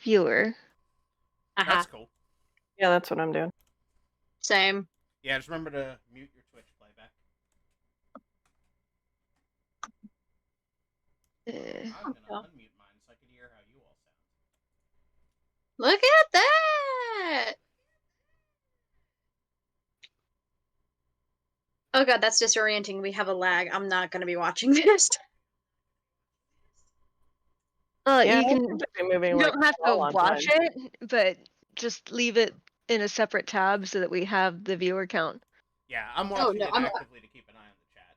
viewer. That's cool. Yeah, that's what I'm doing. Same. Yeah, just remember to mute your Twitch playback. I'm gonna unmute mine so I can hear how you all sound. Look at that! Oh god, that's disorienting. We have a lag. I'm not gonna be watching this. Yeah, You I can. seem to be moving, You like, don't have to well on watch time. it, but just leave it in a separate tab so that we have the viewer count. Yeah, I'm watching it actively to keep an eye on the chat.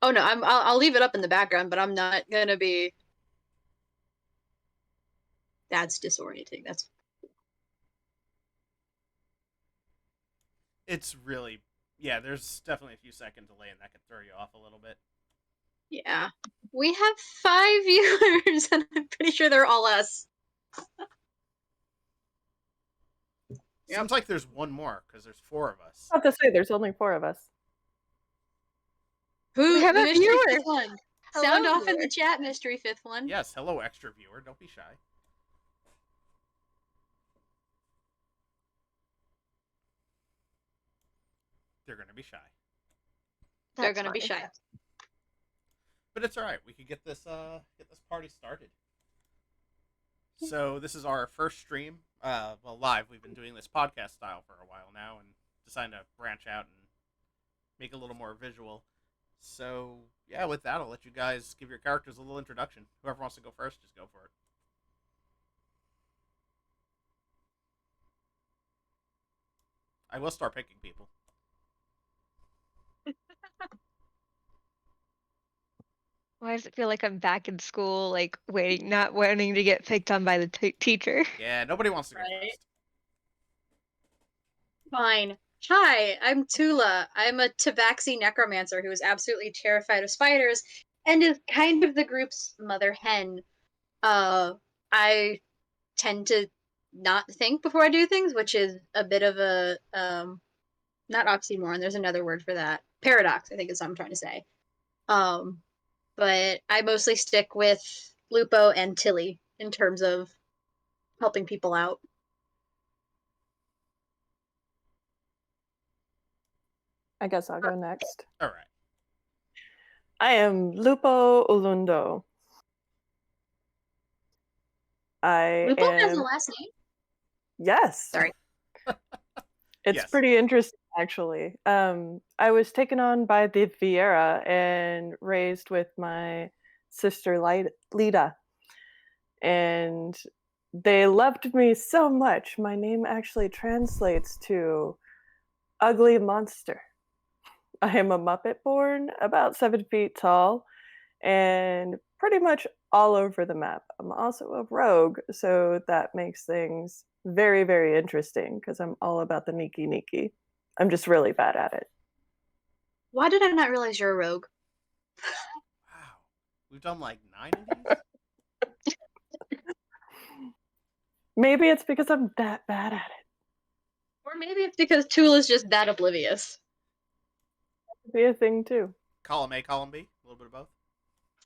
Oh no, I'll leave it up in the background, but I'm not gonna be. That's disorienting. That's. It's really, yeah. There's definitely a few second delay, and that could throw you off a little bit. Yeah, we have 5 viewers, and I'm pretty sure they're all us. Seems like there's one more because there's 4 of us. I was about to say there's only 4 of us. Who? We have the a mystery viewer. fifth one. Hello, Sound off viewer. in the chat, mystery fifth one. Yes, hello, extra viewer. Don't be shy. They're gonna be shy. They're gonna be shy. But it's all right. We could get this party started. So this is our first stream. Well, live. We've been doing this podcast style for a while now, and decided to branch out and make it a little more visual. So yeah, with that, I'll let you guys give your characters a little introduction. Whoever wants to go first, just go for it. I will start picking people. Why does it feel like I'm back in school, like waiting, not wanting to get picked on by the teacher? Yeah, nobody wants to go first. Fine. Hi, I'm Tula. I'm a tabaxi necromancer who is absolutely terrified of spiders and is kind of the group's mother hen. I tend to not think before I do things, which is a bit of a not oxymoron, there's another word for that. Paradox, I think is what I'm trying to say. But I mostly stick with Lupo and Tilly in terms of helping people out. I guess I'll go next. All right. I am Lupo Ulundo. Lupo has a last name? Yes. Sorry. It's pretty interesting, actually. I was taken on by the Vieira and raised with my sister Lita. And they loved me so much. My name actually translates to ugly monster. I am a Muppet born, about 7 feet tall, and pretty much all over the map. I'm also a rogue, so that makes things very, very interesting because I'm all about the neaky. I'm just really bad at it. Why did I not realize you're a rogue? Wow. We've done like 9 of these? Maybe it's because I'm that bad at it. Or maybe it's because Tula's just that oblivious. That could be a thing too. Column A, column B? A little bit of both?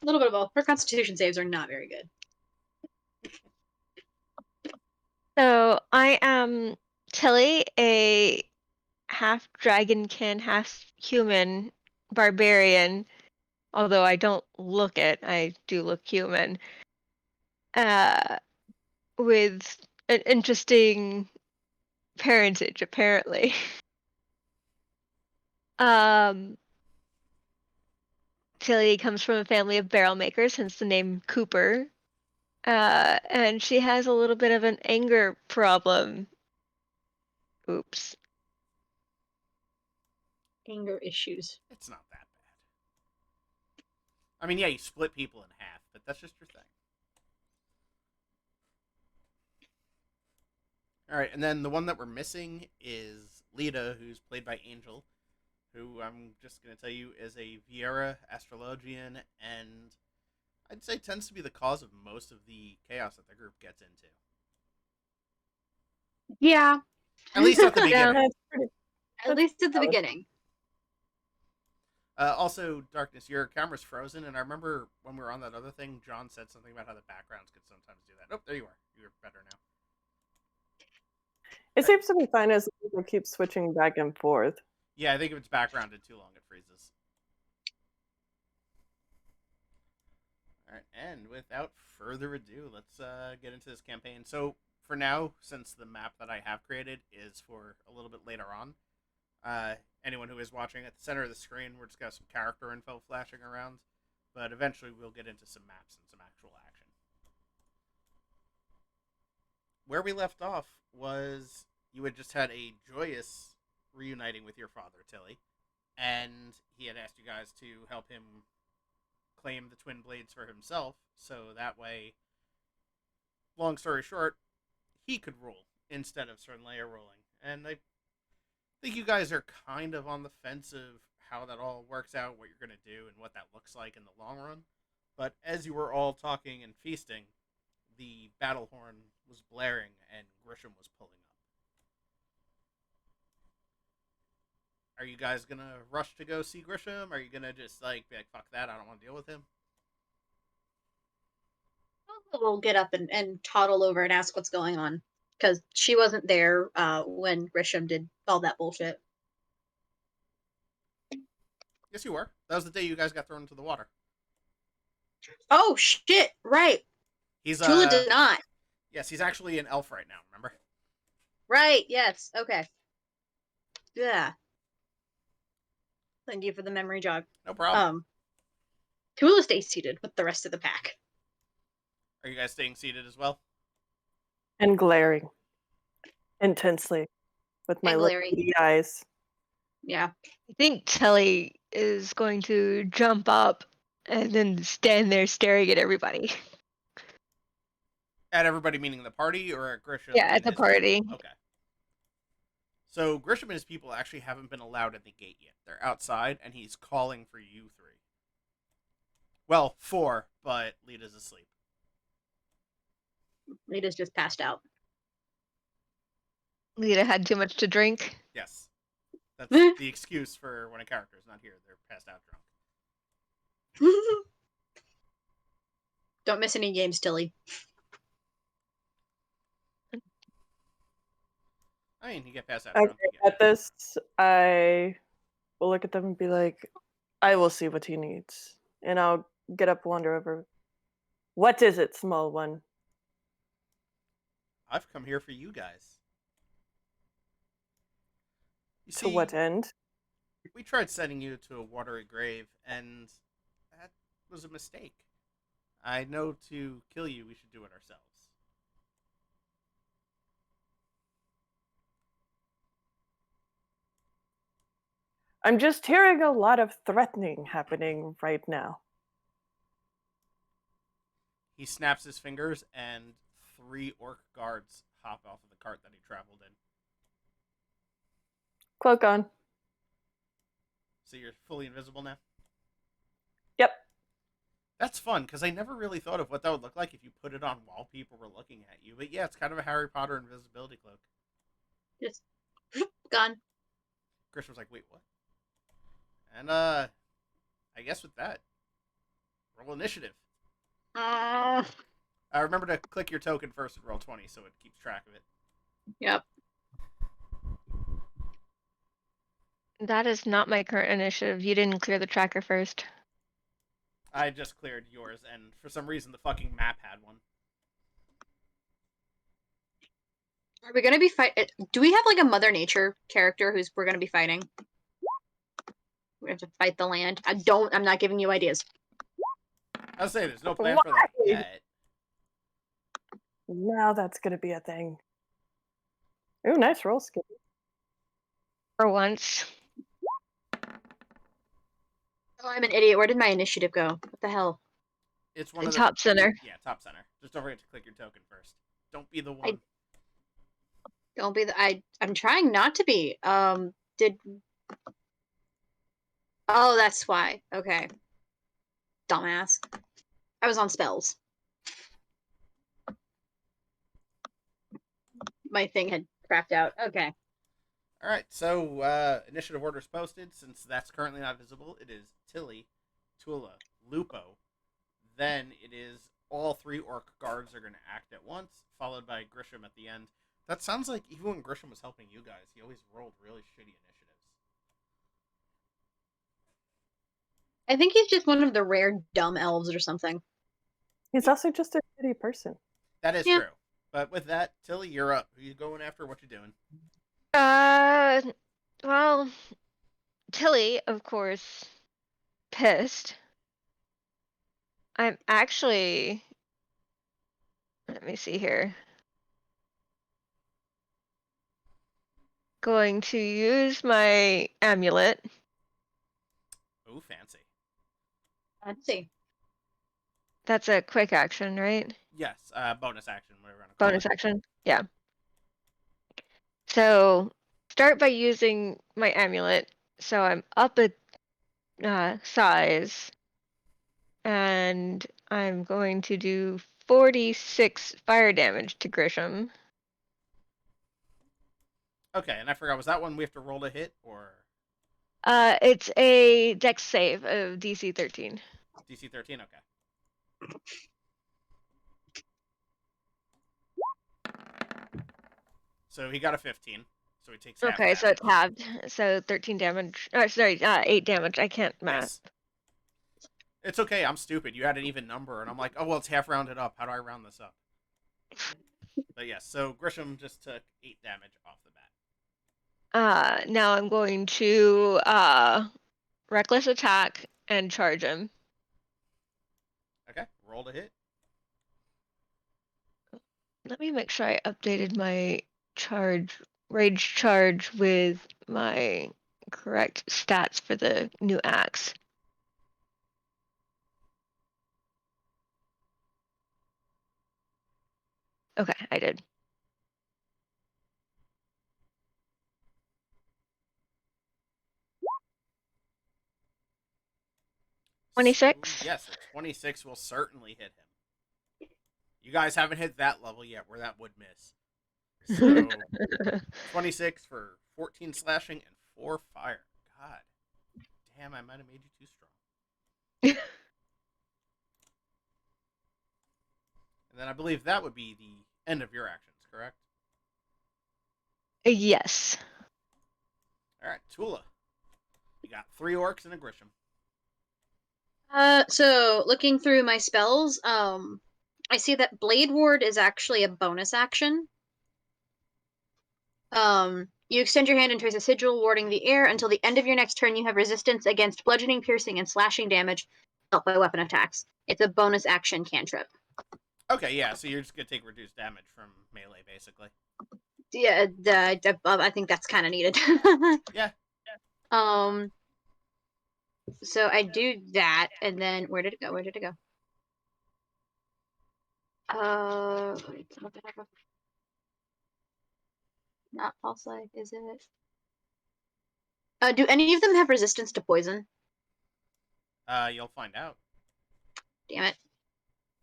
A little bit of both. Her constitution saves are not very good. So I am Tilly, a half dragonkin, half human barbarian. Although I don't look it, I do look human. With an interesting parentage, apparently. Tilly comes from a family of barrel makers, hence the name Cooper. And she has a little bit of an anger problem. Oops. Anger issues. It's not that bad. I mean, yeah, you split people in half, but that's just your thing. Alright, and then the one that we're missing is Lita, who's played by Angel, who I'm just going to tell you is a Vieira astrologian, and I'd say tends to be the cause of most of the chaos that the group gets into. Yeah. At least at the beginning. At least at the beginning. Also, Darkness, your camera's frozen, and I remember when we were on that other thing, John said something about how the backgrounds could sometimes do that. Oh, there you are. You're better now. It seems to be fine as people keep switching back and forth. Yeah, I think if it's backgrounded too long, it freezes. All right, and without further ado, let's get into this campaign. So, for now, since the map that I have created is for a little bit later on, anyone who is watching at the center of the screen, we're just got some character info flashing around, but eventually we'll get into some maps and some actual action. Where we left off was you had just had a joyous reuniting with your father, Tilly, and he had asked you guys to help him claim the twin blades for himself, so that way, long story short, he could rule instead of Sir Leia ruling. And I think you guys are kind of on the fence of how that all works out, what you're going to do, and what that looks like in the long run. But as you were all talking and feasting, the battle horn was blaring and Grisham was pulling up. Are you guys going to rush to go see Grisham? Are you going to just be like, fuck that, I don't want to deal with him? We'll get up and toddle over and ask what's going on. Because she wasn't there when Grisham did all that bullshit. Yes, you were. That was the day you guys got thrown into the water. Oh, shit, right. He's Tula did not. Yes, he's actually an elf right now, remember? Right, yes, okay. Yeah. Thank you for the memory jog. No problem. Tula stays seated with the rest of the pack. Are you guys staying seated as well? And glaring intensely with my little eyes. Yeah. I think Telly is going to jump up and then stand there staring at everybody. At everybody meaning the party or at Grisham? Yeah, at the party. People? Okay. So Grisham and his people actually haven't been allowed at the gate yet. They're outside, and he's calling for you three. Well, 4, but Lita's asleep. Lita's just passed out. Lita had too much to drink. Yes. That's the excuse for when a character is not here. They're passed out drunk. Don't miss any games, Tilly. I mean, you get passed out drunk. At this, I will look at them and be like, I will see what he needs. And I'll get up, wander over. What is it, small one? I've come here for you guys. You see, to what end? We tried sending you to a watery grave, and that was a mistake. I know to kill you, we should do it ourselves. I'm just hearing a lot of threatening happening right now. He snaps his fingers, and 3 orc guards hop off of the cart that he traveled in. Cloak on. So you're fully invisible now? Yep. That's fun, because I never really thought of what that would look like if you put it on while people were looking at you. But yeah, it's kind of a Harry Potter invisibility cloak. Just gone. Chris was like, wait, what? And, I guess with that, roll initiative. Remember to click your token first and roll 20 so it keeps track of it. Yep. That is not my current initiative. You didn't clear the tracker first. I just cleared yours, and for some reason the fucking map had one. Are we gonna be do we have like a Mother Nature character we're gonna be fighting? We have to fight the land. I'm not giving you ideas. I'll say there's no plan for that yet. Now that's gonna be a thing. Ooh, nice roll, Skippy. For once. Oh, I'm an idiot. Where did my initiative go? What the hell? It's one of the top center. Yeah, top center. Just don't forget to click your token first. Don't be the one. Don't be the I'm trying not to be. Oh, that's why. Okay. Dumbass. I was on spells. My thing had crapped out. Okay. All right, so initiative orders posted. Since that's currently not visible, it is Tilly, Tula, Lupo. Then it is all three orc guards are going to act at once, followed by Grisham at the end. That sounds like even when Grisham was helping you guys, he always rolled really shitty initiatives. I think he's just one of the rare dumb elves or something. He's also just a shitty person. That is true. But with that, Tilly, you're up. Who are you going after? What you doing? Well, Tilly, of course, pissed. I'm actually, let me see here. Going to use my amulet. Oh, fancy. Let's see. That's a quick action, right? Yes, bonus action, whatever you want to call it. Bonus action? Yeah. So, start by using my amulet. So I'm up a size. And I'm going to do 46 fire damage to Grisham. Okay, and I forgot, was that one we have to roll to hit, or? It's a dex save of DC 13. DC 13, okay. So he got a 15, so he takes half Okay, damage. so it's halved. So 13 damage. Sorry, 8 damage. I can't math. Yes. It's okay, I'm stupid. You had an even number, and I'm like, oh, well, it's half rounded up. How do I round this up? But yes, so Grisham just took 8 damage off the bat. Now I'm going to reckless attack and charge him. Okay, roll to hit. Let me make sure I updated my rage charge with my correct stats for the new axe. Okay, I did. So, 26? yes, a 26 will certainly hit him. You guys haven't hit that level yet where that would miss. So, 26 for 14 slashing and 4 fire. God damn, I might have made you too strong. And then I believe that would be the end of your actions, correct? Yes. All right, Tula. You got 3 orcs and a Grisham. So looking through my spells, I see that Blade Ward is actually a bonus action. You extend your hand and trace a sigil warding the air. Until the end of your next turn, you have resistance against bludgeoning, piercing, and slashing damage dealt by weapon attacks. It's a bonus action cantrip. Okay, yeah, so you're just going to take reduced damage from melee, basically. Yeah, I think that's kind of needed. Yeah. So I do that, and then where did it go? Not false life, is it? Do any of them have resistance to poison? You'll find out. Damn it.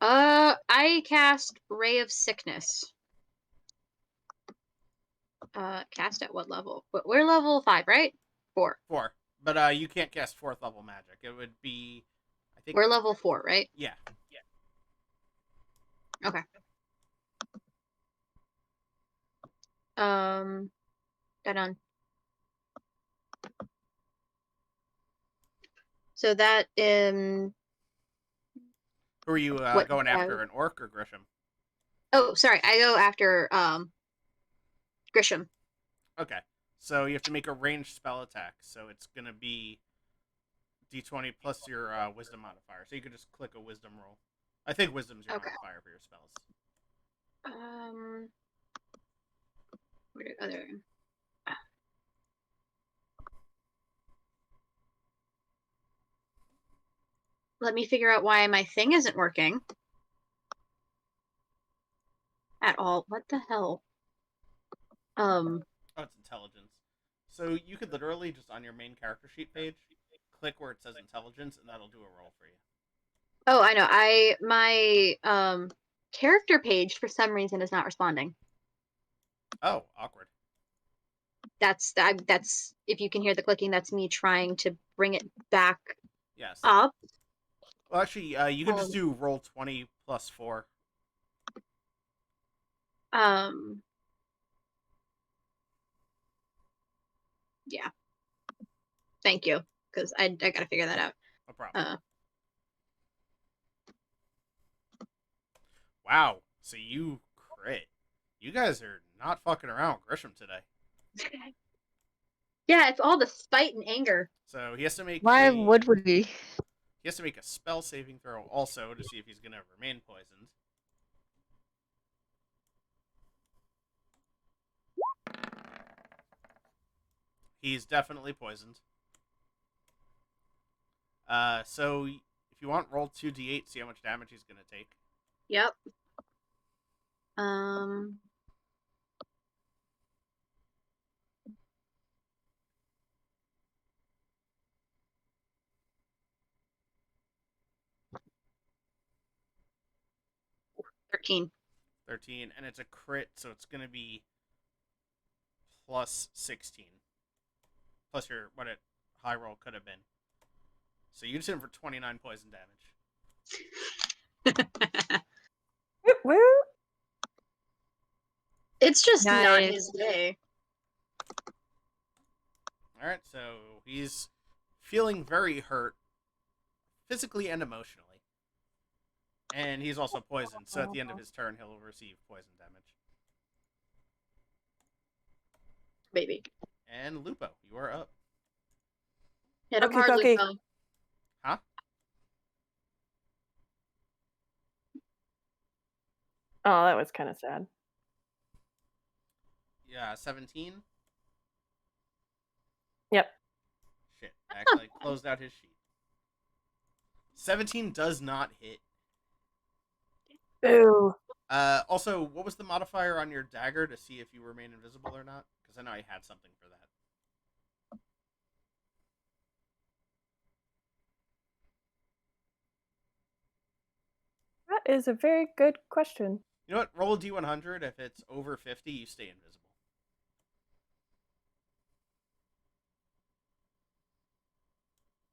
I cast Ray of Sickness. Cast at what level? We're level 5, right? 4. 4. But you can't cast 4th level magic. It would be, I think. We're level 4, right? Yeah. Okay. Done. So that Who are you going after, an orc or Grisham? Oh, sorry, I go after Grisham. Okay, so you have to make a ranged spell attack. So it's gonna be d20 plus your wisdom modifier. So you could just click a wisdom roll. I think wisdom's your modifier for your spells. Where did other? Let me figure out why my thing isn't working at all. What the hell? Oh, it's intelligence. So you could literally just on your main character sheet page, click where it says intelligence, and that'll do a roll for you. Oh, I know. My character page for some reason is not responding. Oh, awkward. that's if you can hear the clicking, that's me trying to bring it back Yes. up. Well, actually, you can just do roll 20 plus 4. Yeah. Thank you, because I gotta figure that out. No problem. Wow. So you crit. You guys are not fucking around with Grisham today. Yeah, it's all the spite and anger. So he has to make. Why would we? He has to make a spell saving throw also to see if he's going to remain poisoned. He's definitely poisoned. So if you want, roll 2d8, see how much damage he's going to take. Yep. 13. 13, and it's a crit, so it's going to be plus 16. Plus your what a high roll could have been. So you just hit him for 29 poison damage. Woo! It's just not his day. Alright, so he's feeling very hurt, physically and emotionally. And he's also poisoned, so at the end of his turn, he'll receive poison damage. Baby. And Lupo, you are up. Hit him hard, Lupo. Huh? Oh, that was kind of sad. Yeah, 17? Yep. Shit, I actually closed out his sheet. 17 does not hit. Boo. Also, what was the modifier on your dagger to see if you remain invisible or not? Because I know I had something for that. That is a very good question. You know what? Roll a d100. If it's over 50, you stay invisible.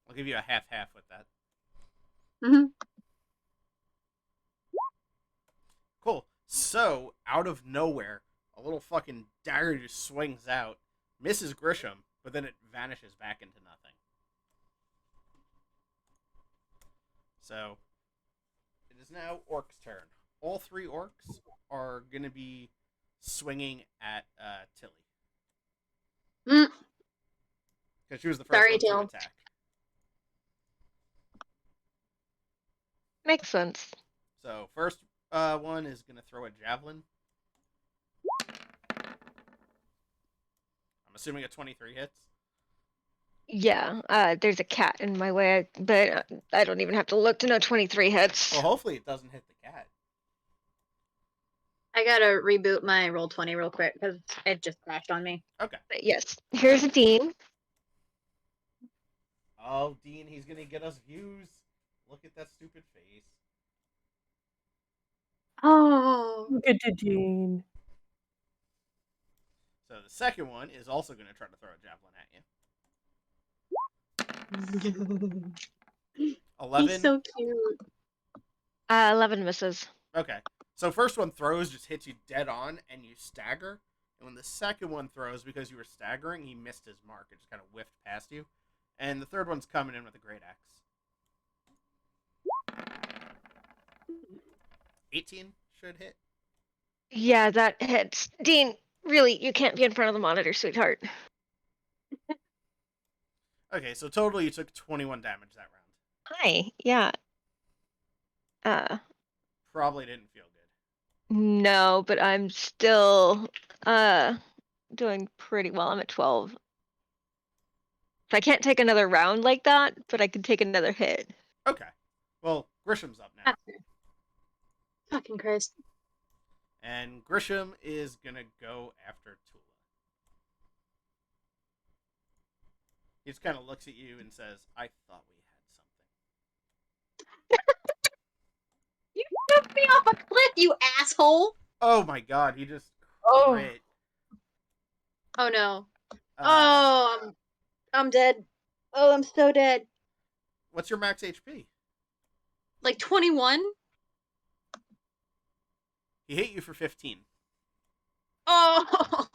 I'll give you a half-half with that. Mm-hmm. Cool. So, out of nowhere, a little fucking dagger just swings out, misses Grisham, but then it vanishes back into nothing. So, it is now Orc's turn. All 3 Orcs are going to be swinging at Tilly. Because she was the first one to attack. Makes sense. So, first one is going to throw a javelin. I'm assuming a 23 hits. Yeah, there's a cat in my way, but I don't even have to look to know 23 hits. Well, hopefully it doesn't hit the cat. I gotta reboot my Roll20 real quick because it just crashed on me. Okay. But yes, here's a Dean. Oh, Dean, he's going to get us views. Look at that stupid face. Oh. Look at you, Dean. So the second one is also going to try to throw a javelin at you. 11. He's so cute. 11 misses. Okay. So first one throws, just hits you dead on, and you stagger. And when the second one throws, because you were staggering, he missed his mark. It just kind of whiffed past you. And the third one's coming in with a great axe. 18 should hit. Yeah, that hits. Dean, really, you can't be in front of the monitor, sweetheart. Okay, so total you took 21 damage that round. Hi, yeah. Probably didn't feel good. No, but I'm still doing pretty well. I'm at 12. So I can't take another round like that, but I can take another hit. Okay. Well, Grisham's up now. Fucking Christ. And Grisham is going to go after Tula. He just kind of looks at you and says, I thought we had something. You took me off a cliff, you asshole! Oh my god, he just crit. Oh no. Oh, I'm dead. Oh, I'm so dead. What's your max HP? Like 21? He hit you for 15. Oh.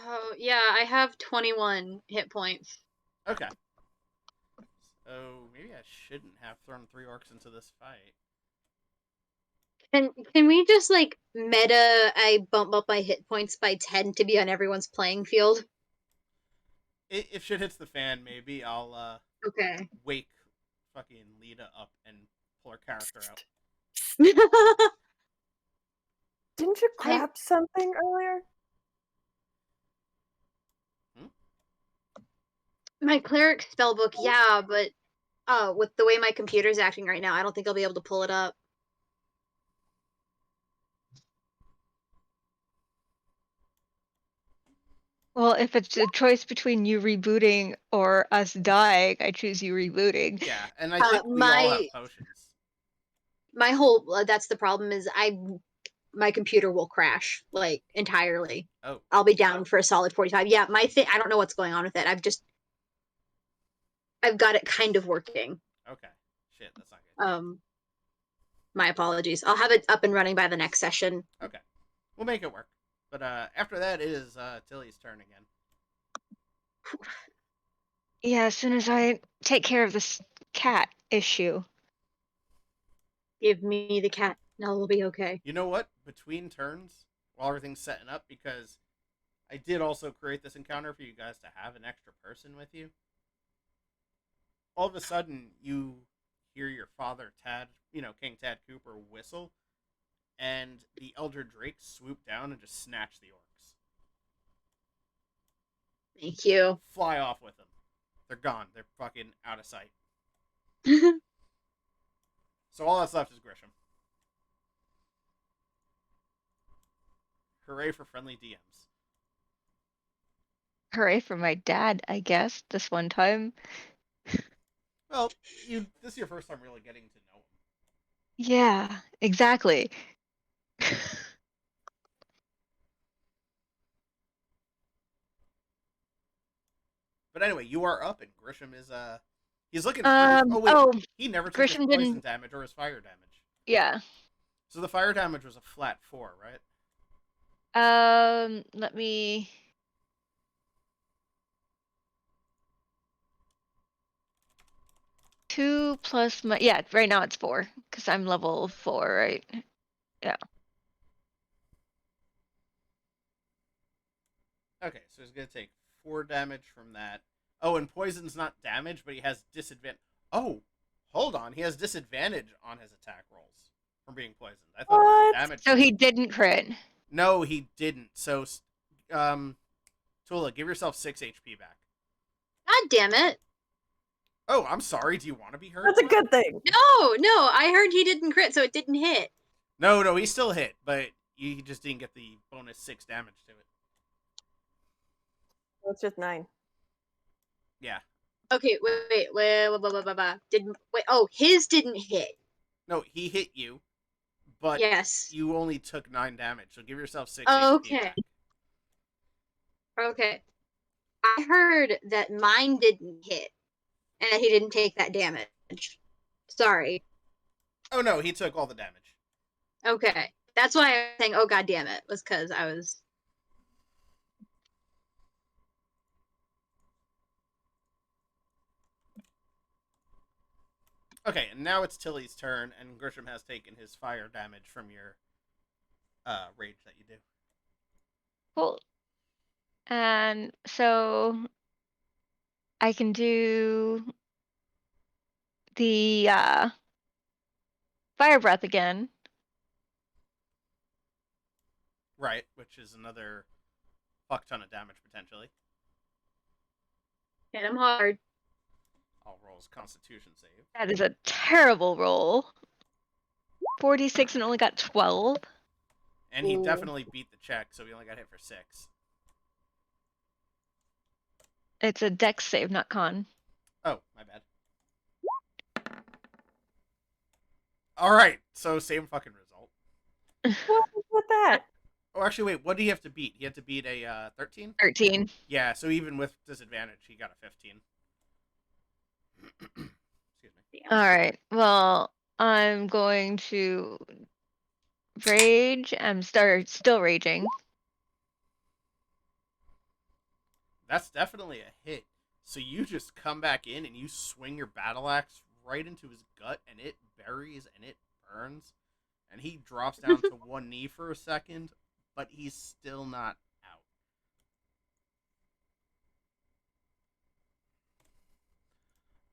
Oh, yeah, I have 21 hit points. Okay. So maybe I shouldn't have thrown 3 orcs into this fight. Can we just like meta I bump up my hit points by 10 to be on everyone's playing field? If shit hits the fan, maybe I'll Okay. wake fucking Lita up and pull her character out. Didn't you craft something earlier? My cleric spellbook, yeah, but with the way my computer's acting right now, I don't think I'll be able to pull it up. Well, if it's a choice between you rebooting or us dying, I choose you rebooting. Yeah, and I think we all have potions. My whole that's the problem is my computer will crash like entirely. Oh. I'll be down for a solid 45. Yeah, my thing, I don't know what's going on with it. I've got it kind of working. Okay. Shit, that's not good. My apologies. I'll have it up and running by the next session. Okay. We'll make it work. But after that, it is Tilly's turn again. Yeah, as soon as I take care of this cat issue. Give me the cat. No, we'll be okay. You know what? Between turns, while everything's setting up, because I did also create this encounter for you guys to have an extra person with you. All of a sudden, you hear your father, Tad, King Tad Cooper, whistle, and the Elder Drake swoop down and just snatch the orcs. Thank you. Fly off with them. They're gone. They're fucking out of sight. So all that's left is Grisham. Hooray for friendly DMs. Hooray for my dad, I guess, this one time. Well, this is your first time really getting to know him. Yeah, exactly. But anyway, you are up, and Grisham is he's looking for he never took his poison damage or his fire damage. Yeah. So the fire damage was a flat 4, right? Let me. Two plus my right now it's 4 because I'm level 4, right? Yeah. Okay, so he's gonna take 4 damage from that. Oh, and poison's not damage, but he has disadvantage. Oh, hold on, he has disadvantage on his attack rolls from being poisoned. I thought it was a damage. So he didn't crit. No, he didn't. So, Tula, give yourself 6 HP back. God damn it. Oh, I'm sorry. Do you want to be hurt? That's a good thing. No, I heard he didn't crit, so it didn't hit. No, he still hit, but he just didn't get the bonus 6 damage to it. So it's just 9. Yeah. Okay, wait. Oh, his didn't hit. No, he hit you, but yes, you only took 9 damage, so give yourself 6 HP back. Okay. I heard that mine didn't hit, and that he didn't take that damage. Sorry. Oh no, he took all the damage. Okay. That's why I was saying, oh god damn it, was because I was... Okay, and now it's Tilly's turn, and Grisham has taken his fire damage from your rage that you do. Cool. And so I can do the fire breath again. Right, which is another fuck ton of damage potentially. Hit him hard. I'll roll his Constitution save. That is a terrible roll. 46 and only got 12. And he definitely beat the check, so he only got hit for 6. It's a dex save, not con. Oh, my bad. Alright, so same fucking result. What was with that? Oh, actually, wait. What do you have to beat? He had to beat a 13? 13. Yeah, so even with disadvantage, he got a 15. Excuse me. All right. Well, I'm going to rage. I'm still raging. That's definitely a hit. So you just come back in and you swing your battle axe right into his gut, and it buries and it burns, and he drops down to one knee for a second, but he's still not out.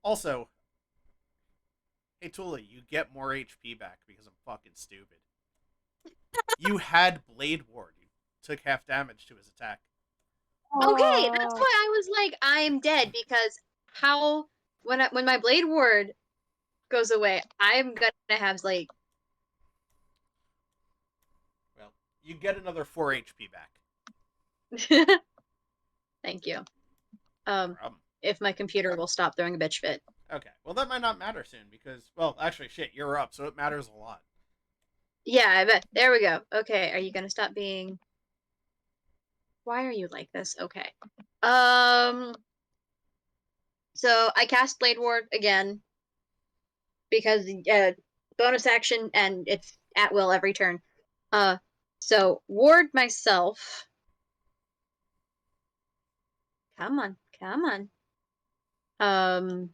Also, hey Tula, you get more HP back because I'm fucking stupid. You had Blade Ward. You took half damage to his attack. Okay, that's why I was like, I'm dead, because how when my blade ward goes away, I'm gonna have like Well, you get another 4 HP back. Thank you. No problem. If my computer will stop throwing a bitch fit. Okay, well that might not matter soon because, well, actually, shit, you're up, so it matters a lot. Yeah, I bet. There we go. Okay, are you gonna stop being? Why are you like this? Okay. So I cast Blade Ward again because bonus action and it's at will every turn. Uh, so ward myself. Come on, come on.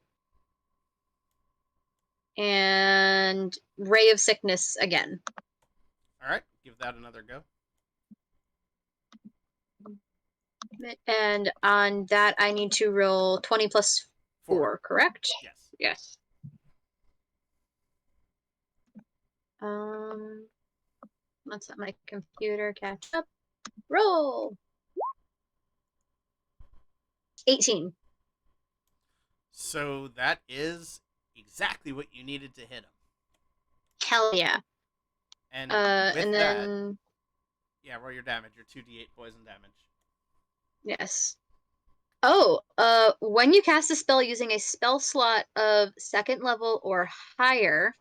And Ray of Sickness again. All right, give that another go. And on that, I need to roll 20 plus 4, correct? Yes. Yes. Let's let my computer catch up. Roll. 18. So that is exactly what you needed to hit him. Hell yeah. And with and that, then yeah, roll your damage, your 2d8 poison damage. yes. Oh, when you cast a spell using a spell slot of 2nd level or higher,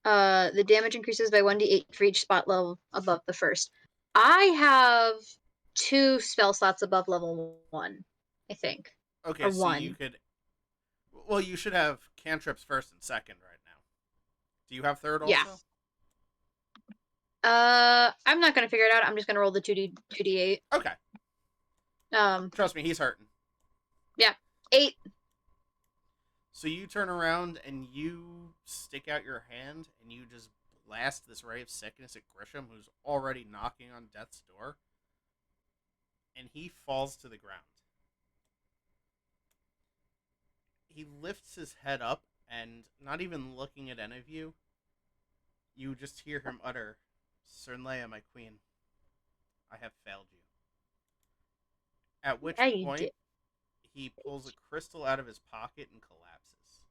the damage increases by 1d8 for each spot level above the first. I have 2 spell slots above level 1, I think. Okay, Or so 1. you could. Well, you should have cantrips first and second right now. Do you have third Yeah. also? I'm not gonna figure it out. I'm just gonna roll the 2d8. Okay. Trust me, he's hurting. Yeah. 8. So you turn around and you stick out your hand and you just blast this ray of sickness at Grisham, who's already knocking on death's door, and he falls to the ground. He lifts his head up and, not even looking at any of you, you just hear him utter, "Cernleia, my queen, I have failed you." At which point, he pulls a crystal out of his pocket and collapses.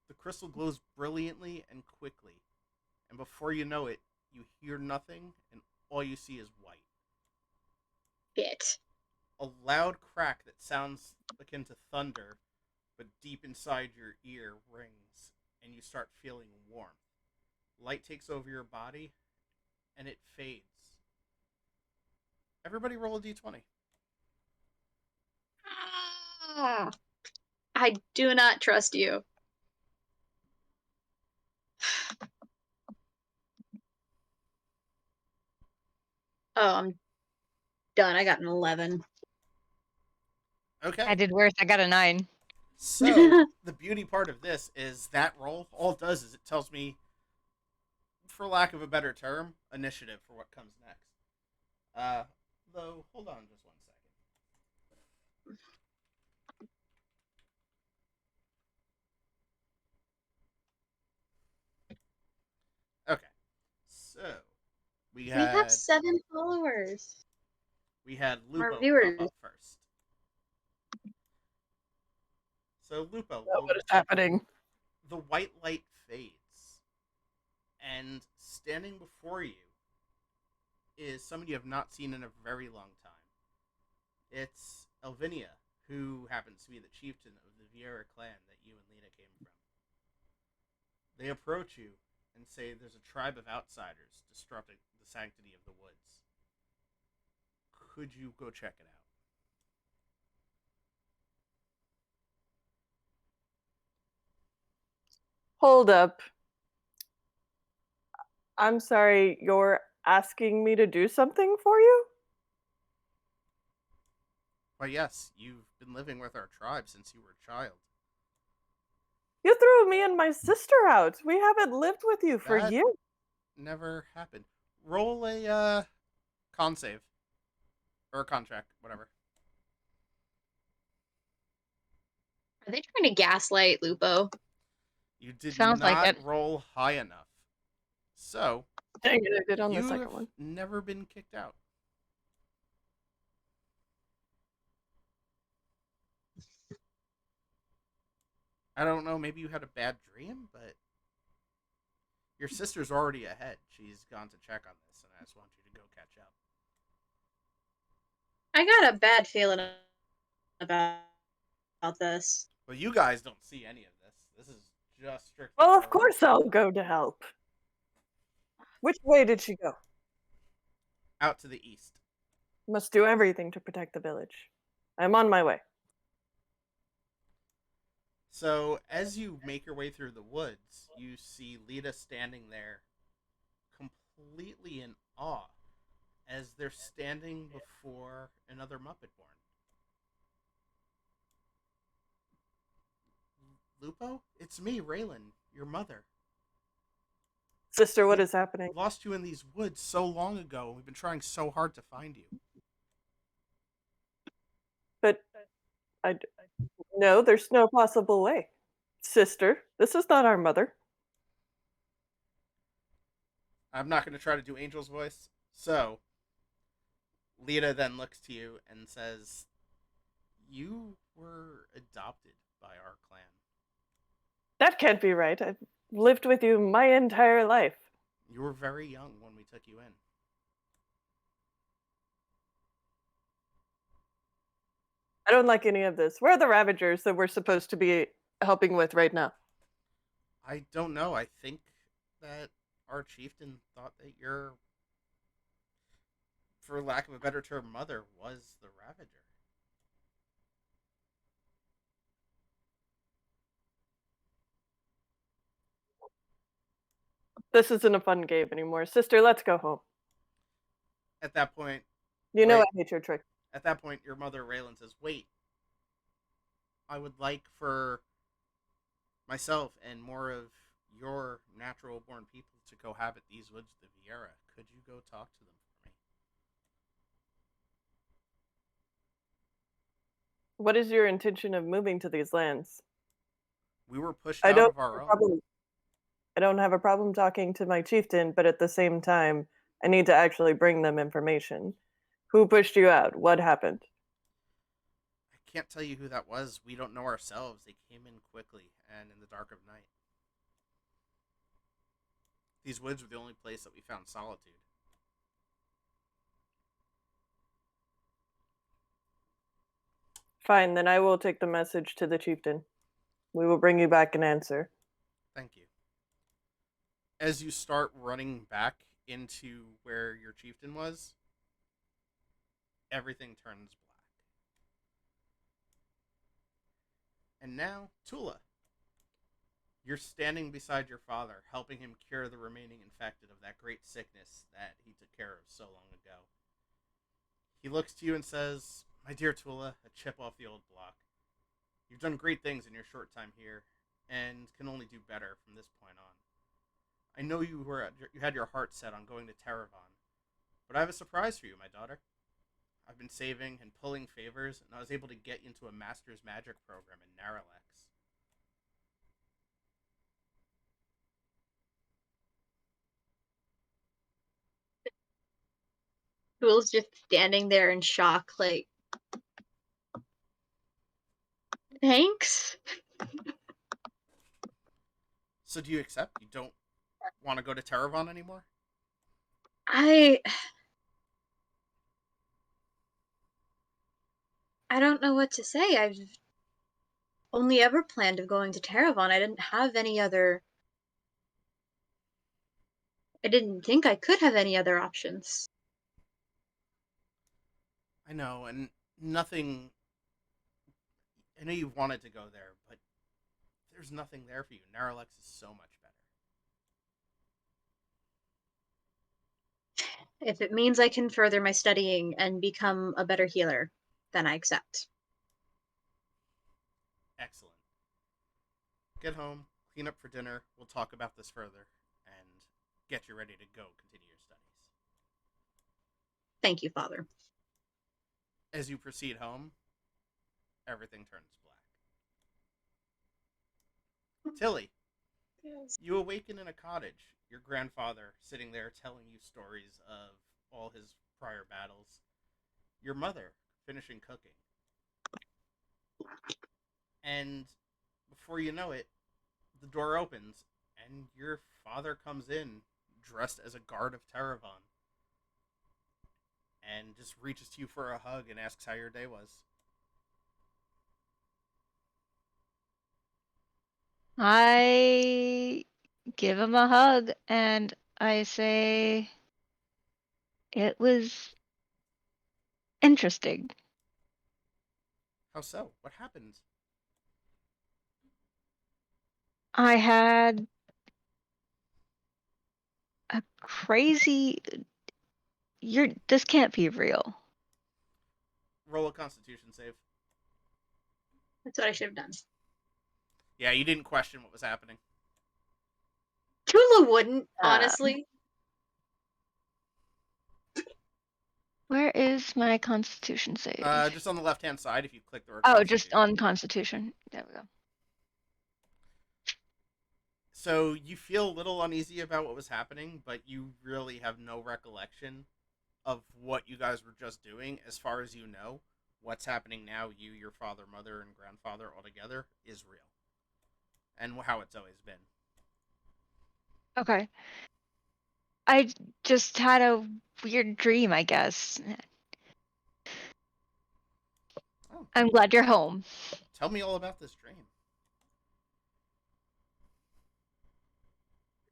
The crystal glows brilliantly and quickly, and before you know it, you hear nothing, and all you see is white. Bit. A loud crack that sounds akin to thunder, but deep inside your ear rings, and you start feeling warmth. Light takes over your body, and it fades. Everybody roll a d20. I do not trust you. Oh, I'm done. I got an 11. Okay. I did worse. I got a 9. So, the beauty part of this is that roll, all it does is it tells me, for lack of a better term, initiative for what comes next. Though, hold on just 1 second. Okay. So, we have had 7 followers. Lupo viewers. pop up first. So Lupo, what is happening? The white light fades, and standing before you is someone you have not seen in a very long time. It's Elvinia, who happens to be the chieftain of the Vieira clan that you and Lena came from. They approach you and say there's a tribe of outsiders disrupting the sanctity of the woods. Could you go check it out? Hold up. I'm sorry, you're asking me to do something for you? Why, yes, you've been living with our tribe since you were a child. You threw me and my sister out. We haven't lived with you for That years. never happened. Roll a con save. Or a contract, whatever. Are they trying to gaslight Lupo? You did Sounds like not it. roll high enough. So, Dang it, I did on the you second have one. never been kicked out. I don't know, maybe you had a bad dream, but your sister's already ahead. She's gone to check on this, and I just want you to go catch up. I got a bad feeling about this. Well, you guys don't see any of this. This is just strictly. Well, of course I'll go to help. Which way did she go? Out to the east. Must do everything to protect the village. I'm on my way. So, as you make your way through the woods, you see Lita standing there completely in awe as they're standing before another Muppet born. Lupo? It's me, Raylan, your mother. Sister, what is happening? We lost you in these woods so long ago, and we've been trying so hard to find you. But no, there's no possible way. Sister, this is not our mother. I'm not going to try to do Angel's voice. So, Lita then looks to you and says, "You were adopted by our clan." That can't be right. I've lived with you my entire life. You were very young when we took you in. I don't like any of this. Where are the Ravagers that we're supposed to be helping with right now? I don't know. I think that our chieftain thought that your, for lack of a better term, mother was the Ravager. This isn't a fun game anymore. Sister, let's go home. At that point, You know I wait. hate your trick. At that point, your mother, Raylan, says, "Wait, I would like for myself and more of your natural-born people to cohabit these woods of the Viera. Could you go talk to them for me?" What is your intention of moving to these lands? We were pushed out of our own. I don't have a problem talking to my chieftain, but at the same time, I need to actually bring them information. Who pushed you out? What happened? I can't tell you who that was. We don't know ourselves. They came in quickly and in the dark of night. These woods were the only place that we found solitude. Fine, then I will take the message to the chieftain. We will bring you back an answer. Thank you. As you start running back into where your chieftain was, everything turns black. And now, Tula. You're standing beside your father, helping him cure the remaining infected of that great sickness that he took care of so long ago. He looks to you and says, "My dear Tula, a chip off the old block. You've done great things in your short time here, and can only do better from this point on. I know you had your heart set on going to Terrevon, but I have a surprise for you, my daughter. I've been saving and pulling favors, and I was able to get you into a master's magic program in Naralex." Fool's just standing there in shock, like, thanks? So do you accept? You don't want to go to Terrevon anymore? I don't know what to say. I've only ever planned of going to Terrevon. I didn't have any other I didn't think I could have any other options. I know, and nothing. I know you wanted to go there, but there's nothing there for you. Naralex is so much better. If it means I can further my studying and become a better healer, then I accept. Excellent. Get home, clean up for dinner. We'll talk about this further, and get you ready to go continue your studies. Thank you, Father. As you proceed home, everything turns black. Tilly, Yes. you awaken in a cottage. Your grandfather sitting there telling you stories of all his prior battles. Your mother finishing cooking. And before you know it, the door opens and your father comes in dressed as a guard of Terrevon and just reaches to you for a hug and asks how your day was. I give him a hug and I say, it was interesting. How so? What happened? I had a crazy. This can't be real. Roll a constitution save. That's what I should have done. Yeah, you didn't question what was happening. Tula wouldn't, Um, honestly. Where is my Constitution save? Just on the left-hand side, if you click the word Oh, just Constitution. on Constitution. There we go. So you feel a little uneasy about what was happening, but you really have no recollection of what you guys were just doing. As far as you know, what's happening now, you, your father, mother, and grandfather all together, is real. And how it's always been. Okay. I just had a weird dream, I guess. Oh, I'm glad you're home. tell me all about this dream.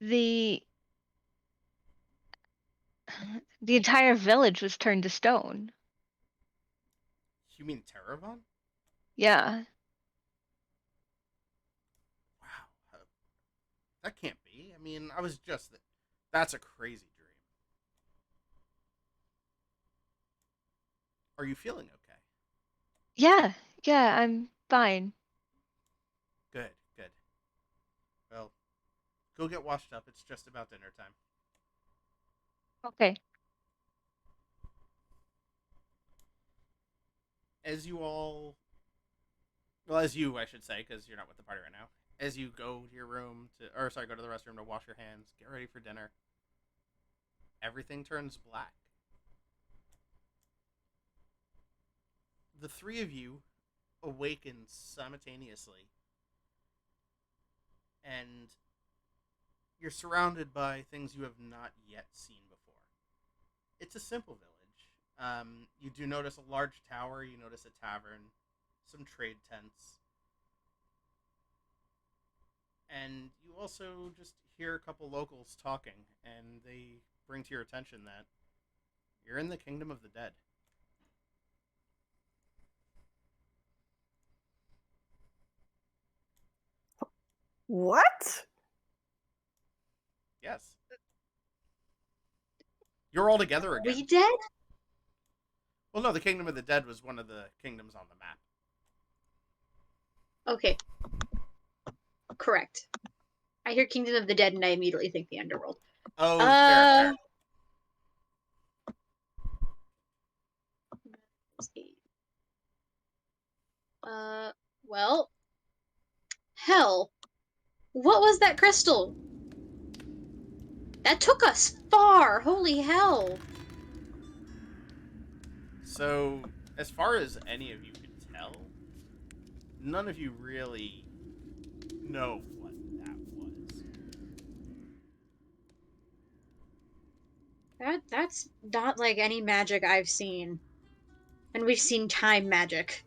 The the entire village was turned to stone. You mean Terrevon? Yeah. Wow. That can't be. I mean, I was just... That's a crazy dream. Are you feeling okay? Yeah. Yeah, I'm fine. Good, good. Well, go get washed up. It's just about dinner time. Okay. As you all... Well, as you, I should say, because you're not with the party right now. As you go to your room to... Or, sorry, go to the restroom to wash your hands, get ready for dinner, everything turns black. The three of you awaken simultaneously, and you're surrounded by things you have not yet seen before. It's a simple village. You do notice a large tower, you notice a tavern, some trade tents, and you also just hear a couple locals talking, and they bring to your attention that you're in the kingdom of the dead. What? Yes. You're all together We again. dead? Well, no, the kingdom of the dead was one of the kingdoms on the map. Okay. Correct. I hear Kingdom of the Dead and I immediately think the Underworld. Oh, fair, fair. Let's see. Well, hell. What was that crystal? That took us far. Holy hell. So, as far as any of you could tell, none of you really know what that was. That's not like any magic I've seen. And we've seen time magic.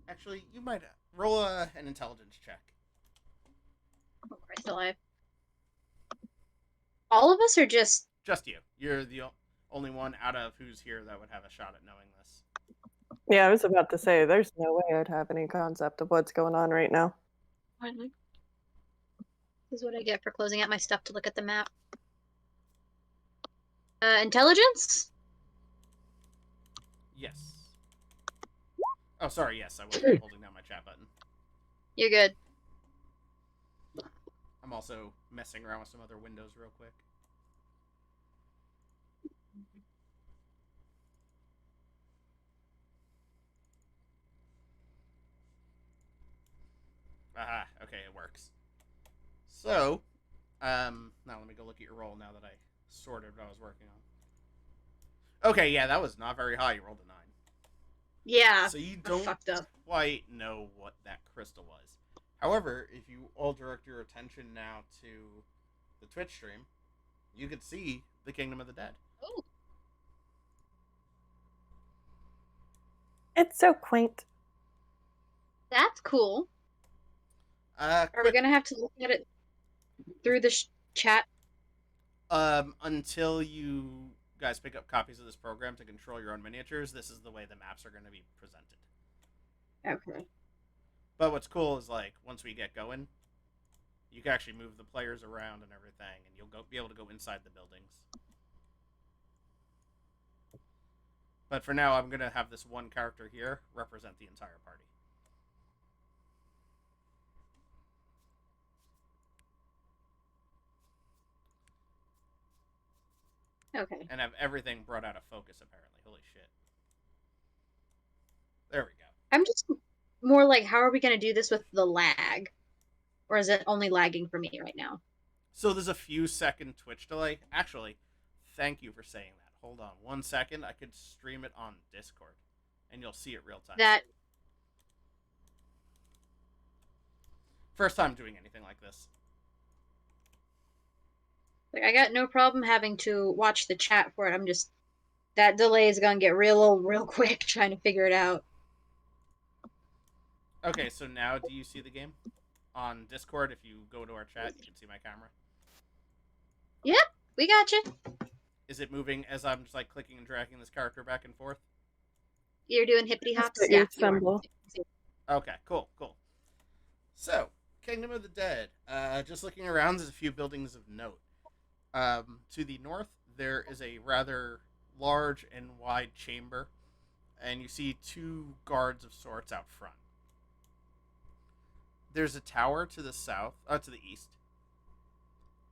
Actually, you might roll an intelligence check. still alive. All of us are just you. You're the only one out of who's here that would have a shot at knowing this. Yeah, I was about to say, there's no way I'd have any concept of what's going on right now. This is what I get for closing out my stuff to look at the map. Intelligence? Yes. Oh, sorry. Yes, I wasn't holding down my chat button. You're good. I'm also messing around with some other windows real quick. Aha, okay, it works. So, now let me go look at your roll now that I sorted what I was working on. Okay, yeah, that was not very high. You rolled a 9. Yeah. So you don't fucked up. quite know what that crystal was. However, if you all direct your attention now to the Twitch stream, you could see the Kingdom of the Dead. Oh. It's so quaint. That's cool. Are we gonna have to look at it through the chat? Until you guys pick up copies of this program to control your own miniatures, this is the way the maps are going to be presented. Okay. But what's cool is, like, once we get going, you can actually move the players around and everything, and you'll be able to go inside the buildings. But for now, I'm going to have this one character here represent the entire party. Okay. And have everything brought out of focus, apparently. Holy shit. There we go. I'm just more like, how are we going to do this with the lag? Or is it only lagging for me right now? So there's a few second Twitch delay. Actually, thank you for saying that. Hold on 1 second. I could stream it on Discord, and you'll see it real time. First time doing anything like this. Like, I got no problem having to watch the chat for it. I'm just, that delay is gonna get real old real quick trying to figure it out. Okay, so now do you see the game? On Discord, if you go to our chat, you can see my camera. Yep, we got you. Is it moving as I'm just like clicking and dragging this character back and forth? You're doing hippity hops? Yeah, symbol. Okay, cool. So, Kingdom of the Dead. Just looking around, there's a few buildings of note. To the north, there is a rather large and wide chamber, and you see 2 guards of sorts out front. There's a tower to the south, to the east,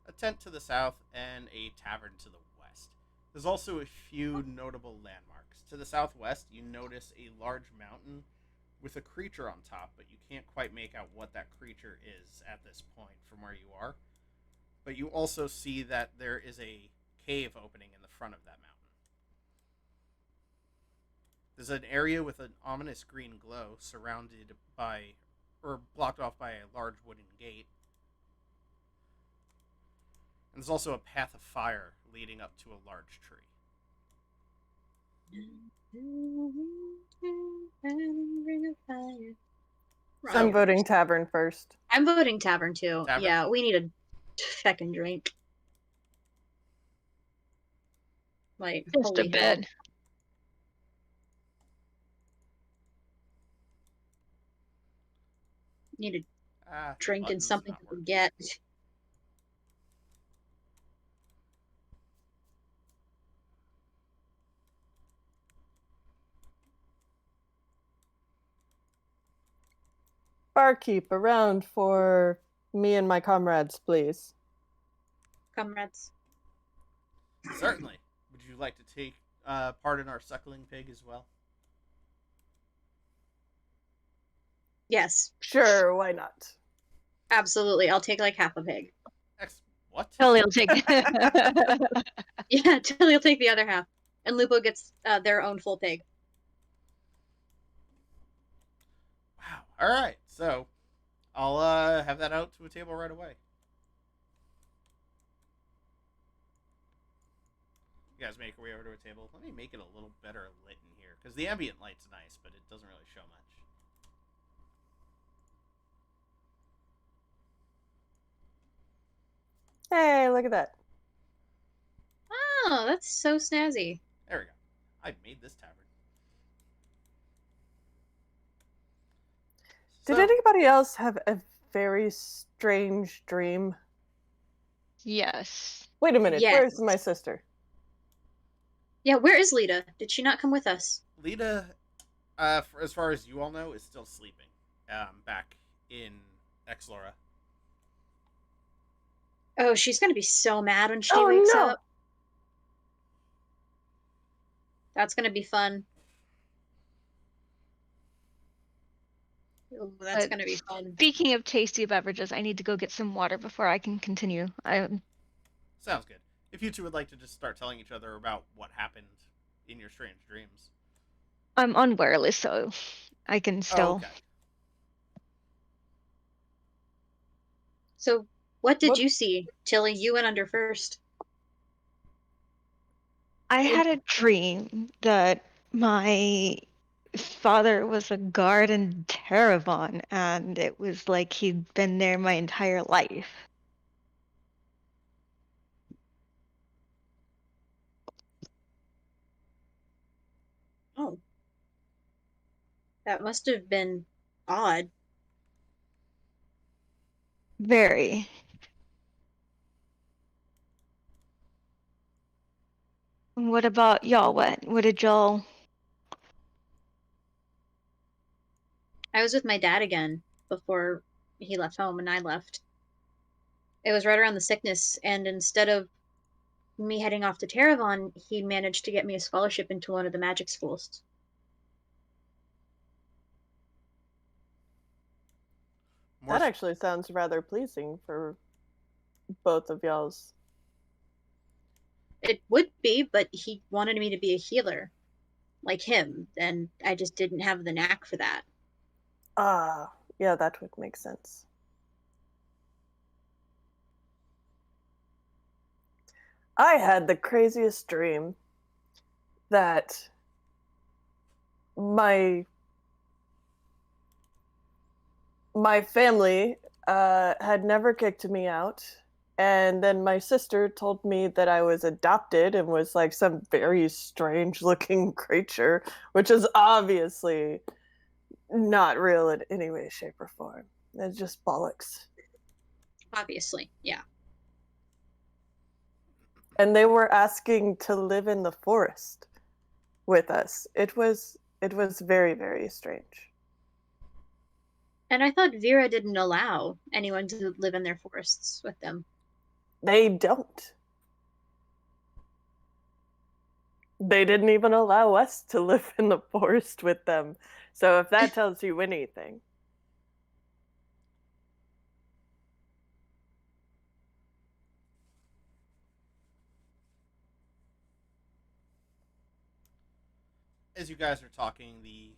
a tent to the south, and a tavern to the west. There's also a few notable landmarks. To the southwest, you notice a large mountain with a creature on top, but you can't quite make out what that creature is at this point from where you are. But you also see that there is a cave opening in the front of that mountain. There's an area with an ominous green glow surrounded by, or blocked off by a large wooden gate. And there's also a path of fire leading up to a large tree. So I'm voting tavern first. I'm voting tavern too. Tavern? Yeah, we need a second drink. Like, Just a holy bit. hell. Need a drink and something to forget. Barkeep, around for me and my comrades, please. Comrades. Certainly. Would you like to take part in our suckling pig as well? Yes. Sure, why not? Absolutely. I'll take like half a pig. What? Tilly will take Yeah, Tilly will take the other half. And Lupo gets their own full pig. Wow. All right. So I'll have that out to a table right away. You guys make your way over to a table. Let me make it a little better lit in here, because the ambient light's nice, but it doesn't really show much. Hey, look at that. Oh, that's so snazzy. There we go. I made this tavern. Did So, anybody else have a very strange dream? Yes. Wait a minute, Yes. where's my sister? Yeah, where is Lita? Did she not come with us? Lita, as far as you all know, is still sleeping. Back in Exlora. Oh, she's gonna be so mad when she Oh wakes no! up. That's gonna be fun. Ooh, that's Uh, gonna be fun. Speaking of tasty beverages, I need to go get some water before I can continue. Sounds good. If you two would like to just start telling each other about what happened in your strange dreams. I'm on wireless, so I can Oh, still. okay. So, what did What? you see, Tilly? You went under first. I had a dream that my father was a guard in Terrevon, and it was like he'd been there my entire life. Oh, that must have been odd. Very. What about y'all? What did y'all? I was with my dad again before he left home and I left. It was right around the sickness, and instead of me heading off to Terrevon, he managed to get me a scholarship into one of the magic schools. More That actually sounds rather pleasing for both of y'all's. It would be, but he wanted me to be a healer like him, and I just didn't have the knack for that. Ah, yeah, that would make sense. I had the craziest dream that my my family had never kicked me out, and then my sister told me that I was adopted and was like some very strange looking creature, which is obviously not real in any way, shape, or form. It's just bollocks. Obviously, yeah. And they were asking to live in the forest with us. It was very, very strange. And I thought Vera didn't allow anyone to live in their forests with them. They don't. They didn't even allow us to live in the forest with them. So if that tells you anything. as you guys are talking, the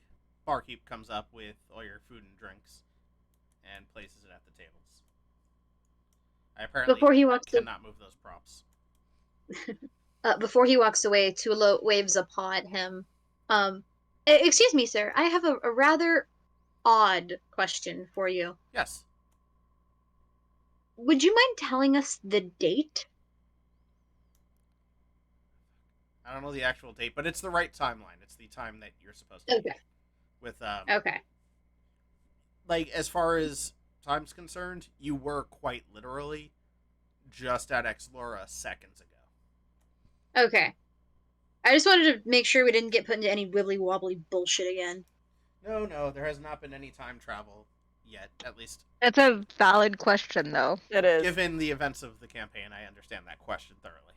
barkeep comes up with all your food and drinks and places it at the tables. I apparently Before he walks cannot move those props. before he walks away, Tula waves a paw at him. Excuse me, sir. I have a rather odd question for you. Yes. Would you mind telling us the date? I don't know the actual date, but it's the right timeline. It's the time that you're supposed to Okay. leave. With Okay. like as far as time's concerned, you were quite literally just at Exlora seconds ago. Okay. I just wanted to make sure we didn't get put into any wibbly wobbly bullshit again. No, there has not been any time travel yet. At least That's a valid question, though. It is. given the events of the campaign, I understand that question thoroughly.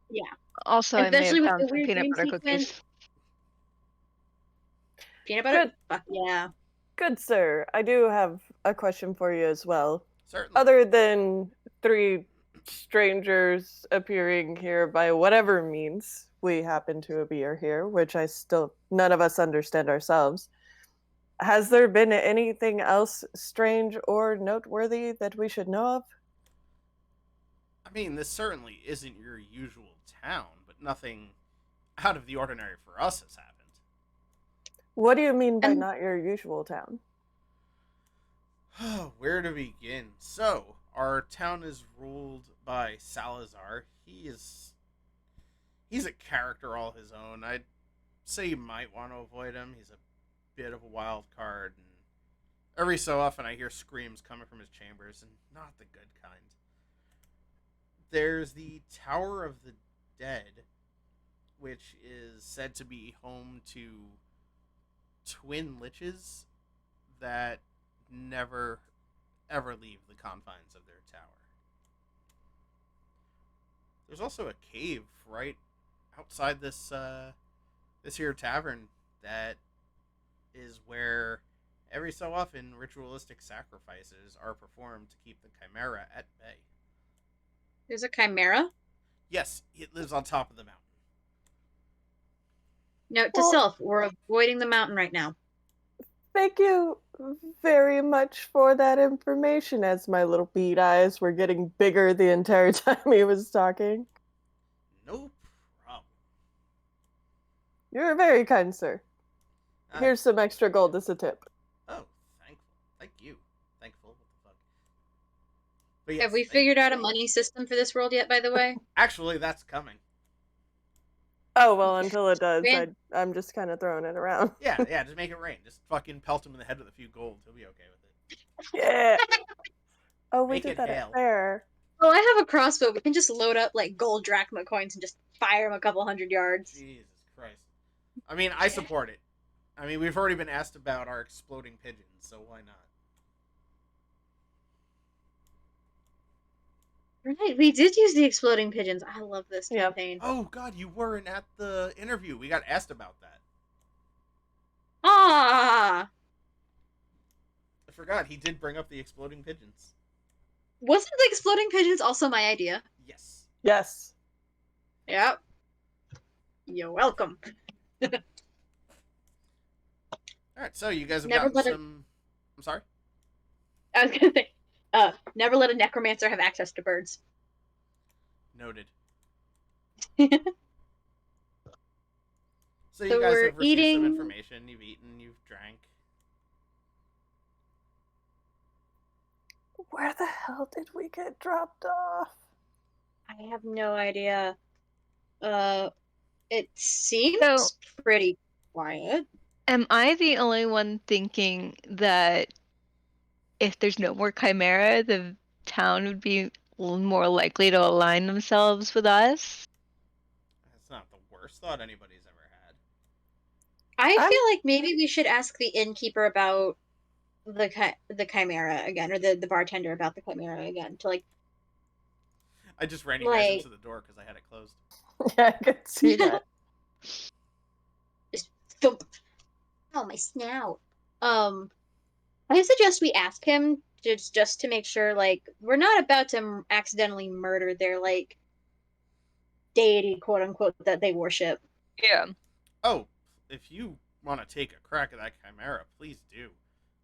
Yeah. Also, I may have Especially with found the some weird peanut dream butter sequence. cookies. Peanut butter? Good. Fuck yeah. Good sir, I do have a question for you as well. Certainly. Other than 3 strangers appearing here by whatever means we happen to appear here, which I still none of us understand ourselves. Has there been anything else strange or noteworthy that we should know of? I mean, this certainly isn't your usual town, but nothing out of the ordinary for us has happened. What do you mean by And not your usual town? Where to begin? So, our town is ruled by Salazar. He's a character all his own. I'd say you might want to avoid him. He's a bit of a wild card, and every so often I hear screams coming from his chambers, and not the good kind. There's the Tower of the Dead, which is said to be home to twin liches that never ever leave the confines of their tower. There's also a cave right outside this here tavern that is where every so often ritualistic sacrifices are performed to keep the chimera at bay. There's a chimera? Yes, it lives on top of the mountain. Note to self, we're avoiding the mountain right now. Thank you very much for that information, as my little bead eyes were getting bigger the entire time he was talking. No problem. You're very kind, sir. Here's some extra gold as a tip. Oh, thankful. Thank you. Thankful. What the fuck? But yes, have we figured out a money system for this world yet, by the way? Actually, that's coming. Oh, well, until it does, I'm just kind of throwing it around. Yeah, just make it rain. Just fucking pelt him in the head with a few gold. He'll be okay with it. Yeah. Oh, we Make did it that hail. at fair. Oh, I have a crossbow. We can just load up like gold drachma coins and just fire them a couple 100 yards. Jesus Christ. I mean, I support it. I mean, we've already been asked about our exploding pigeons, so why not? Right, we did use the exploding pigeons. I love this campaign. Oh God, you weren't at the interview. We got asked about that. Ah! I forgot he did bring up the exploding pigeons. Wasn't the exploding pigeons also my idea? Yes. Yes. Yep. You're welcome. All right, so you guys have Never gotten some. I'm sorry. I was gonna say, never let a necromancer have access to birds. Noted. So you guys we're have received some information. You've eaten. You've drank. Where the hell did we get dropped off? I have no idea. It seems pretty quiet. Am I the only one thinking that if there's no more chimera, the town would be more likely to align themselves with us? That's not the worst thought anybody's ever had. I feel like maybe we should ask the innkeeper about the chimera again, or the bartender about the chimera again, to like. I just ran you guys into the door because I had it closed. Yeah, I could see that. Just thump. Oh, my snout. I suggest we ask him just to make sure, like, we're not about to accidentally murder their, like, deity, quote unquote, that they worship. Yeah. Oh, if you want to take a crack at that chimera, please do.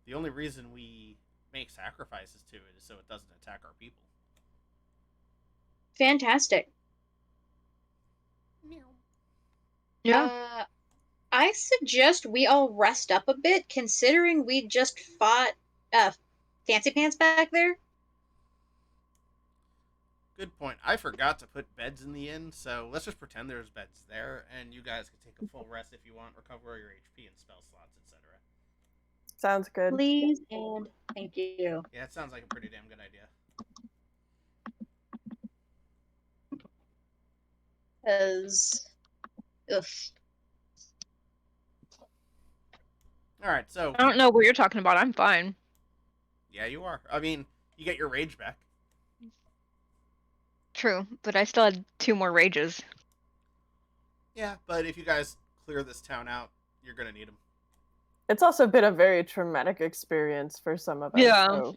The only reason we make sacrifices to it is so it doesn't attack our people. Fantastic. Yeah. I suggest we all rest up a bit, considering we just fought Fancy Pants back there. Good point. I forgot to put beds in the inn, so let's just pretend there's beds there, and you guys can take a full rest if you want, recover your HP and spell slots, etc. Sounds good. Please and thank you. Yeah, it sounds like a pretty damn good idea. Because, Alright, so... I don't know what you're talking about. I'm fine. Yeah, you are. I mean, you get your rage back. True, but I still had 2 more rages. Yeah, but if you guys clear this town out, you're gonna need them. It's also been a very traumatic experience for some of us. Yeah. So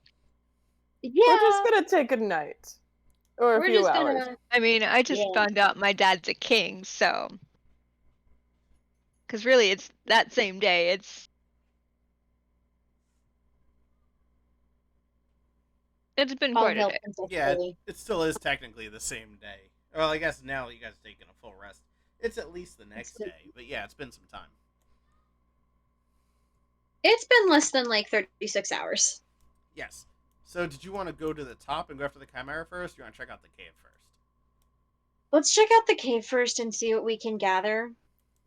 yeah. we're just gonna take a night. Or a few hours. I mean, I just found out my dad's a king, so... Because really, it's that same day. It's been quite a day. Yeah, it still is technically the same day. Well, I guess now you guys are taking a full rest. It's at least the next day, but yeah, it's been some time. It's been less than like 36 hours. Yes. So, did you want to go to the top and go after the Chimera first, or do you want to check out the cave first? Let's check out the cave first and see what we can gather.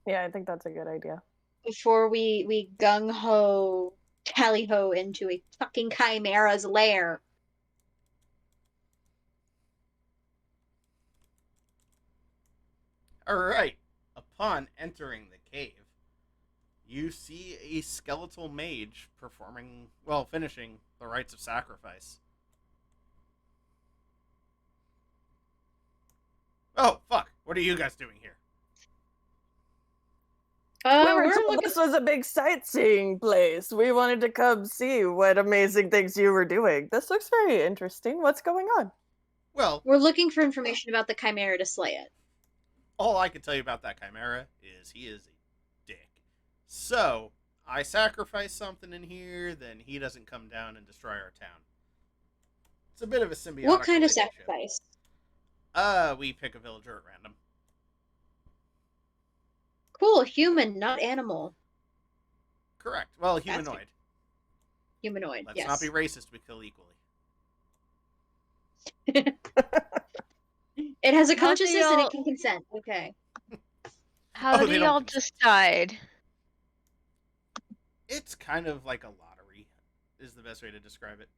Yeah, I think that's a good idea. Before we gung-ho, tally-ho into a fucking Chimera's lair. Alright. Upon entering the cave, you see a skeletal mage finishing the rites of sacrifice. Oh, fuck. What are you guys doing here? We were We're told looking this was a big sightseeing place. We wanted to come see what amazing things you were doing. This looks very interesting. What's going on? Well, we're looking for information about the Chimera to slay it. all I can tell you about that Chimera is he is a dick. So, I sacrifice something in here, then he doesn't come down and destroy our town. It's a bit of a symbiotic What kind of relationship. sacrifice? We pick a villager at random. Cool, human, not animal. Correct. Well, humanoid. Humanoid, Let's yes. not be racist, we kill equally. It has a How do consciousness and it y'all- can consent. Okay. How Oh, do they y'all don't- decide? It's kind of like a lottery, is the best way to describe it.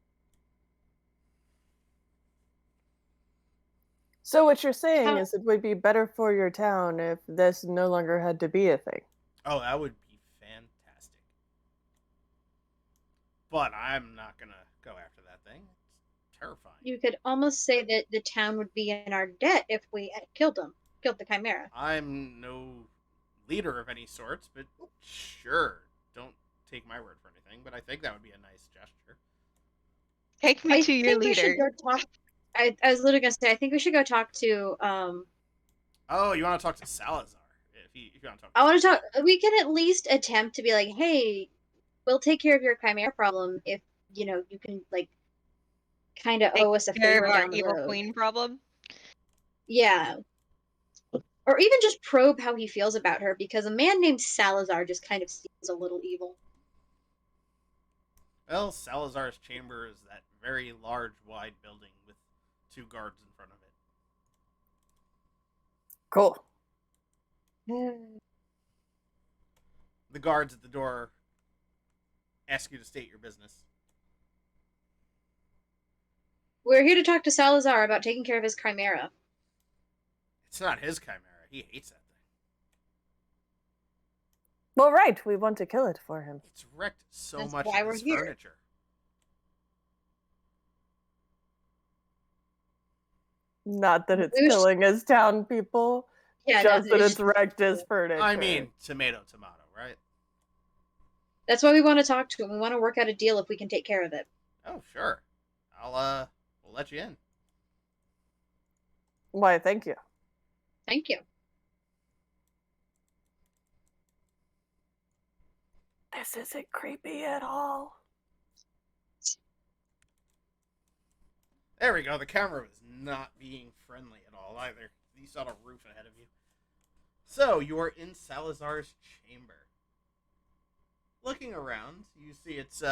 So what you're saying How- is it would be better for your town if this no longer had to be a thing. Oh, that would be fantastic. But I'm not gonna go after that thing. It's terrifying. You could almost say that the town would be in our debt if we had killed the Chimera. I'm no leader of any sorts, but sure. Don't take my word for anything, but I think that would be a nice gesture. Take me I to your think we leader. should go talk. I was literally gonna say I think we should go talk to Oh, you want to talk to Salazar? If you want to talk. I want to talk. We can at least attempt to be like, hey, we'll take care of your Chimera problem if you can like kind of owe us a Care favor of our down the evil road. queen problem. Yeah. Or even just probe how he feels about her, because a man named Salazar just kind of seems a little evil. Well, Salazar's chamber is that very large, wide building with 2 guards in front of it. Cool. The guards at the door ask you to state your business. We're here to talk to Salazar about taking care of his Chimera. It's not his Chimera. He hates that thing. Well, right. We want to kill it for him. It's wrecked so That's much why of we're his here. furniture. Not that it's We should- killing his town people, Yeah, just no, that it's wrecked his furniture. I mean, tomato, right? that's why we want to talk to him. We want to work out a deal if we can take care of it. Oh, sure. We'll let you in. Why, thank you. Thank you. This isn't creepy at all. There we go. The camera was not being friendly at all either. You saw the roof ahead of you. So, you are in Salazar's chamber. Looking around, you see it's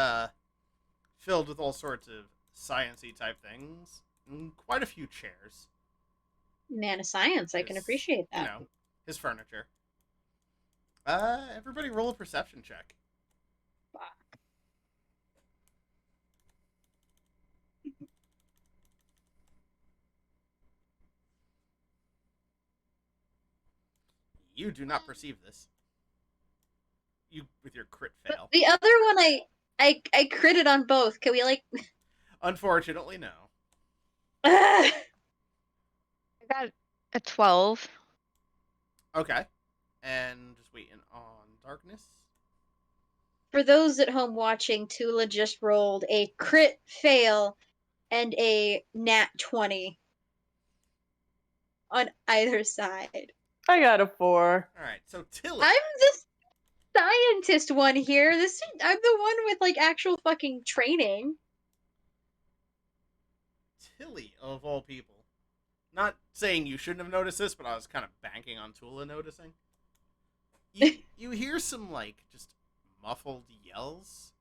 filled with all sorts of science-y type things. And quite a few chairs. Man of science, I can His- appreciate that. You know, his furniture. Everybody roll a perception check. Fuck. You do not perceive this. You with your crit fail. The other one, I critted on both. Can we like? Unfortunately, no. I got a 12. Okay. And just waiting on darkness. For those at home watching, Tula just rolled a crit fail and a nat 20 on either side. I got a 4. Alright, so Tilly. I'm the scientist one here. I'm the one with like actual fucking training. Tilly, of all people. Not saying you shouldn't have noticed this, but I was kind of banking on Tula noticing. You hear some, like, just muffled yells.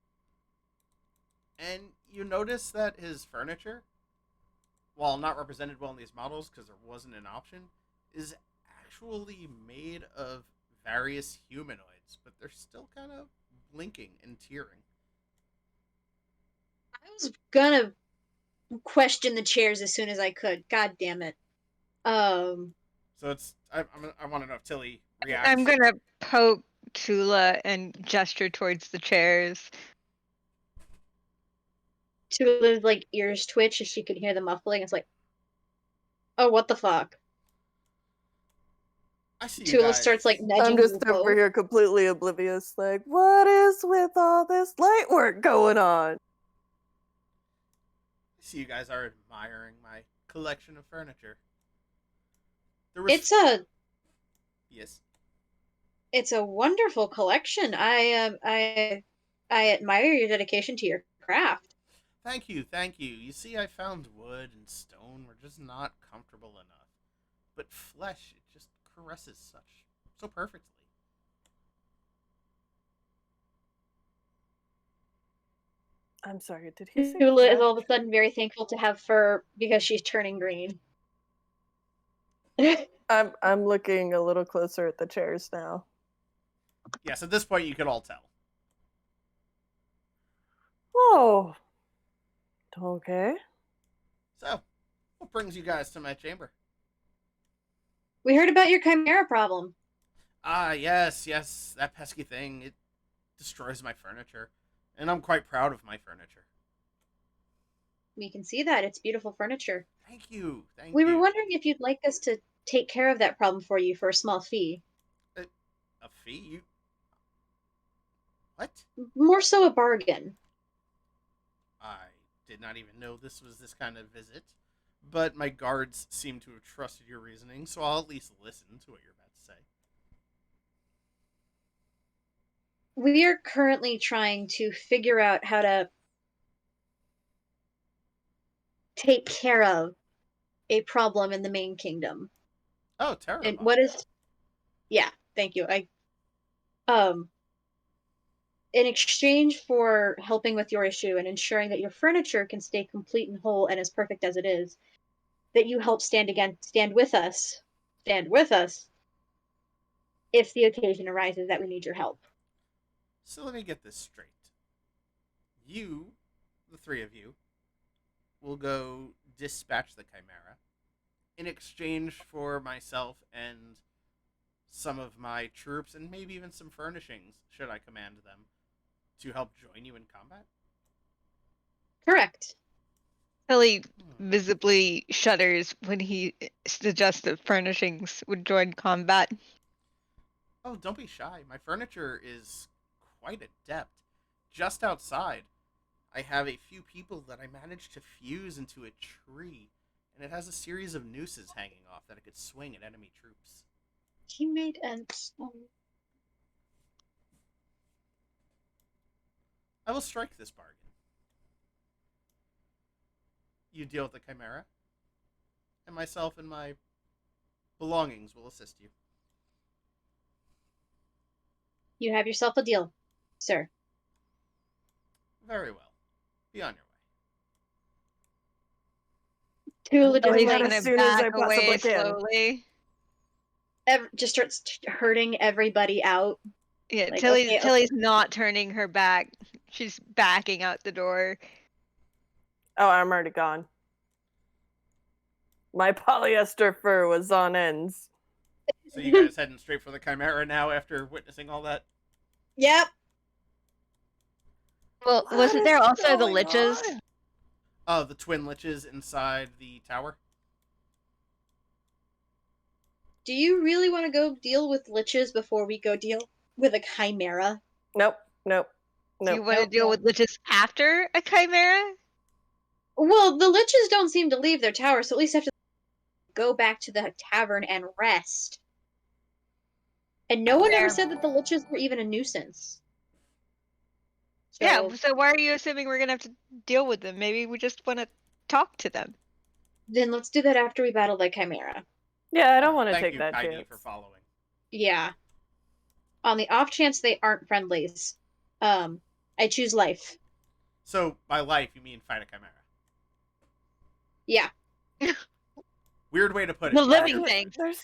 And you notice that his furniture, while not represented well in these models because there wasn't an option, is actually made of various humanoids, but they're still kind of blinking and tearing. I was gonna question the chairs as soon as I could. God damn it. So I want to know if Tilly I'm reacts. gonna poke Tula and gesture towards the chairs. Tula's like ears twitch as she can hear the muffling. It's like, oh, what the fuck? I see you Tula starts like guys. nudging I'm just you over both. here completely oblivious, like, what is with all this light work going on? I see you guys are admiring my collection of furniture. It's a yes. it's a wonderful collection. I admire your dedication to your craft. Thank you, thank you. You see, I found wood and stone were just not comfortable enough, but flesh it just caresses so perfectly. I'm sorry, did he say Tula is flesh? all of a sudden very thankful to have fur because she's turning green. I'm looking a little closer at the chairs now. Yes, at this point you could all tell. Oh. Okay. So, what brings you guys to my chamber? We heard about your chimera problem. Ah, yes, that pesky thing. It destroys my furniture, and I'm quite proud of my furniture. We can see that. It's beautiful furniture. Thank you, thank We you. were wondering if you'd like us to take care of that problem for you for a small fee. A fee? You... What? More so a bargain. I did not even know this was this kind of visit, but my guards seem to have trusted your reasoning, so I'll at least listen to what you're about to say. We are currently trying to figure out how to take care of a problem in the main kingdom. Oh, And Terrevon. what is yeah, thank you. Um in exchange for helping with your issue and ensuring that your furniture can stay complete and whole and as perfect as it is, that you help stand with us if the occasion arises that we need your help. So let me get this straight. You, the three of you, will go dispatch the Chimera in exchange for myself and some of my troops and maybe even some furnishings, should I command them, to help join you in combat? Correct. Tilly visibly shudders when he suggests that furnishings would join combat. Oh, don't be shy. My furniture is quite adept. Just outside, I have a few people that I managed to fuse into a tree, and it has a series of nooses hanging off that it could swing at enemy troops. Teammate and I will strike this bargain. You deal with the Chimera, and myself and my belongings will assist you. you have yourself a deal, sir. Very well. Be on your Tula Doing just Tilly's that like as gonna soon as I back away possibly can. slowly. just starts herding everybody out. Yeah, Like, Tilly's okay. not turning her back. She's backing out the door. Oh, I'm already gone. My polyester fur was on ends. way. So you guys heading straight for the Chimera now after witnessing all that? Yep. Well, What wasn't there is also the going liches? on? Oh, the twin liches inside the tower? Do you really want to go deal with liches before we go deal with a chimera? Nope. Do you want to deal with liches after a chimera? Well, the liches don't seem to leave their tower, so at least have to go back to the tavern and rest. And no one ever said that the liches were even a nuisance. So, Yeah, so why are you assuming we're gonna have to deal with them? Maybe we just want to talk to them. then let's do that after we battle the chimera. Yeah, I don't want to Thank take you, that Kaidi, chance. for following. Yeah. On the off chance they aren't friendlies, I choose life. So, by life, you mean fight a chimera. Yeah. Weird way to put it. The living thing. There's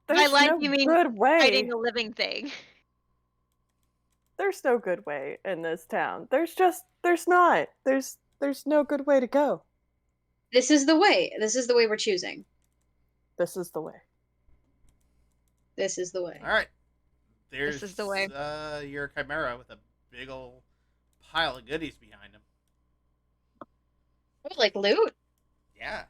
By life, no you mean good way. fighting a living thing. There's no good way in this town. There's not. There's no good way to go. This is the way. This is the way we're choosing. This is the way. This is the way. All right. There's This is the way. Your chimera with a big old pile of goodies behind him. Oh, like loot? Yeah.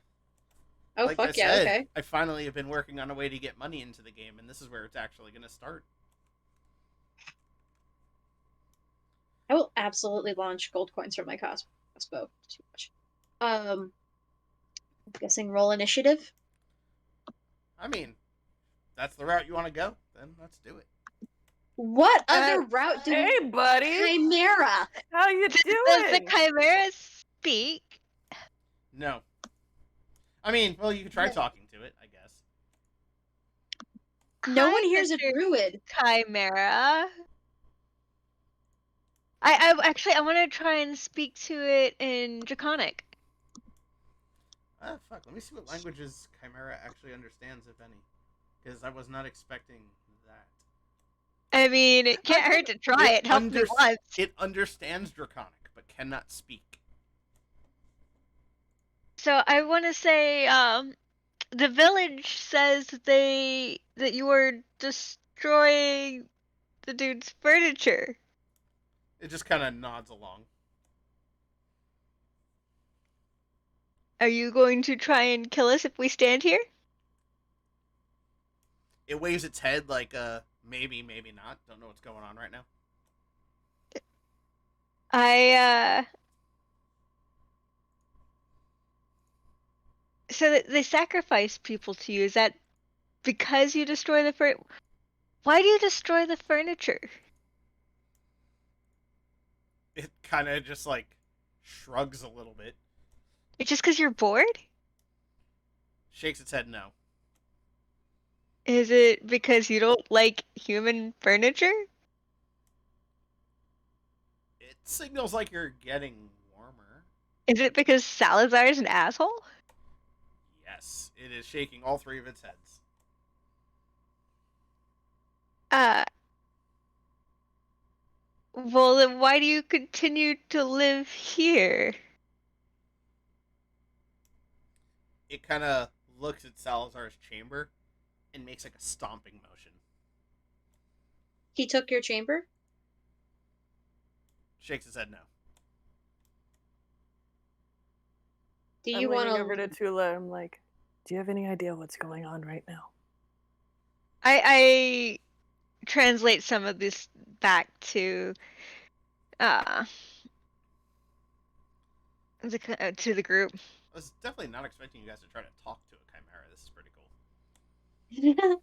Oh, Like fuck I yeah, said, okay. I finally have been working on a way to get money into the game, and this is where it's actually going to start. I will absolutely launch gold coins from my crossbow. Too much. I'm guessing roll initiative. I mean, that's the route you want to go, then let's do it. What other route do Hey, buddy. Chimera? How you Does the doing? chimera speak? No. I mean, well, you could try talking to it, I guess. No Hi, one hears a Mr. druid. Chimera. I want to try and speak to it in Draconic. Ah, fuck. Let me see what languages Chimera actually understands, if any. Because I was not expecting that. I mean, it can't hurt to try it. Help me once. It understands Draconic, but cannot speak. So I want to say, the village says that you were destroying the dude's furniture. It just kind of nods along. Are you going to try and kill us if we stand here? It waves its head like, maybe, maybe not. Don't know what's going on right now. So they sacrifice people to you. Is that because you destroy the furniture? Why do you destroy the furniture? It kind of just, like, shrugs a little bit. It's just because you're bored? Shakes its head no. Is it because you don't like human furniture? It signals like you're getting warmer. Is it because Salazar's an asshole? Yes, it is shaking all three of its heads. Well, then why do you continue to live here? It kind of looks at Salazar's chamber and makes like a stomping motion. He took your chamber? Shakes his head no. Do I'm you want leaning over to Tula. I'm like, do you have any idea what's going on right now? I translate some of this back to the group. I was definitely not expecting you guys to try to talk to a chimera. This is pretty cool.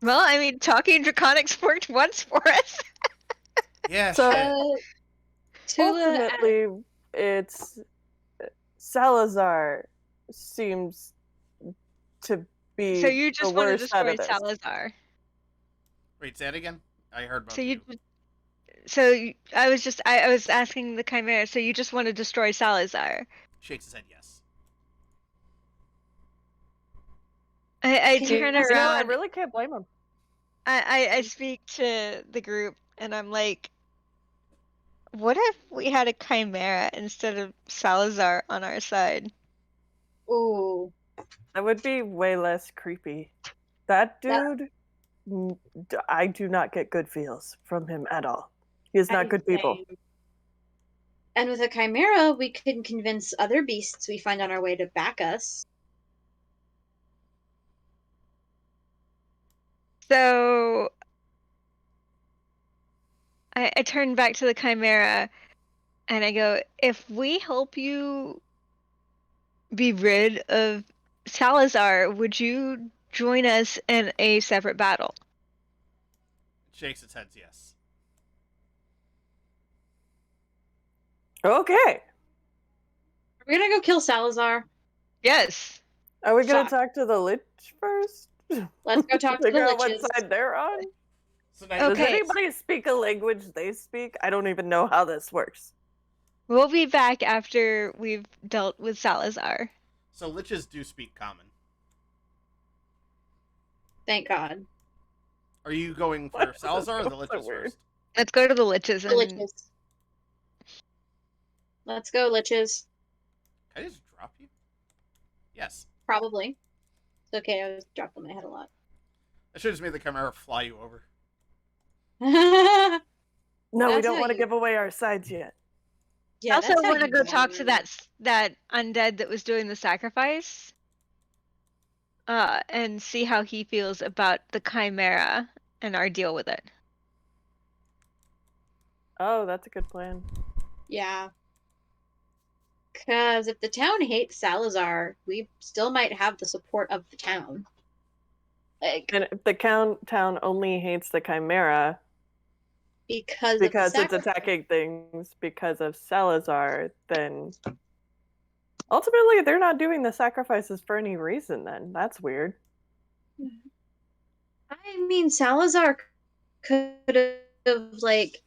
Well, I mean, talking Draconic's worked once for us. Yeah, So, shit. ultimately, it's Salazar seems to be So you the just want to worst out destroy of this. Salazar. Wait, say it again? I heard both So of you. I was asking the chimera. So you just want to destroy Salazar? Shakes his head yes. I Can you turn ask- You know, I around. really can't blame him. I speak to the group and I'm like, what if we had a chimera instead of Salazar on our side? Ooh. That would be way less creepy. That dude, I do not get good feels from him at all. He is not good people. And with a chimera, we can convince other beasts we find on our way to back us. So I turn back to the chimera and I go, if we help you be rid of Salazar, would you join us in a separate battle? Shakes its head yes. Okay. Are we gonna go kill Salazar? Yes. Are we gonna Fuck. talk to the lich first? Let's go talk to the Figure out what liches. side they're on. So now Does Okay. anybody speak a language they speak? I don't even know how this works. We'll be back after we've dealt with Salazar. So liches do speak common. Thank God. Are you going for Salazar or the liches first? Let's go to the liches The and liches. Let's go, liches. Can I just drop you? Yes. Probably. It's okay, I was dropping my head a lot. I should have just made the chimera fly you over. No, we That's don't how want to you- give away our sides yet. I also that's how want to you go talk to want that undead that was doing the sacrifice. And see how he feels about the chimera and our deal with it. Oh, that's a good plan. Yeah. Because if the town hates Salazar, we still might have the support of the town. Like, And if the town only hates the chimera because it's attacking things because of Salazar, then ultimately they're not doing the sacrifices for any reason. Then that's weird. I mean, Salazar could have like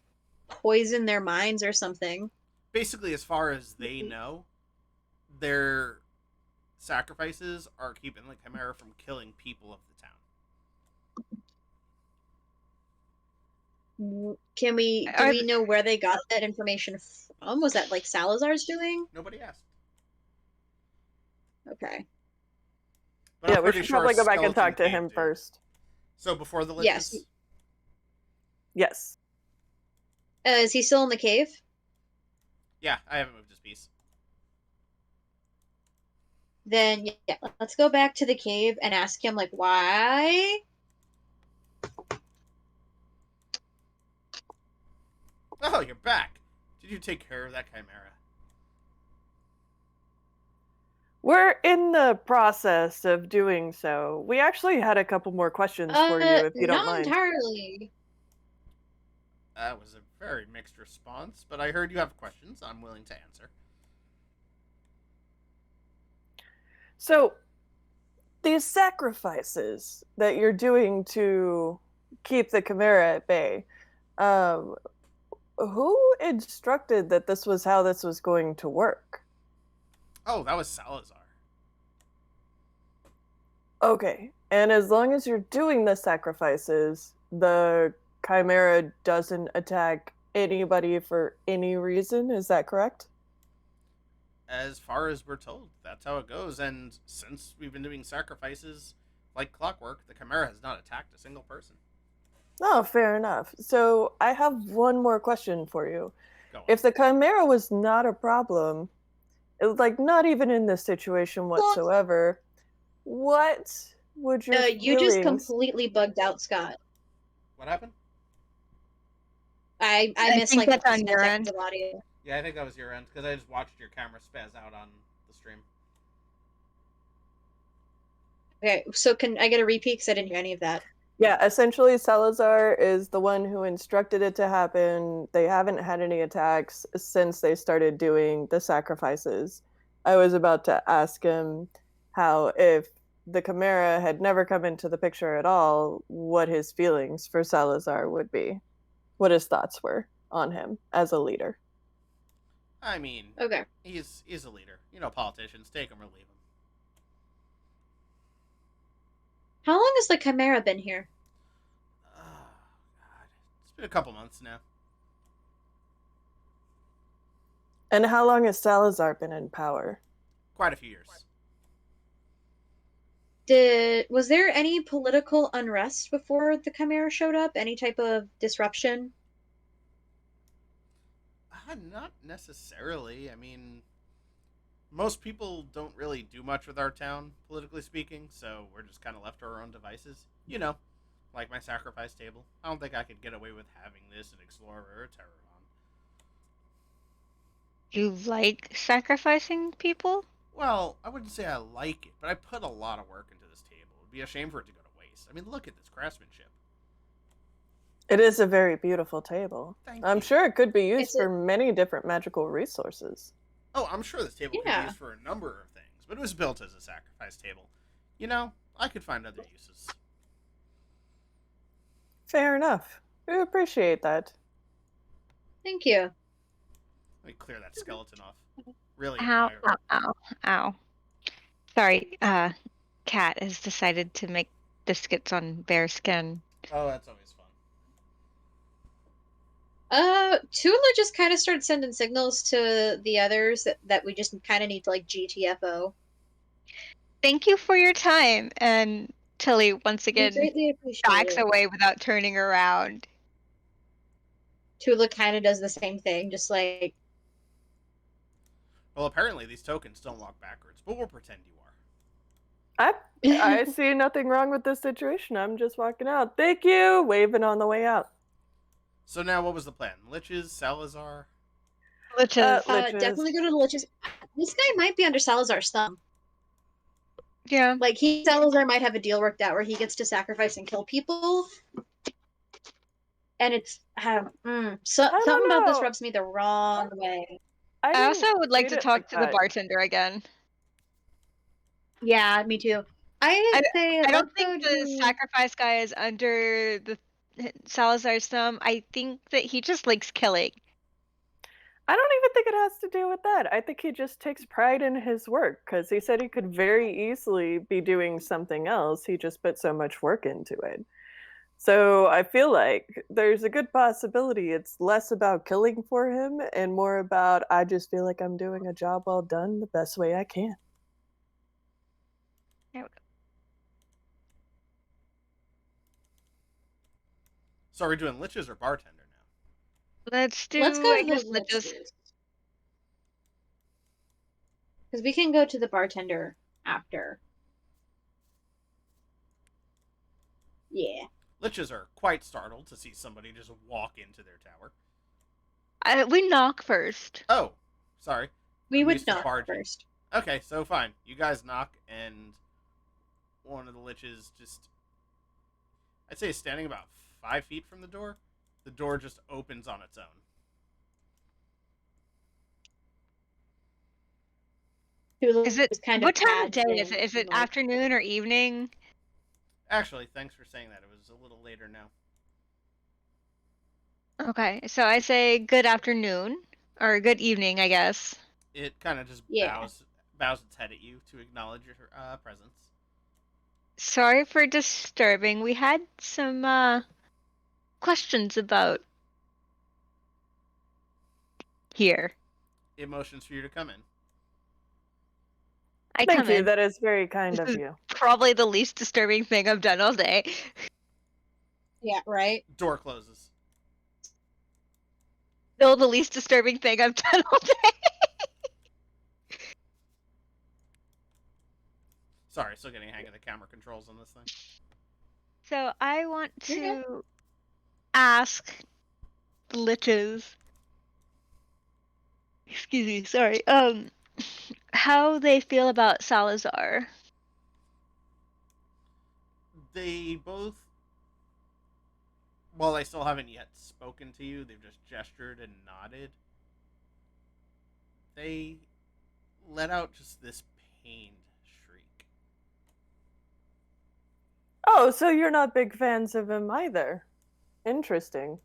poisoned their minds or something. Basically, as far as they know, their sacrifices are keeping the chimera from killing people of the town. Do we know where they got that information from? Was that like Salazar's doing? Nobody asked. Okay. But Yeah, we should probably go back and talk to him first. So before the liches? Yes. Yes. Is he still in the cave? Yeah, I haven't moved his piece. Then yeah, let's go back to the cave and ask him like why. Oh, you're back. Did you take care of that chimera? We're in the process of doing so. We actually had a couple more questions for you, if you don't mind. Not entirely. That was a very mixed response, but I heard you have questions. I'm willing to answer. So, these sacrifices that you're doing to keep the chimera at bay, who instructed that this was how this was going to work? Oh, that was Salazar. Okay, and as long as you're doing the sacrifices, the chimera doesn't attack anybody for any reason, is that correct? As far as we're told, that's how it goes. And since we've been doing sacrifices like clockwork, the chimera has not attacked a single person. Oh, fair enough. So I have one more question for you. Go on. If the chimera was not a problem, like not even in this situation whatsoever, what would your You just feelings... completely bugged out, Scott. What happened? I missed think like that's on 10 your seconds end. of audio. Yeah, I think that was your end, because I just watched your camera spaz out on the stream. Okay, so can I get a repeat? Because I didn't hear any of that. Yeah, essentially Salazar is the one who instructed it to happen. They haven't had any attacks since they started doing the sacrifices. I was about to ask him how, if the chimera had never come into the picture at all, what his feelings for Salazar would be, what his thoughts were on him as a leader. I mean, Okay. he's a leader. You know, politicians, take him or leave him. How long has the chimera been here? Oh, God. It's been a couple months now. And how long has Salazar been in power? Quite a few years. Was there any political unrest before the chimera showed up? Any type of disruption? Not necessarily. I mean, most people don't really do much with our town, politically speaking, so we're just kind of left to our own devices. You know, like my sacrifice table. I don't think I could get away with having this in Explorer or Terrevon. You like sacrificing people? Well, I wouldn't say I like it, but I put a lot of work into this table. It would be a shame for it to go to waste. I mean, look at this craftsmanship. It is a very beautiful table. Thank I'm you. sure it could be used for many different magical resources. Oh, I'm sure this table could be used for a number of things, but it was built as a sacrifice table. You know, I could find other uses. Fair enough. We appreciate that. Thank you. Let me clear that skeleton off. Really Ow, admire. ow, ow, ow. Sorry, Cat has decided to make biscuits on bear skin. Oh, that's always fun. Tula just kind of started sending signals to the others that we just kind of need to like GTFO. Thank you for your time. And Tilly once We again greatly appreciate backs it. away without turning around. Tula kind of does the same thing, just like. Well, apparently these tokens don't walk backwards, but we'll pretend you are. I see nothing wrong with this situation. I'm just walking out. Thank you, waving on the way out. So now, what was the plan? Liches, Salazar? Liches. Definitely go to the Liches. This guy might be under Salazar's thumb. Yeah. Like Salazar might have a deal worked out where he gets to sacrifice and kill people. And it's something about this rubs me the wrong way. I also would like to talk to the that. bartender again. Yeah, me too. I don't think the sacrifice guy is under the Salazar's thumb. I think that he just likes killing. I don't even think it has to do with that. I think he just takes pride in his work because he said he could very easily be doing something else. He just put so much work into it. So I feel like there's a good possibility it's less about killing for him and more about I just feel like I'm doing a job well done the best way I can. There we go. So are we doing Liches or bartender now? Let's go I to guess the Liches. Because we can go to the bartender after. Yeah. Liches are quite startled to see somebody just walk into their tower. We knock first. Oh, sorry. We would knock first. Okay, so fine. You guys knock, and one of the Liches just, I'd say, is standing about 5 feet from the door. The door just opens on its own. Is it what time of day is it? Is it afternoon or evening? Actually, thanks for saying that. It was a little later now. Okay, so I say good afternoon or good evening, I guess. It kind of just bows its head at you to acknowledge your presence. Sorry for disturbing. We had some questions about here. It motions for you to come in. Thank you. That is very kind of you. Probably the least disturbing thing I've done all day. Yeah, right? Door closes. Still the least disturbing thing I've done all day. Sorry, still getting a hang of the camera controls on this thing. So I want to ask the Liches. Excuse me, sorry. How they feel about Salazar. They both, while they still haven't yet spoken to you, they've just gestured and nodded. They let out just this pained shriek. Oh, so you're not big fans of him either. Interesting.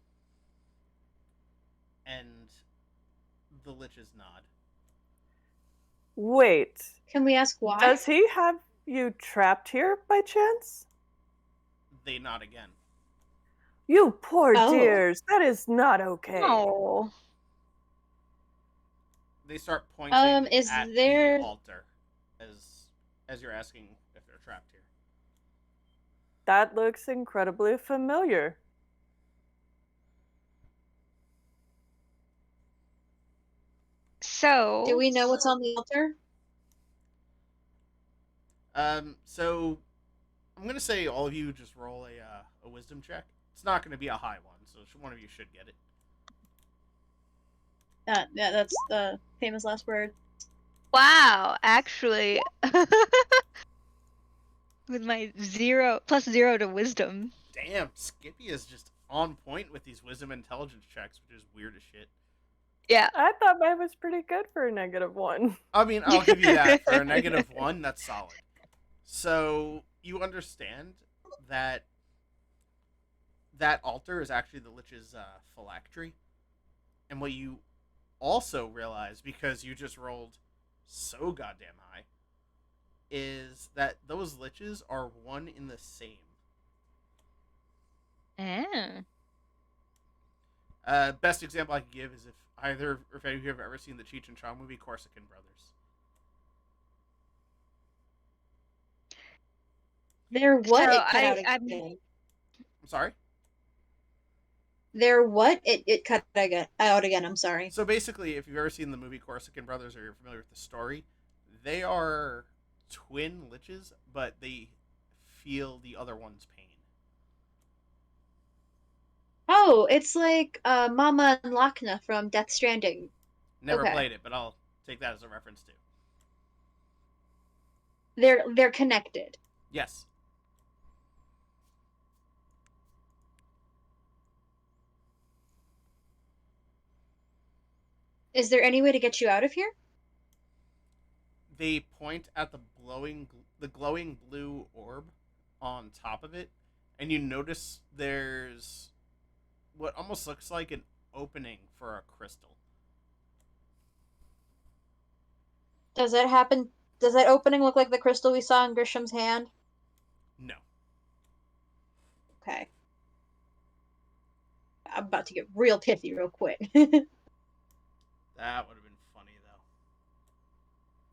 And the Liches nod. Wait. Can we ask why? Does he have you trapped here by chance? They nod again. You poor dears. That is not okay. Oh. They start pointing at the altar as you're asking if they're trapped here. That looks incredibly familiar. So, do we know what's on the altar? So I'm gonna say all of you just roll a wisdom check. It's not gonna be a high one, so one of you should get it. Yeah, that's the famous last word. Wow, actually, with my +0 to wisdom. Damn, Skippy is just on point with these wisdom intelligence checks, which is weird as shit. Yeah. I thought mine was pretty good for a -1. I mean, I'll give you that. For a -1, that's solid. So, you understand that that altar is actually the Lich's phylactery. And what you also realize, because you just rolled so goddamn high, is that those liches are one in the same. Oh. Best example I can give is if any of you have ever seen the Cheech and Chong movie Corsican Brothers. They're what? So It cut out I'm again. I'm sorry? They're what? It cut out again. I'm sorry. So basically, if you've ever seen the movie Corsican Brothers or you're familiar with the story, they are twin liches, but they feel the other one's pain. Oh, it's like Mama and Lochna from Death Stranding. Never Okay. played it, but I'll take that as a reference too. They're connected. Yes. Is there any way to get you out of here? They point at the glowing blue orb on top of it, and you notice there's what almost looks like an opening for a crystal. Does that happen? Does that opening look like the crystal we saw in Grisham's hand? No. Okay. I'm about to get real pithy real quick. That would have been funny though.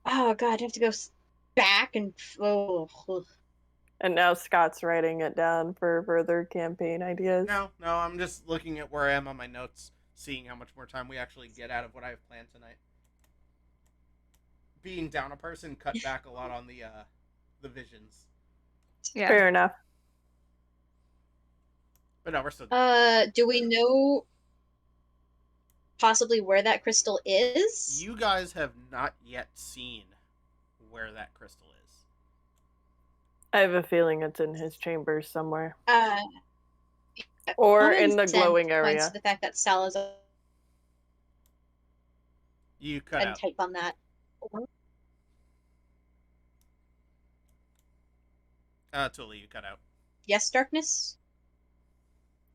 Oh god, I have to go back and And now Scott's writing it down for further campaign ideas. No, I'm just looking at where I am on my notes, seeing how much more time we actually get out of what I have planned tonight. Being down a person cut back a lot on the visions. Yeah. Fair enough. But no, we're still do we know possibly where that crystal is? You guys have not yet seen where that crystal is. I have a feeling it's in his chambers somewhere. Or in the glowing area. Points to the fact that Salazar You cut and out. type on that. Tuli, you cut out. Yes, darkness?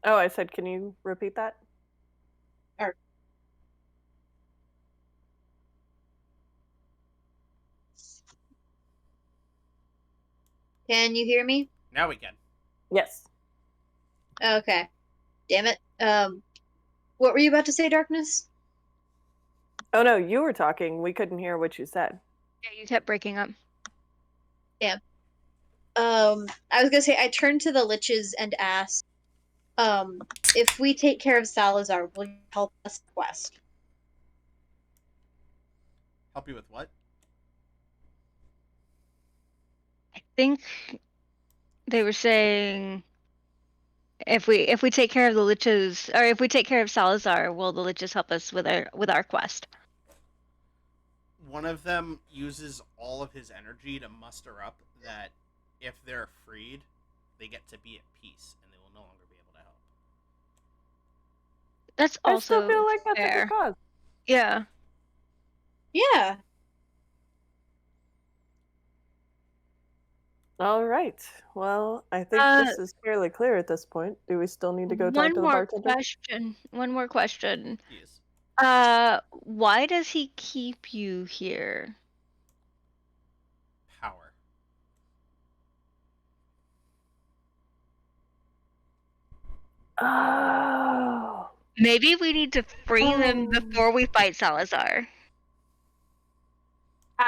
Oh, I said, can you repeat that? Or can you hear me? Now we can. Yes. Okay. Damn it. What were you about to say, darkness? Oh no, you were talking. We couldn't hear what you said. Yeah, you kept breaking up. Yeah. I was gonna say I turned to the liches and asked, if we take care of Salazar, will you help us quest? Help you with what? I think they were saying if we take care of the liches, or if we take care of Salazar, will the liches help us with our quest? One of them uses all of his energy to muster up that if they're freed, they get to be at peace and they will no longer be able to help. That's also I still feel like that's fair. a good cause. Yeah. Yeah. All right. Well, I think this is fairly clear at this point. Do we still need to go talk to the bartender? One more question. Yes. Why does he keep you here? Power. Oh. Maybe we need to free them before we fight Salazar.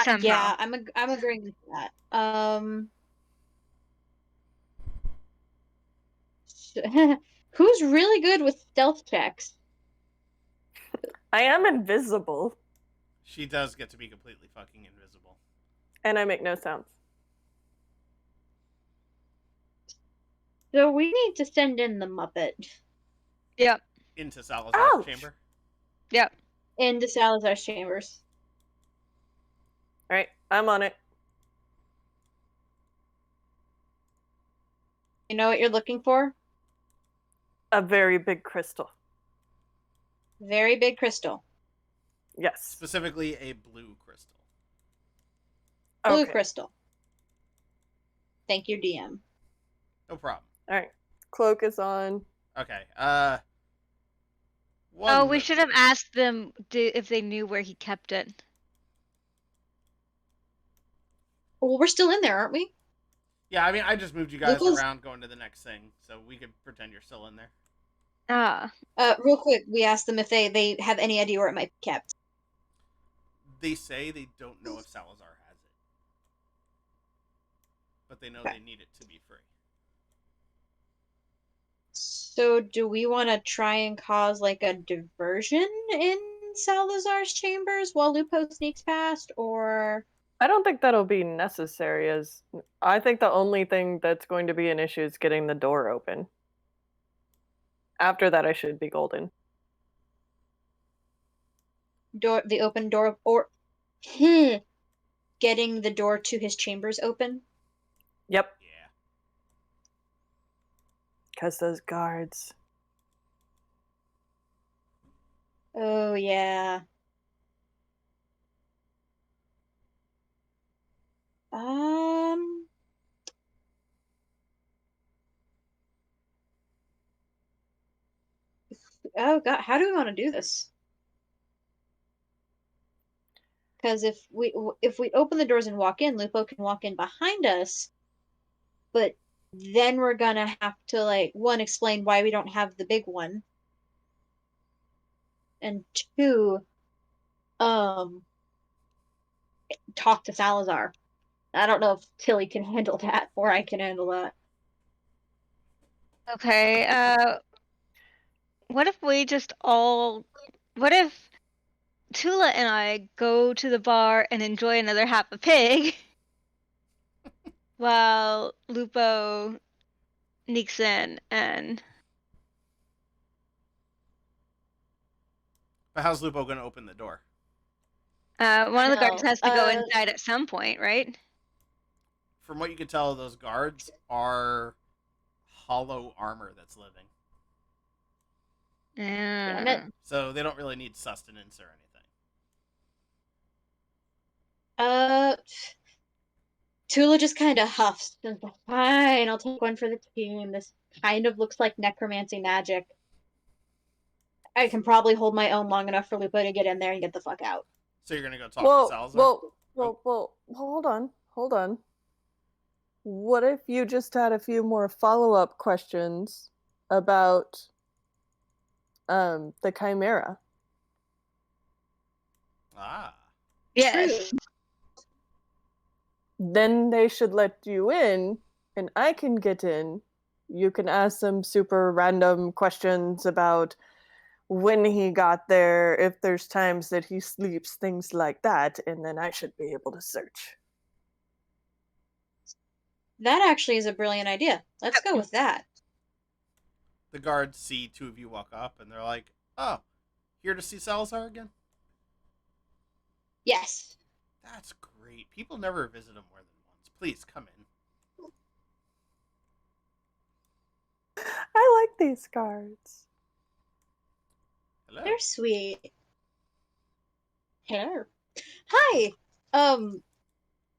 Somehow. Yeah, I'm agreeing with that. Who's really good with stealth checks? I am invisible. She does get to be completely fucking invisible. And I make no sounds. So we need to send in the Muppet. Yep. Into Salazar's chamber? Yep. Into Salazar's chambers. All right, I'm on it. You know what you're looking for? A very big crystal. Very big crystal. Yes. Specifically a blue crystal. Blue crystal. Thank you, DM. No problem. All right. Cloak is on. Okay. Oh, we should have asked them if they knew where he kept it. Well, we're still in there, aren't we? Yeah, I mean, I just moved you guys around going to the next thing, so we could pretend you're still in there. Ah. Real quick, we asked them if they have any idea where it might be kept. They say they don't know if Salazar has it, but they know they need it to be free. So, do we want to try and cause like a diversion in Salazar's chambers while Lupo sneaks past, or? I don't think that'll be necessary. As I think the only thing that's going to be an issue is getting the door open. After that, I should be golden. The open door, or getting the door to his chambers open? Yep. Yeah. Because those guards. Oh, yeah. Oh God, how do we want to do this? Because if we open the doors and walk in, Lupo can walk in behind us, but then we're gonna have to like one explain why we don't have the big one, and two, talk to Salazar. I don't know if Tilly can handle that or I can handle that. Okay, what if we just all, what if Tula and I go to the bar and enjoy another half a pig while Lupo sneaks in and... But how's Lupo going to open the door? one of the guards has to go inside at some point, right? From what you can tell, those guards are hollow armor that's living. Yeah. So they don't really need sustenance or anything. Tula just kind of huffs. Fine, I'll take one for the team. This kind of looks like necromancy magic. I can probably hold my own long enough for Lupo to get in there and get the fuck out. So you're gonna go talk to Salazar? Well, hold on. What if you just had a few more follow-up questions about the Chimera? Ah. Yes. True. Then they should let you in, and I can get in. You can ask some super random questions about when he got there, if there's times that he sleeps, things like that, and then I should be able to search. That actually is a brilliant idea. Let's go with that. The guards see two of you walk up, and they're like, oh, here to see Salazar again? Yes. That's great. People never visit him more than once. Please, come in. I like these guards. Hello. They're sweet. Hello. Hi.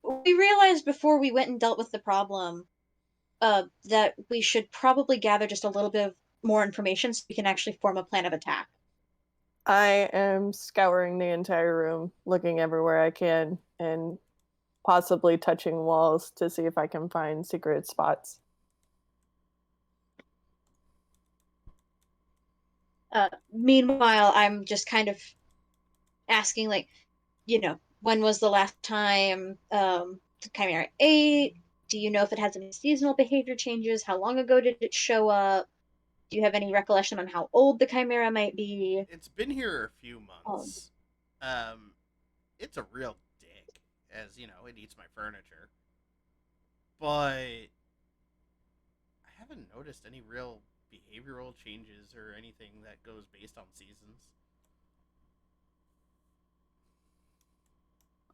We realized before we went and dealt with the problem, that we should probably gather just a little bit of more information so we can actually form a plan of attack. I am scouring the entire room, looking everywhere I can, and possibly touching walls to see if I can find secret spots. Meanwhile, I'm just kind of asking, like, when was the last time the Chimera ate? Do you know if it has any seasonal behavior changes? How long ago did it show up? Do you have any recollection on how old the Chimera might be? It's been here a few months. It's a real dick, as, it eats my furniture. But I haven't noticed any real behavioral changes or anything that goes based on seasons.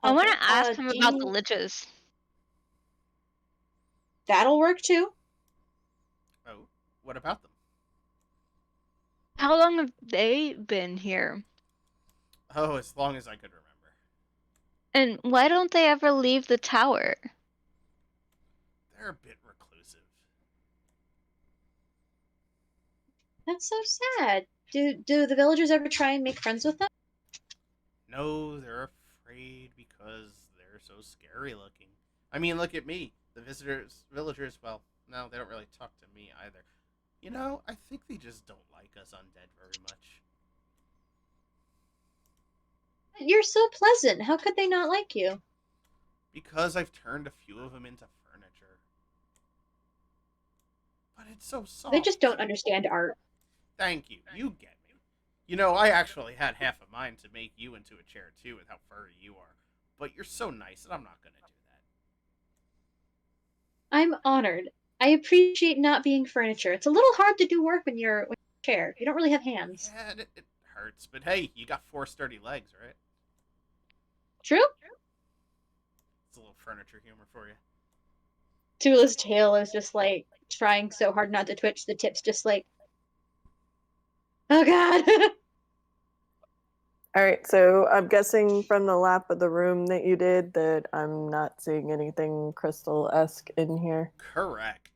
I want to ask him about the liches. That'll work too. Oh, what about them? How long have they been here? Oh, as long as I could remember. And why don't they ever leave the tower? They're a bit reclusive. That's so sad. Do the villagers ever try and make friends with them? No, they're afraid because they're so scary looking. I mean, look at me. The villagers, well, no, they don't really talk to me either. You know, I think they just don't like us undead very much. You're so pleasant. How could they not like you? Because I've turned a few of them into furniture. But it's so They soft. just don't understand art. Thank you. You get me. You know, I actually had half a mind to make you into a chair too with how furry you are. But you're so nice that I'm not going to do that. I'm honored. I appreciate not being furniture. It's a little hard to do work when you're in a chair. You don't really have hands. Yeah, it hurts. But hey, you got 4 sturdy legs, right? True? It's a little furniture humor for you. Tula's tail is just like trying so hard not to twitch. The tip's just like, oh god. All right, so I'm guessing from the lap of the room that you did that I'm not seeing anything crystal-esque in here. Correct.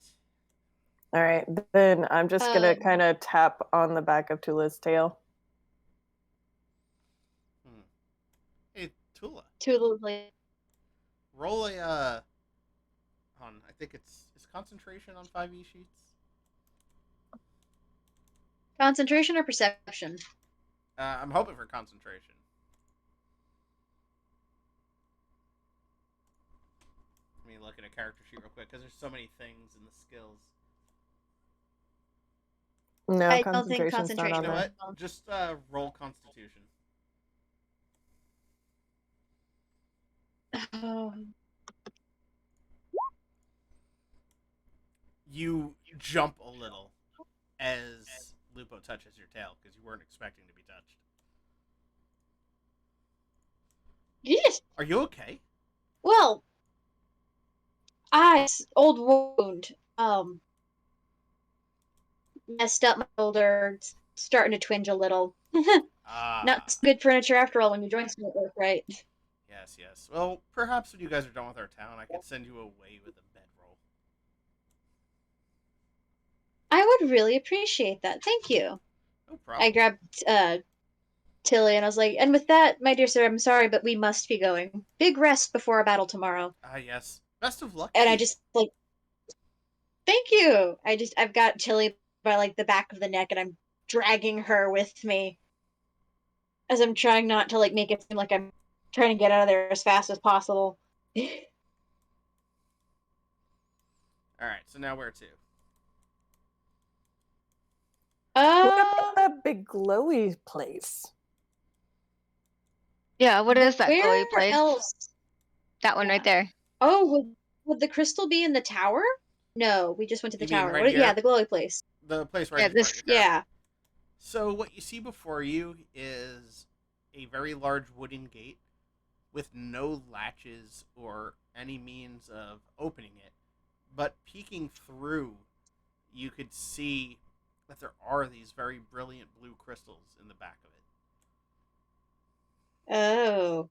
All right, then I'm just gonna Um, kind of tap on the back of Tula's tail. Hey, Tula. Tula's like, Roll a, I think is concentration on 5e sheets? concentration or perception? I'm hoping for concentration. Let me look at a character sheet real quick, because there's so many things in the skills. No, I don't think concentration's not on You know there. what? Just roll Constitution. Oh. You jump a little as Lupo touches your tail, because you weren't expecting to be touched. You just, Are you okay? well, old wound. Messed up my shoulder. It's starting to twinge a little. Ah, Not good furniture after all when your joints don't work right. yes, yes. Well, perhaps when you guys are done with our town, I could send you away with a bedroll. I would really appreciate that. Thank you. No I problem. grabbed Tilly and I was like, and with that, my dear sir, I'm sorry, but we must be going. Big rest before our battle tomorrow. Ah, yes. Best of luck And to I you. just like, thank you. I've got Tilly by like the back of the neck and I'm dragging her with me as I'm trying not to like make it seem like I'm trying to get out of there as fast as possible. Alright, so now where to? What Uh, about that big glowy place? Yeah, what is that glowy where place? else? That one right Yeah. there. Oh, would the crystal be in the tower? No, we just went to the You mean tower. right Yeah, here? the glowy place. The place where I Yeah, just brought your this. character. Yeah. So what you see before you is a very large wooden gate with no latches or any means of opening it. But peeking through, you could see that there are these very brilliant blue crystals in the back of it. Oh.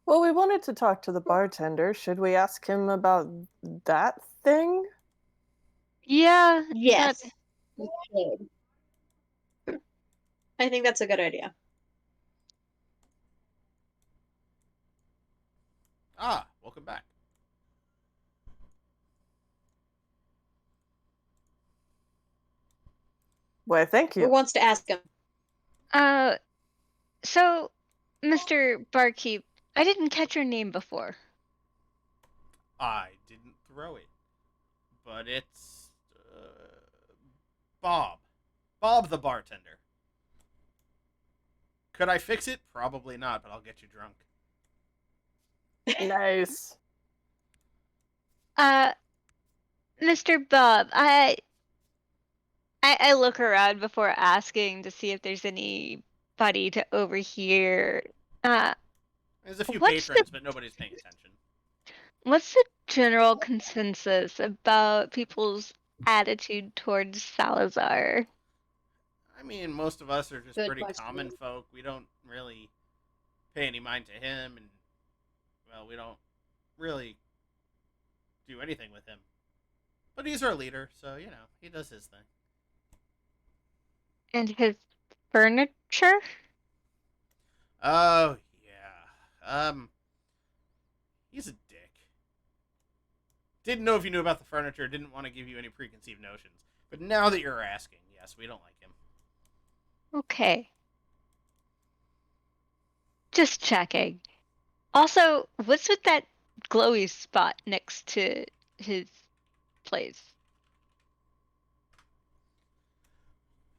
Well, we wanted to talk to the bartender. Should we ask him about that thing? Yeah, Yes. that. We should. I think that's a good idea. Ah, welcome back. Why, thank Who you. wants to ask him? Uh, so, Mr. Barkeep, I didn't catch your name before. I didn't throw it, but it's Bob. Bob the bartender. Could I fix it? Probably not, but I'll get you drunk. Nice. Uh, Mr. Bob, I look around before asking to see if there's anybody to overhear. Uh, There's a few what's the patrons, but nobody's paying attention. what's the general consensus about people's attitude towards Salazar? I mean, most of us are just Good pretty question. common folk. We don't really pay any mind to him, and, well, we don't really do anything with him. But he's our leader, so, you know, he does his thing. And his furniture? Oh, yeah. He's a dick. Didn't know if you knew about the furniture, didn't want to give you any preconceived notions. But now that you're asking, yes, we don't like him. Okay. Just checking. Also, what's with that glowy spot next to his place?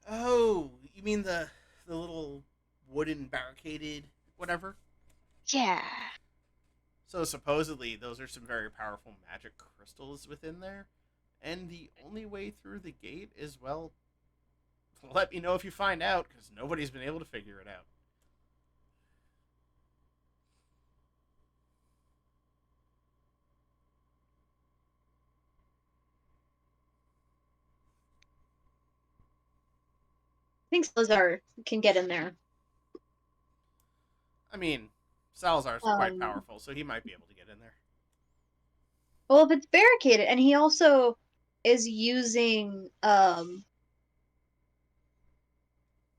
Oh, you mean the little wooden barricaded whatever? Yeah. So supposedly those are some very powerful magic crystals within there, and the only way through the gate is, well, let me know if you find out, because nobody's been able to figure it out. I think Salazar can get in there. I mean, Salazar's quite Um, powerful, so he might be able to get in there. well, if it's barricaded, and he also is using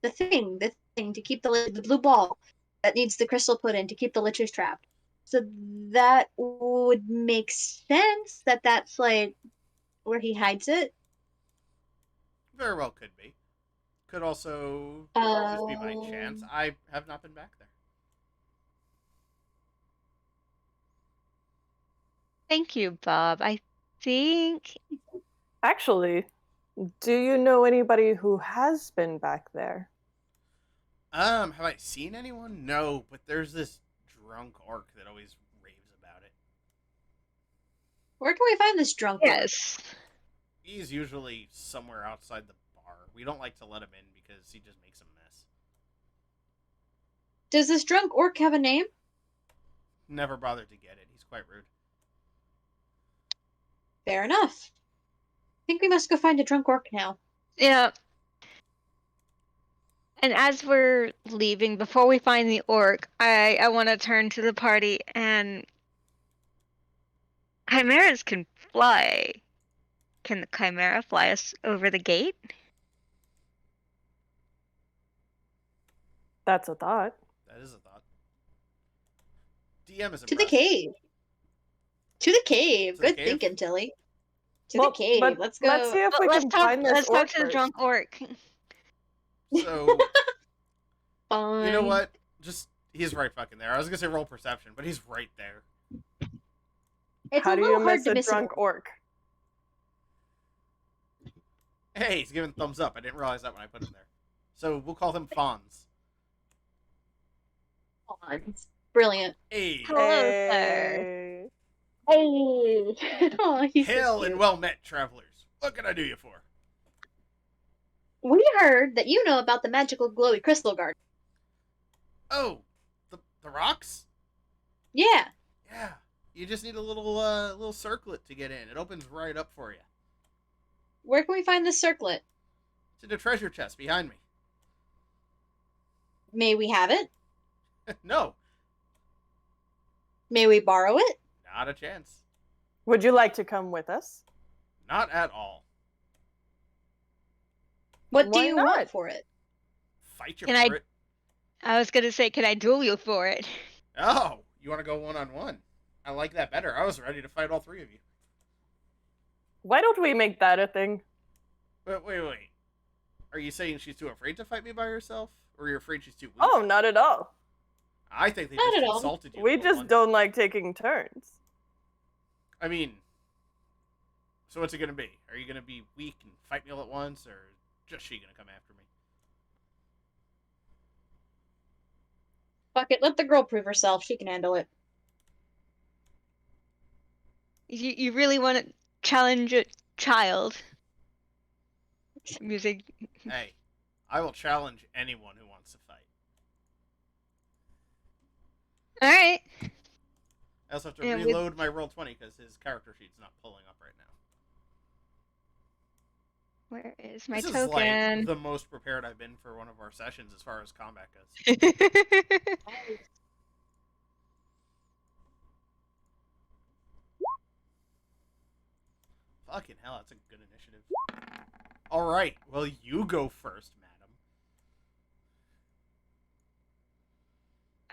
the thing to keep the blue ball that needs the crystal put in to keep the lichens trapped. So that would make sense that that's like where he hides it. Very well could be. Could also just be my chance. Um, I have not been back there. Thank you, Bob. I think. Actually, do you know anybody who has been back there? Have I seen anyone? No, but there's this drunk orc that always raves about it. where can we find this drunk orc? Yes. He's usually somewhere outside the bar. We don't like to let him in because he just makes a mess. Does this drunk orc have a name? Never bothered to get it. He's quite rude. Fair enough. I think we must go find a drunk orc now. Yeah. And as we're leaving, before we find the orc, I want to turn to the party and chimeras can fly. Can the chimera fly us over the gate? That's a thought. That is a thought. DM is To the impressed. cave. To the cave. To the Good cave? thinking, Tilly. To Well, the cave. but Let's let's go. see if we Let's can talk. find this Let's talk orc to the first. drunk orc. So, Fine. you know what? Just, he's right fucking there. I was going to say roll perception, but he's right there. It's How a do you little hard miss to a miss drunk orc? Hey, he's giving thumbs up. I didn't realize that when I put him there. So, we'll call him Fonz. Brilliant. Hey. Hello, sir. Hey. Hey. Oh, he's so Hail cute. and well met, travelers. What can I do you for? We heard that you know about the magical glowy crystal garden. Oh, the rocks? Yeah. Yeah. You just need a little circlet to get in. It opens right up for you. Where can we find this circlet? It's in a treasure chest behind me. May we have it? No, May we borrow it? not a chance. Would you like to come with us? Not at all. What do Why you not? want for it? Fight you Can for it. I was gonna say, can I duel you for it? Oh, you want to go one-on-one? I like that better. I was ready to fight all three of you. Why don't we make that a thing? But wait. Are you saying she's too afraid to fight me by herself? Or you're afraid she's too weak? Oh, not at all. I think they Not just at all. insulted you. We little just one. don't like taking turns. I mean, so what's it going to be? Are you going to be weak and fight me all at once? Or just she going to come after me? Fuck it, let the girl prove herself. She can handle it. You really want to challenge a child? Music. Hey, I will challenge anyone who wants to fight. All right. I also have to Yeah, reload my Roll20 because his character sheet's not pulling up right now. Where is my This is token? like the most prepared I've been for one of our sessions as far as combat goes. Fucking hell, that's a good initiative. Alright, well, you go first, madam.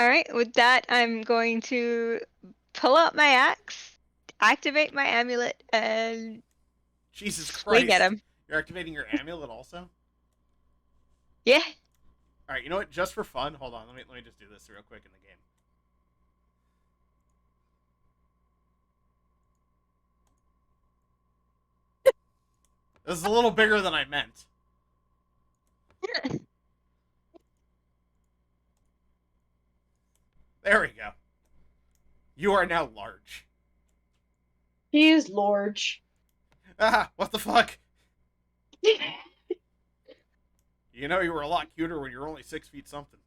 All right, with that, I'm going to pull out my axe, activate my amulet, and Jesus swing at Christ. him. You're activating your amulet also? Yeah. Alright, you know what? Just for fun, hold on. Let me just do this real quick in the game. This is a little bigger than I meant. There we go. You are now large. He is large. Ah, what the fuck? You know you were a lot cuter when you were only 6 feet something.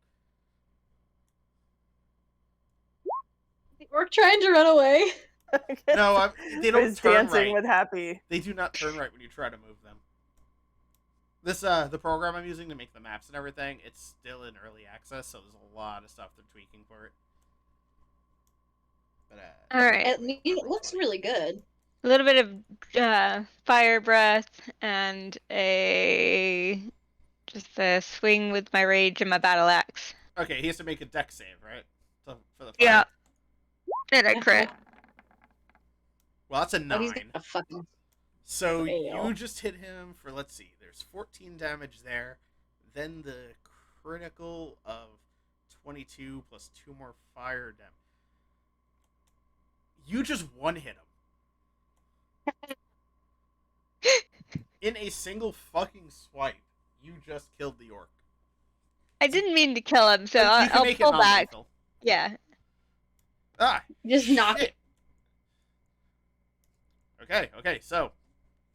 We're trying to run away. No, they don't He's turn dancing right. with Happy. They do not turn right when you try to move them. This the program I'm using to make the maps and everything, it's still in early access, so there's a lot of stuff they're tweaking for it. But All right. I mean, it looks really good. A little bit of fire breath and just a swing with my rage and my battle axe. Okay, he has to make a dex save, right? So, for the fire. Yeah. And I crit. Well, that's a Oh, he's 9. gonna fucking So fail. you just hit him for, let's see, there's 14 damage there. Then the critical of 22 plus 2 more fire damage. You just one hit him. In a single fucking swipe, you just killed the orc. I didn't mean to kill him, so you can I'll make pull it back. non-lethal. Yeah. Ah, just knock it. Okay, so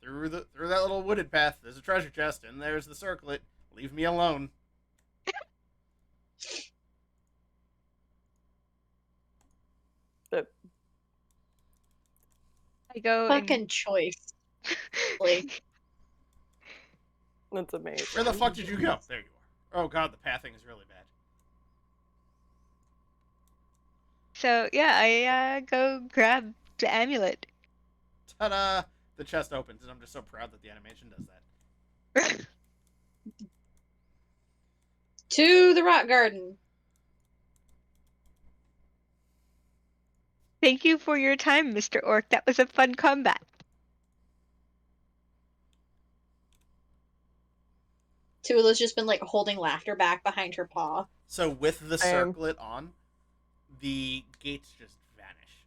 through that little wooded path, there's a treasure chest, and there's the circlet. Leave me alone. I go Fucking choice. Like, That's amazing. Where the fuck did you go? There you are. Oh god, the pathing is really bad. So yeah, I go grab the amulet. Ta-da! The chest opens, and I'm just so proud that the animation does that. to the rock garden. Thank you for your time, Mr. Orc. That was a fun combat. Tula's just been like holding laughter back behind her paw. So with the circlet on, the gates just vanish.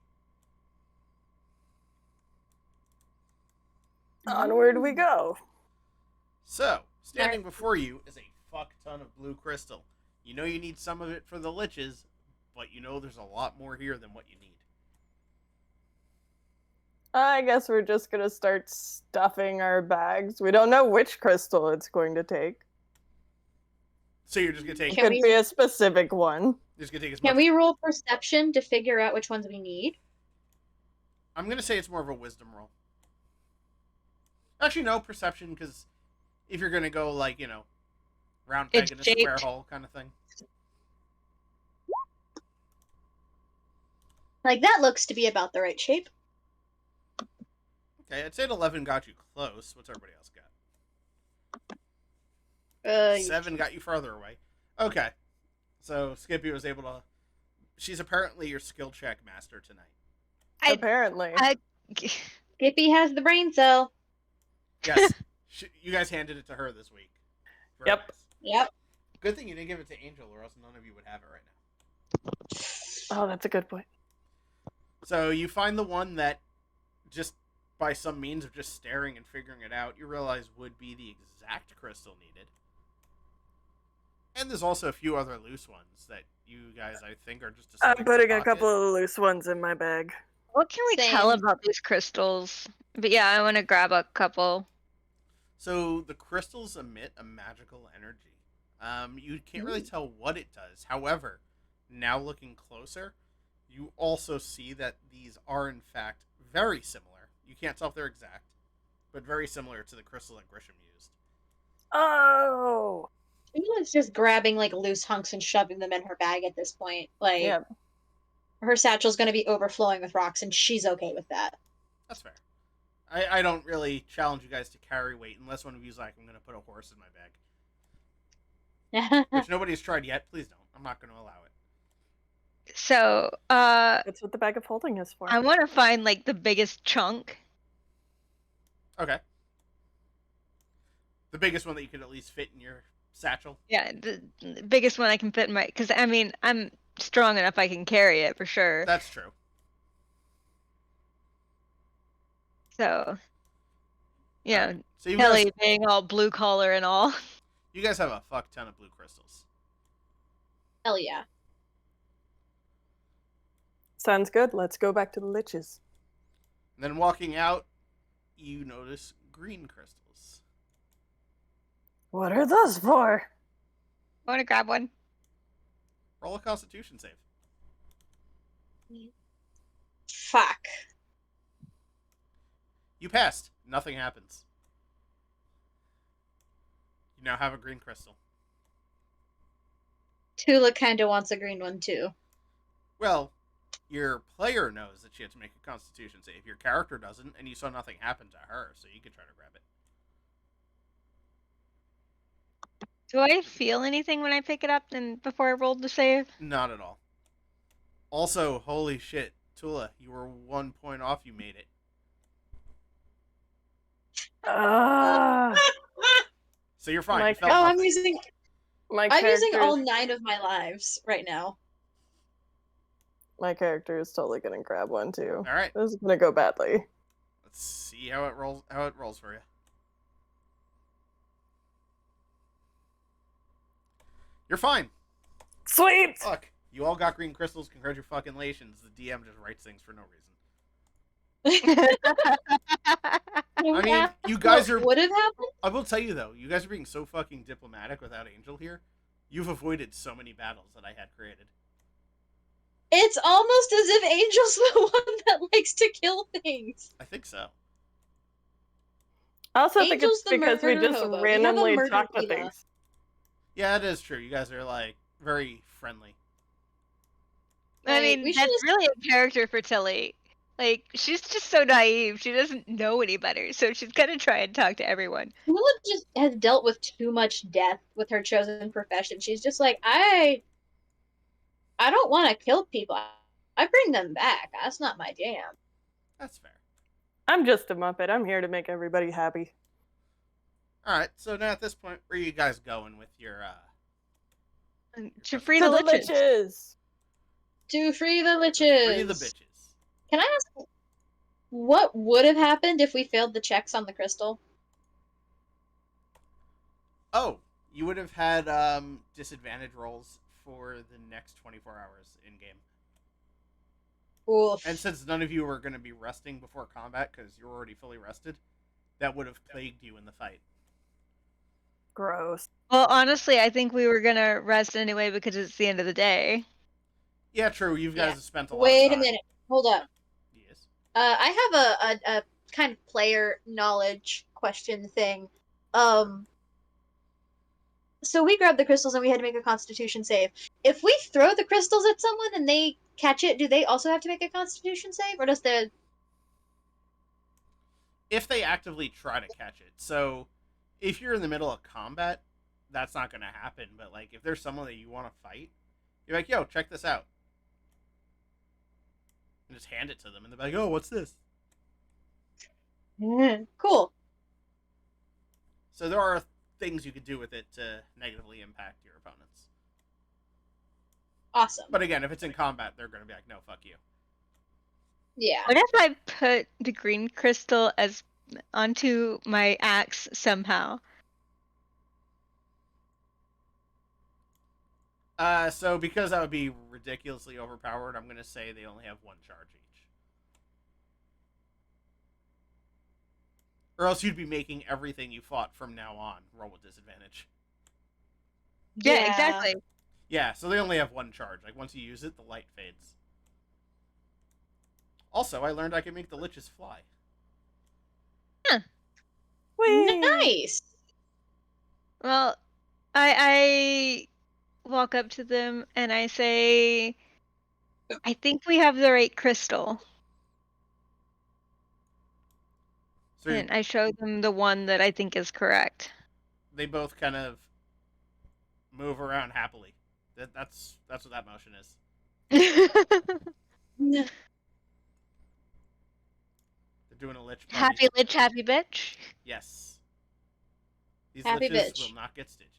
Onward we go. So, standing before you is a fuck ton of blue crystal. You know you need some of it for the liches, but you know there's a lot more here than what you need. I guess we're just gonna start stuffing our bags. We don't know which crystal it's going to take. So you're just gonna take. It could be a specific one. Just gonna take as Can much. we roll perception to figure out which ones we need? I'm gonna say it's more of a wisdom roll. Actually, no, perception, because if you're gonna go like, you know, round peg in a square hole kind of thing. Like, that looks to be about the right shape. Okay, I'd say 11 got you close. What's everybody else got? 7 got you farther away. Okay. So Skippy was able to... She's apparently your skill check master tonight. Apparently. Skippy has the brain cell. Yes. You guys handed it to her this week. Yep. Nice. Yep. Good thing you didn't give it to Angel, or else none of you would have it right now. Oh, that's a good point. So you find the one that, just by some means of just staring and figuring it out, you realize would be the exact crystal needed. And there's also a few other loose ones that you guys, I think, are just... I'm putting a couple of loose ones in my bag. What can we tell about these crystals? But yeah, I want to grab a couple. So the crystals emit a magical energy. You can't really tell what it does. However, now looking closer, you also see that these are, in fact, very similar. You can't tell if they're exact, but very similar to the crystal that Grisham used. Oh! Tula's just grabbing, like, loose hunks and shoving them in her bag at this point. Like, her satchel's going to be overflowing with rocks, and she's okay with that. That's fair. I don't really challenge you guys to carry weight unless one of you's like, I'm going to put a horse in my bag. Which nobody's tried yet. Please don't. I'm not going to allow it. So, That's what the bag of holding is for. I want to find like the biggest chunk. Okay. The biggest one that you could at least fit in your satchel. Yeah, the biggest one I can fit in my. Because I mean, I'm strong enough I can carry it for sure. That's true. So, yeah, Right. So you Kelly guys, being all blue collar and all. you guys have a fuck ton of blue crystals. Hell yeah. Sounds good. Let's go back to the liches. And then walking out, you notice green crystals. What are those for? I want to grab one. Roll a Constitution save. Fuck. You passed. Nothing happens. You now have a green crystal. Tula kinda wants a green one too. Well, your player knows that she had to make a Constitution save. Your character doesn't, and you saw nothing happen to her, so you could try to grab it. Do I feel anything when I pick it up and before I rolled the save? Not at all. Also, holy shit, Tula, you were 1 point off. You made it. So you're fine. You felt Oh, nothing. I'm using all 9 of my lives right now. My character is totally gonna grab one too. All right. This is gonna go badly. Let's see how it rolls. How it rolls for you. You're fine. Sweet. Look, you all got green crystals. Congratulations. The DM just writes things for no reason. I mean, you guys are. Would have happened? I will tell you though, you guys are being so fucking diplomatic without Angel here. You've avoided so many battles that I had created. It's almost as if Angel's the one that likes to kill things. I think so. I also think Angel's it's the because we murder just hobo. We have a randomly murder talk to Leela. things. Yeah, it is true. You guys are like very friendly. I Right, mean, we should that's just- really a character for Tilly. Like, she's just so naive. She doesn't know any better, so she's gonna try and talk to everyone. Tula just has dealt with too much death with her chosen profession. She's just like, I don't want to kill people. I bring them back. That's not my jam. That's fair. I'm just a Muppet. I'm here to make everybody happy. All right. So now at this point, where are you guys going with your? To free To the the liches. liches. To free the liches. Free the bitches. Can I ask what would have happened if we failed the checks on the crystal? Oh, you would have had disadvantage rolls for the next 24 hours in game. Oof. And since none of you were going to be resting before combat because you're already fully rested, that would have plagued you in the fight. Gross. Well, honestly, I think we were gonna rest anyway because it's the end of the day. Yeah, true. You guys Yeah. have spent a lot Wait of a time. minute. Hold up. Yes. I have a kind of player knowledge question thing. So we grabbed the crystals and we had to make a Constitution save. If we throw the crystals at someone and they catch it, do they also have to make a Constitution save, or does the If they actively try to catch it. So, if you're in the middle of combat, that's not going to happen. But, like, if there's someone that you want to fight, you're like, yo, check this out. And just hand it to them. And they're like, oh, what's this? Cool? So, there are things you could do with it to negatively impact your opponents. Awesome. But again, if it's in combat, they're going to be like, no, fuck you. Yeah. What if I put the green crystal as onto my axe somehow? So because that would be ridiculously overpowered, I'm going to say they only have one charge each. Or else you'd be making everything you fought from now on roll with disadvantage. Yeah, exactly. Yeah, so they only have one charge. Like, once you use it, the light fades. Also, I learned I can make the liches fly. Whee! Nice. Well, I walk up to them and I say, I think we have the right crystal. So And I show them the one that I think is correct. they both kind of move around happily. That's what that motion is. Yeah. They're doing a lich party. Happy lich, happy bitch. Yes. These Happy liches will bitch. not get stitches.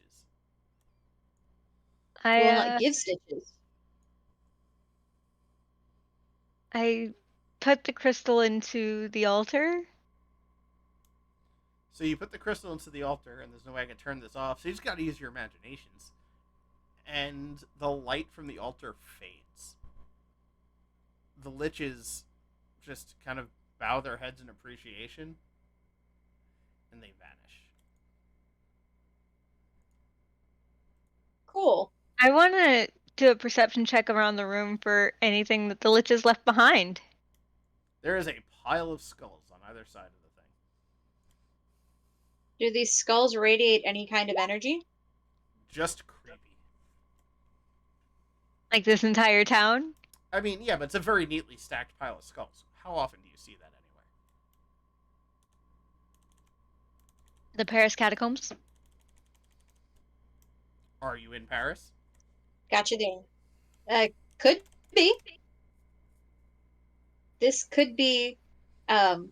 I Will not uh give stitches. I put the crystal into the altar. So you put the crystal into the altar, and there's no way I can turn this off. So you just got to use your imaginations. And the light from the altar fades. The liches just kind of bow their heads in appreciation, and they vanish. Cool. I want to do a perception check around the room for anything that the liches left behind. There is a pile of skulls on either side of the thing. Do these skulls radiate any kind of energy? Just creepy. Like this entire town. I mean, yeah, but it's a very neatly stacked pile of skulls. How often do you see that anywhere? The Paris catacombs. Are you in Paris? Gotcha there. Could be. This could be, um,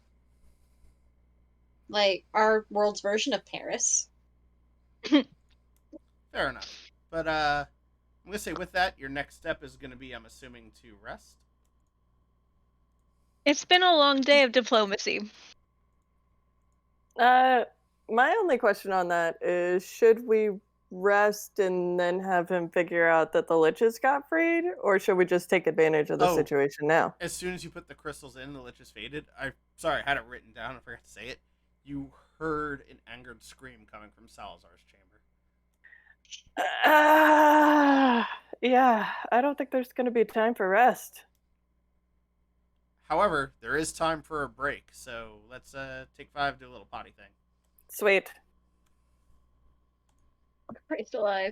like our world's version of Paris. Fair enough. But I'm gonna say with that, your next step is gonna be, I'm assuming, to rest. It's been a long day of diplomacy. My only question on that is, should we rest and then have him figure out that the liches got freed, or should we just take advantage of the Oh, situation now? as soon as you put the crystals in, the liches faded. I had it written down. I forgot to say it. You heard an angered scream coming from Salazar's chamber. Yeah, I don't think there's going to be time for rest. However, there is time for a break, so let's take 5, do a little potty thing. Sweet. Christ alive.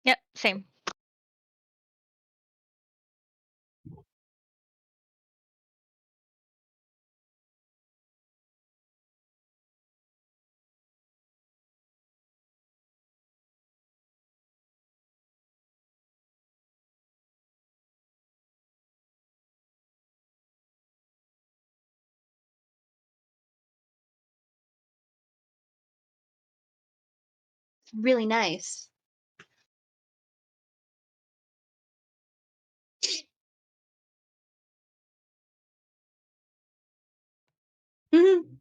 Yep, same. really nice. Mhm.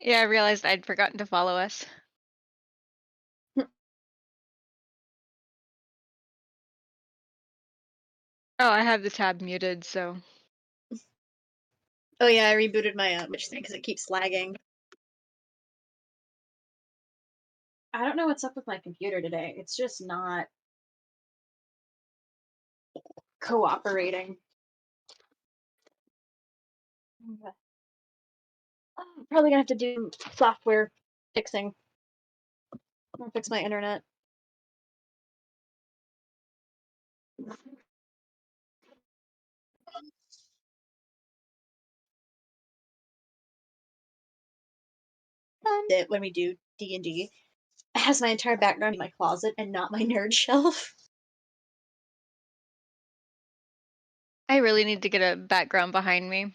Yeah, I realized I'd forgotten to follow us. Oh, I have the tab muted, so. Oh yeah, I rebooted my which thing because it keeps lagging. I don't know what's up with my computer today. It's just not cooperating. Okay. I'm probably gonna have to do software fixing. I'll fix my internet. It when we do D&D. It has my entire background in my closet and not my nerd shelf. I really need to get a background behind me.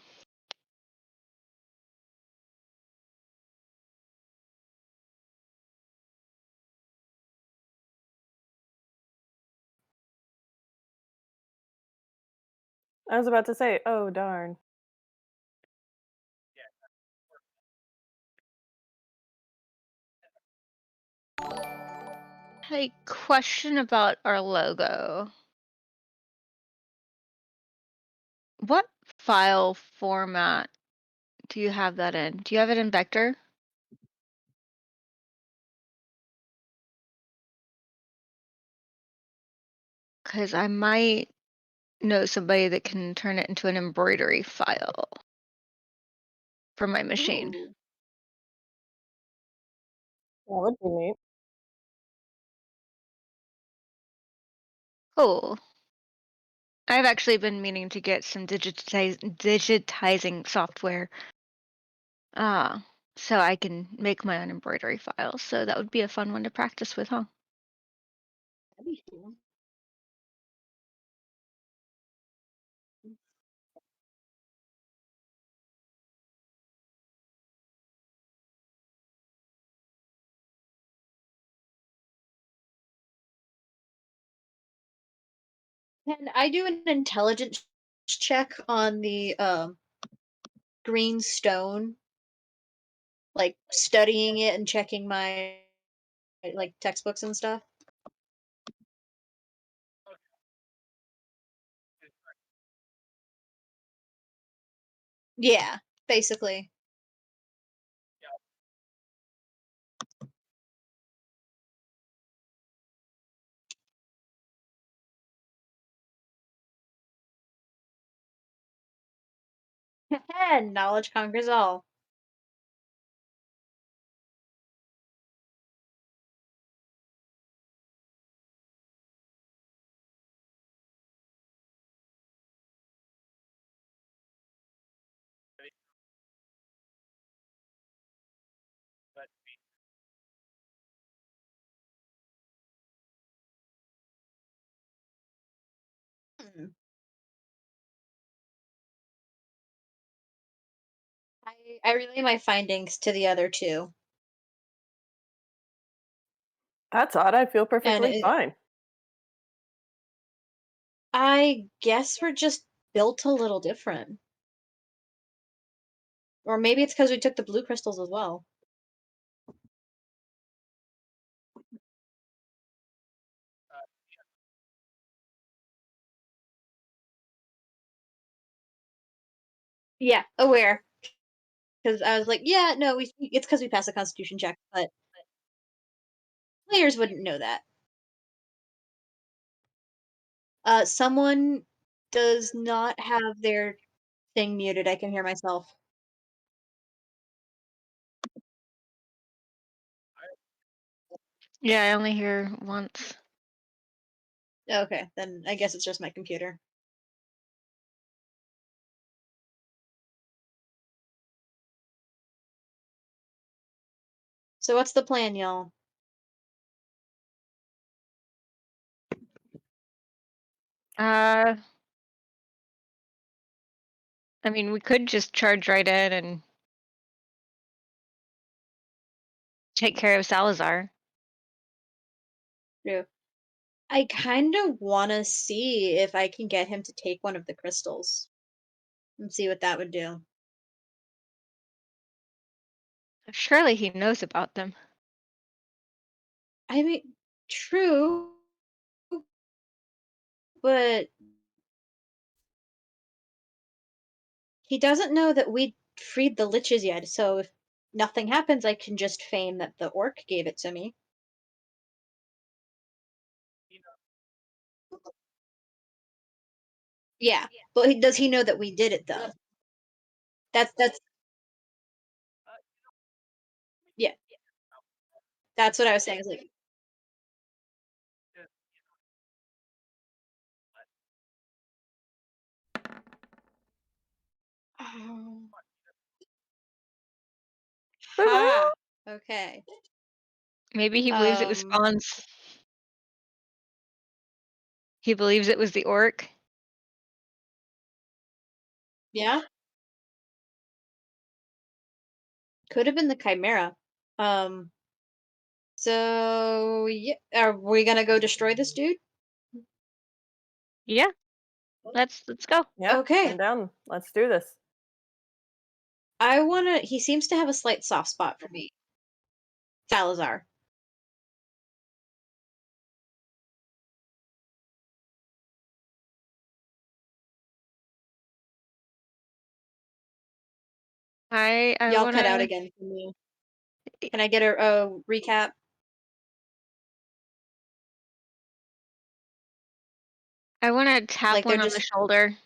I was about to say, oh darn. Hey, question about our logo. What file format do you have that in? Do you have it in vector? Because I might know somebody that can turn it into an embroidery file for my machine. Ooh. That would be neat. Cool. I've actually been meaning to get some digitizing software, uh, so I can make my own embroidery files. So that would be a fun one to practice with, huh? That'd be cool. Can I do an intelligence check on the green stone, like studying it and checking my like textbooks and stuff? Yeah, basically. Knowledge conquers all. Hmm. I relay my findings to the other two, That's odd. I feel and perfectly fine. I guess we're just built a little different, or maybe it's because we took the blue crystals as well. Yeah, aware. Because I was like, yeah, no, it's because we passed the Constitution check, but players wouldn't know that. Someone does not have their thing muted. I can hear myself. Yeah, I only hear once. Okay, then I guess it's just my computer. So what's the plan, y'all? Uh, I mean, we could just charge right in and take care of Salazar. True. I kind of want to see if I can get him to take one of the crystals and see what that would do. Surely he knows about them. I mean, true, but he doesn't know that we freed the liches yet. So if nothing happens, I can just feign that the orc gave it to me. Yeah, but does he know that we did it though? That's yeah. That's what I was saying. Is like, oh, ha. Woohoo! Okay. Maybe he believes it was Um. Spawn's. He believes it was the orc. Yeah. Could have been the chimera. Um. So yeah, are we gonna go destroy this dude? Yeah, let's go. Yep, Okay. I'm down. Let's do this. I wanna. He seems to have a slight soft spot for me, Salazar. I Y'all cut out wanna again for me. Can I get a recap? I wanna tap Like they're one on the just shoulder.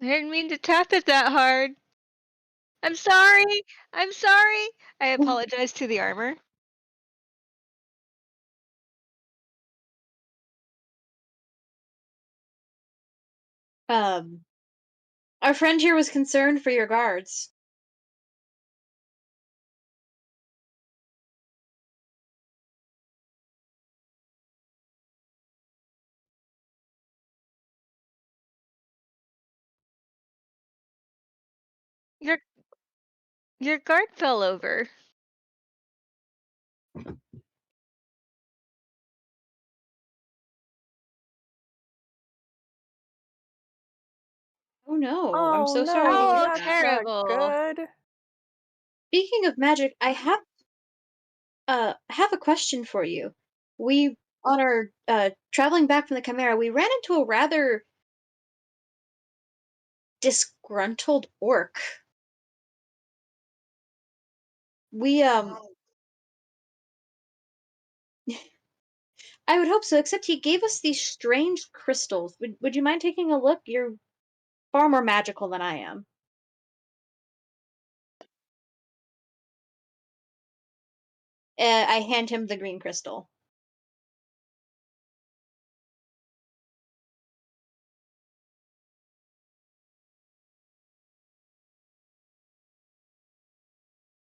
I didn't mean to tap it that hard. I'm sorry. I'm sorry. I apologize to the armor. um. Our friend here was concerned for your guards. Your your guard fell over. Oh no, I'm Oh so sorry to no, hear Oh, that's that. not terrible. good. Speaking of magic, I have a question for you. We on our traveling back from the Chimera, we ran into a rather disgruntled orc. We I would hope so, except he gave us these strange crystals. Would you mind taking a look? You're far more magical than I am. I hand him the green crystal.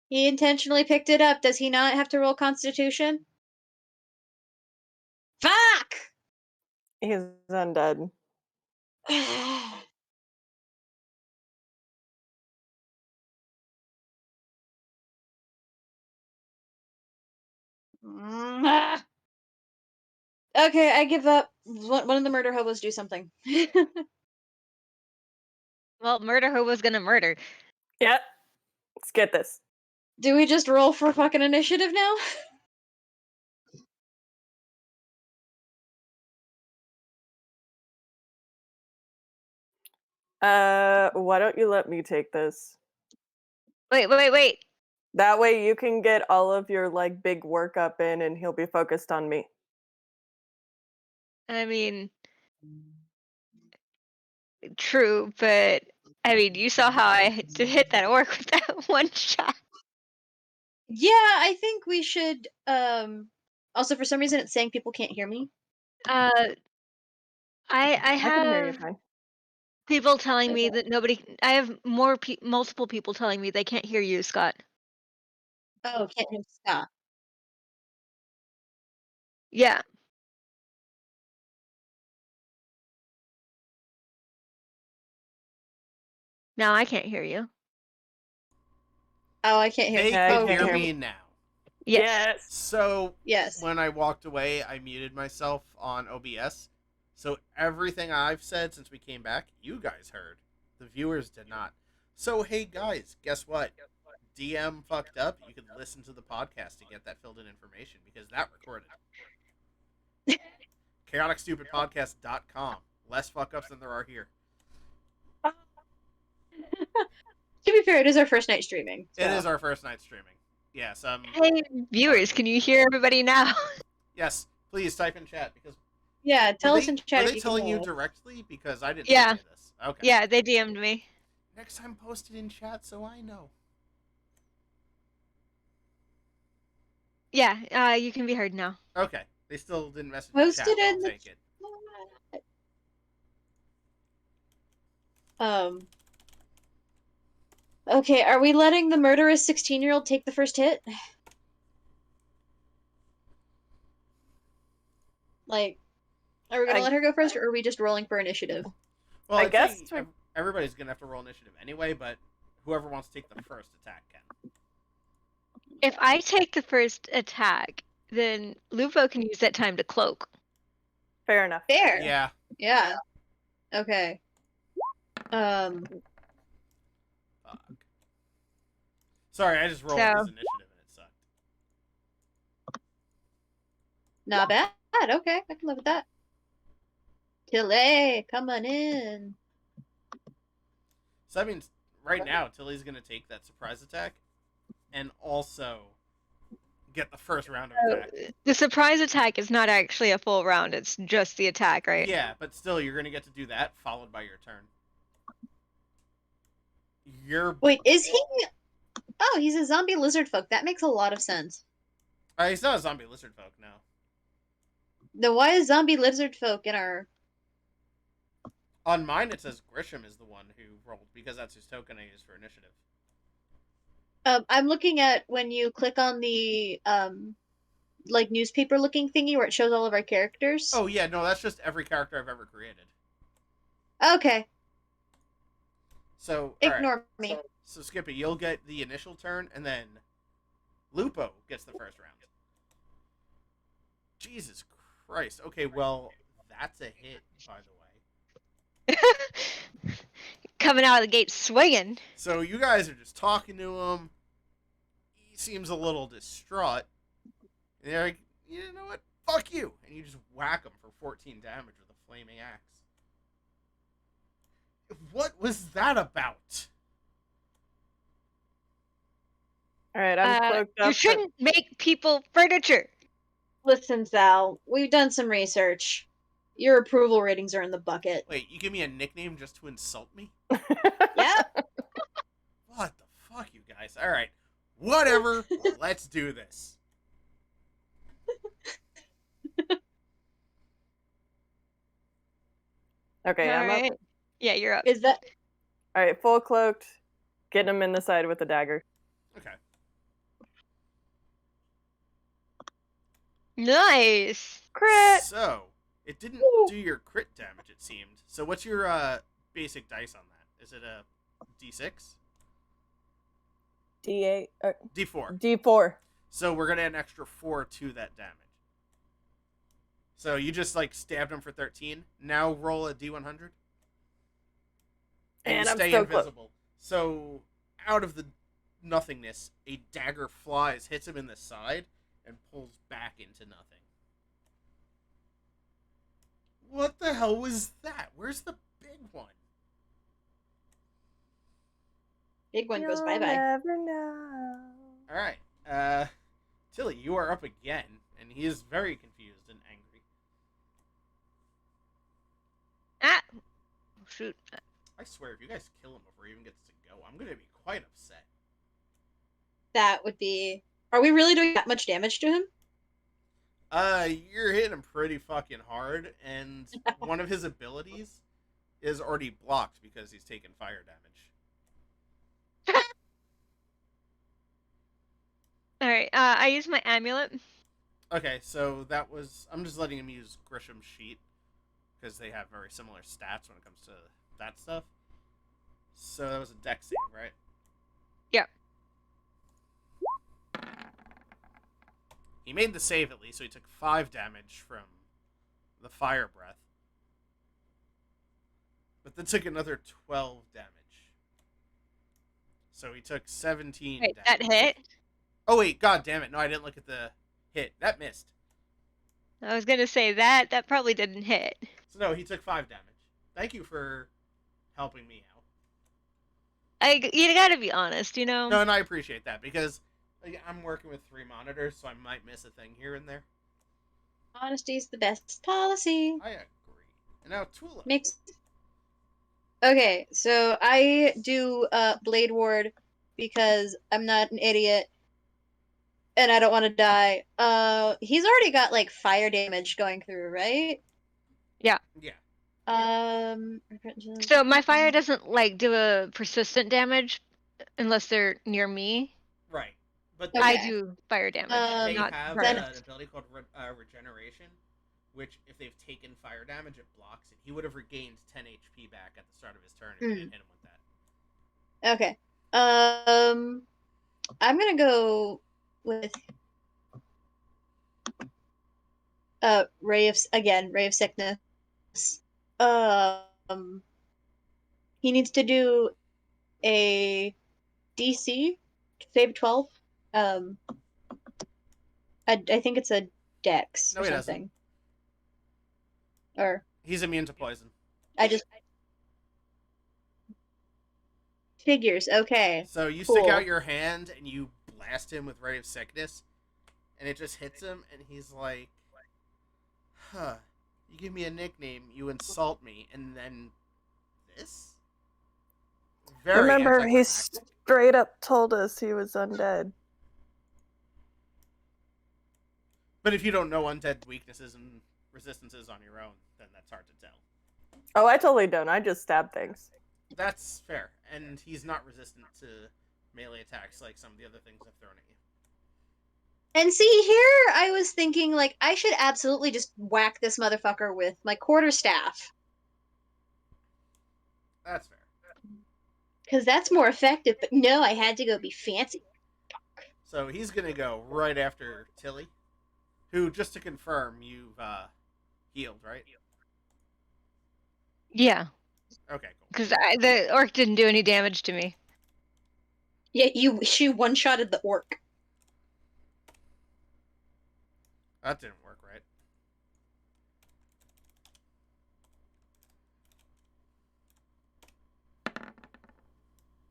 He intentionally picked it up. Does he not have to roll Constitution? Fuck! He's undead. Okay, I give up. One of the murder hobos do something. Well, murder who was gonna murder. Yep, let's get this. Do we just roll for fucking initiative now? Why don't you let me take this? Wait. That way you can get all of your like big workup in and he'll be focused on me. I mean, true, but I mean, you saw how I hit that orc with that one shot. Yeah, I think we should. Also, for some reason, it's saying people can't hear me. Uh, I I can hear you have fine. people telling me Okay. that nobody. I have multiple people telling me they can't hear you, Scott. Oh, can't hear Scott. Yeah. Now I can't hear you. Oh, I can't hear. They Yeah, I can can't hear hear me now. Yes. So Yes. when I walked away, I muted myself on OBS. So everything I've said since we came back, you guys heard. The viewers did not. So hey guys, guess what? DM fucked up. You could listen to the podcast to get that filled in information because that recorded. ChaoticStupidPodcast.com. Less fuck ups than there are here. To be fair, it is our first night streaming. So. It is our first night streaming. Yes. Hey, viewers, can you hear everybody now? Yes. Please type in chat because. Yeah, tell us in chat Were if they you telling can you hear us. directly? Because I didn't Yeah. see this. Okay. Yeah, they DM'd me. Next time, post it in chat so I know. Yeah, you can be heard now. Okay. They still didn't message in Post chat, it but I'll in the take it. Okay, are we letting the murderous 16-year-old take the first hit? Like, are we gonna let her go first, or are we just rolling for initiative? Well, I I guess think everybody's gonna have to roll initiative anyway, but whoever wants to take the first attack can. If I take the first attack, then Lupo can use that time to cloak. Fair enough. Fair. Yeah. Yeah. Okay. Fuck. Sorry, I just rolled his initiative and it sucked. Not bad. Okay, I can live with that. Tilly, come on in. So that means right now Tilly's gonna take that surprise attack, and also get the first round of attack. The surprise attack is not actually a full round, it's just the attack, right? Yeah, but still, you're gonna get to do that followed by your turn. Wait, is he? Oh, he's a zombie lizard folk. That makes a lot of sense. He's not a zombie lizard folk now. Then why is zombie lizard folk in our? On mine, it says Grisham is the one who rolled because that's his token I use for initiative. I'm looking at when you click on the like newspaper looking thingy where it shows all of our characters. Oh yeah, no, that's just every character I've ever created. Okay. So ignore me. So Skippy, you'll get the initial turn, and then Lupo gets the first round. Jesus Christ. Okay, well, that's a hit, by the way. Coming out of the gate swinging. So you guys are just talking to him. He seems a little distraught. And they're like, you know what? Fuck you. And you just whack him for 14 damage with a flaming axe. What was that about? All right, I'm cloaked up. You shouldn't make people furniture. Listen, Sal, we've done some research. Your approval ratings are in the bucket. Wait, you give me a nickname just to insult me? Yep. What the fuck, you guys? All right, whatever. Let's do this. Okay, I'm up. Yeah, you're up. Is that? All right, full cloaked. Getting him in the side with the dagger. Okay. Nice. Crit. So it didn't do your crit damage, it seemed. So what's your basic dice on that? Is it a D6? D8. D4. D4. So we're gonna add an extra 4 to that damage. So you just like stabbed him for 13. Now roll a D100. And you stay invisible. So out of the nothingness, a dagger flies, hits him in the side, and pulls back into nothing. What the hell was that? Where's the big one? Big one goes bye You'll bye. never know. All right, Tilly, you are up again, and he is very confused and angry. Ah, oh, shoot. I swear, if you guys kill him before he even gets to go, I'm gonna be quite upset. That would be. Are we really doing that much damage to him? You're hitting him pretty fucking hard, and one of his abilities is already blocked because he's taken fire damage. All right, I use my amulet. Okay, so that was. I'm just letting him use Grisham's sheet because they have very similar stats when it comes to that stuff. So that was a dex save, right? Yep. He made the save at least, so he took 5 damage from the fire breath. But then took another 12 damage. So he took 17 Wait, damage. that hit? Oh wait, god damn it. No, I didn't look at the hit. That missed. I was gonna say that probably didn't hit. So no, he took 5 damage. Thank you for helping me out. You gotta be honest, you know? No, and I appreciate that because I'm working with 3 monitors, so I might miss a thing here and there. Honesty's the best policy. I agree. And now Tula. Makes. Okay, so I do Blade Ward because I'm not an idiot and I don't want to die. He's already got like fire damage going through, right? Yeah. Yeah. So my fire doesn't like do a persistent damage unless they're near me. Right. But I Okay. do fire damage, they not have permanent. an ability called regeneration, which if they've taken fire damage, it blocks it. He would have regained 10 HP back at the start of his turn if you didn't hit him with that. Okay. I'm gonna go with Ray of Sickness. He needs to do a DC save 12. I think it's a Dex No, or he something. Or he's immune to poison. I just figures. Okay. So you Cool. stick out your hand and you blast him with Ray of Sickness, and it just hits him, and he's like, "Huh, you give me a nickname, you insult me, and then this." Very Remember, he anticlimactic. straight up told us he was undead. But if you don't know undead weaknesses and resistances on your own, then that's hard to tell. Oh, I totally don't. I just stab things. That's fair, and he's not resistant to melee attacks like some of the other things I've thrown at you. And see, here I was thinking, like, I should absolutely just whack this motherfucker with my quarterstaff. That's fair. Because that's more effective, but no, I had to go be fancy. So he's going to go right after Tilly, who, just to confirm, you've healed, right? Yeah. Okay, cool. Because the orc didn't do any damage to me. Yeah, she one-shotted the orc. That didn't work, right?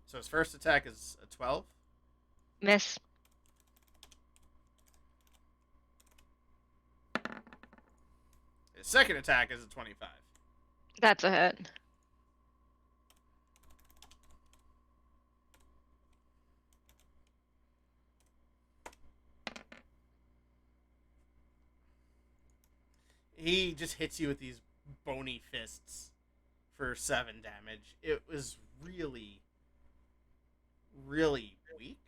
So his first attack is a 12. Miss. His second attack is a 25. That's a hit. He just hits you with these bony fists for 7 damage. It was really, really weak.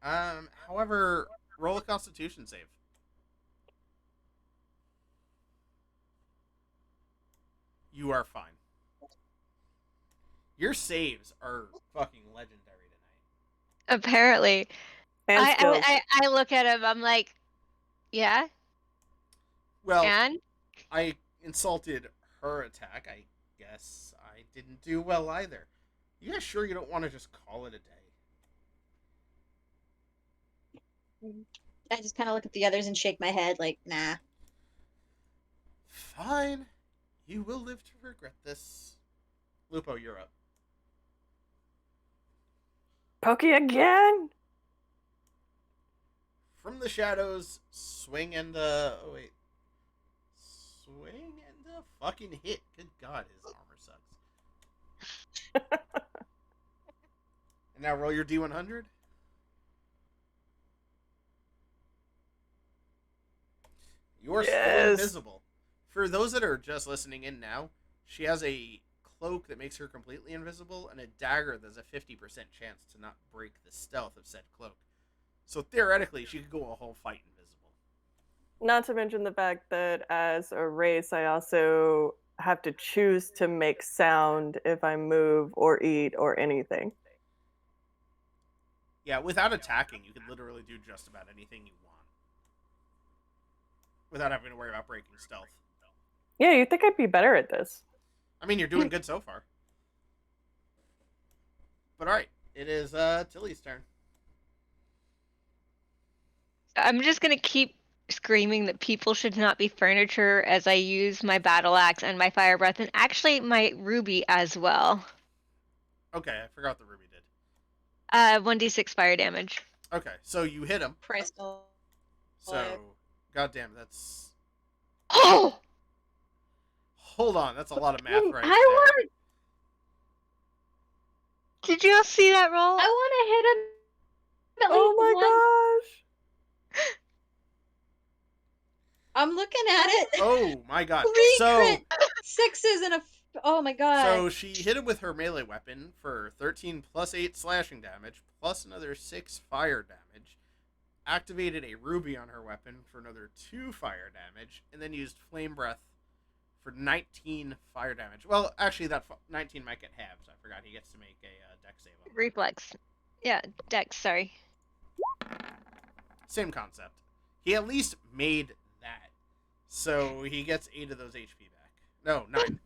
However, roll a Constitution save. You are fine. Your saves are fucking legendary tonight. Apparently. And skills. I look at him, I'm like, yeah? Well, And? I insulted her attack. I guess I didn't do well either. You guys sure you don't want to just call it a day? I just kind of look at the others and shake my head like, nah. Fine. You will live to regret this. Lupo, you're up. Pokey again? From the shadows, swing and oh wait. Swing and fucking hit. Good god, his armor sucks. And now roll your D100. You are still invisible. For those that are just listening in now, she has a cloak that makes her completely invisible and a dagger that's a 50% chance to not break the stealth of said cloak. So theoretically, she could go a whole fight invisible. Not to mention the fact that as a race, I also have to choose to make sound if I move or eat or anything. Yeah, without attacking, you could literally do just about anything you want. Without having to worry about breaking stealth. Yeah, you'd think I'd be better at this. I mean, you're doing good so far. But alright, it is Tilly's turn. I'm just gonna keep screaming that people should not be furniture as I use my battle axe and my fire breath, and actually my ruby as well. Okay, I forgot what the ruby did. 1d6 fire damage. Okay, so you hit him. Christ. So, goddamn, that's... Oh! Hold on, that's a lot of math right I there. want. Did you all see that roll? I want to hit him. At Oh least my once. gosh! I'm looking at it. Oh my god. 3 crit sixes and a. Oh my god. So she hit him with her melee weapon for 13 plus 8 slashing damage, plus another 6 fire damage. Activated a ruby on her weapon for another 2 fire damage, and then used flame breath for 19 fire damage. Well, actually, that 19 might get halved. I forgot he gets to make a dex save on Reflex. Yeah, dex, sorry. Same concept. He at least made that. So he gets 8 of those HP back. No, 9.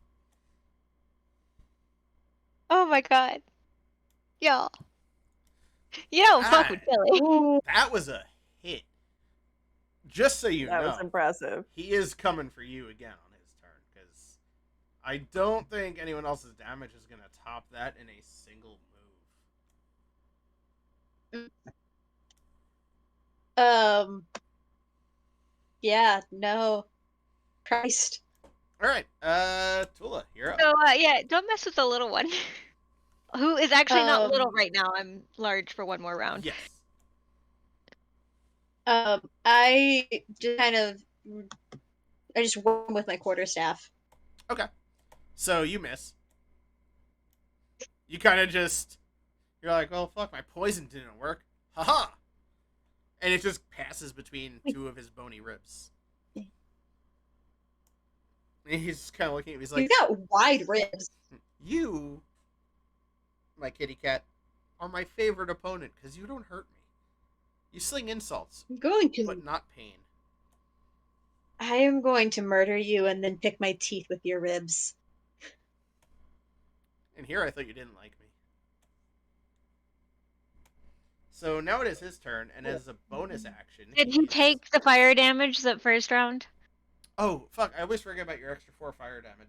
Oh my god. Y'all. You don't fuck with Billy. That was a hit. Just so you know. That was impressive. He is coming for you again on his turn, because I don't think anyone else's damage is going to top that in a single move. Yeah, no. Christ. Alright, Tula, you're up. So, yeah, don't mess with the little one. Who is actually not little right now. I'm large for one more round. Yes. I just kind of... I just won with my quarterstaff. Okay. So you miss. You kind of just... You're like, well, fuck, my poison didn't work. Haha! And it just passes between 2 of his bony ribs. And he's kind of looking at me. He's like, He's got wide ribs. You, my kitty cat, are my favorite opponent because you don't hurt me. You sling insults, I'm going to... but not pain. I am going to murder you and then pick my teeth with your ribs. And here I thought you didn't like me. So now it is his turn, and as a bonus action... Did he take the fire damage that first round? Oh, fuck, I always forget about your extra 4 fire damage.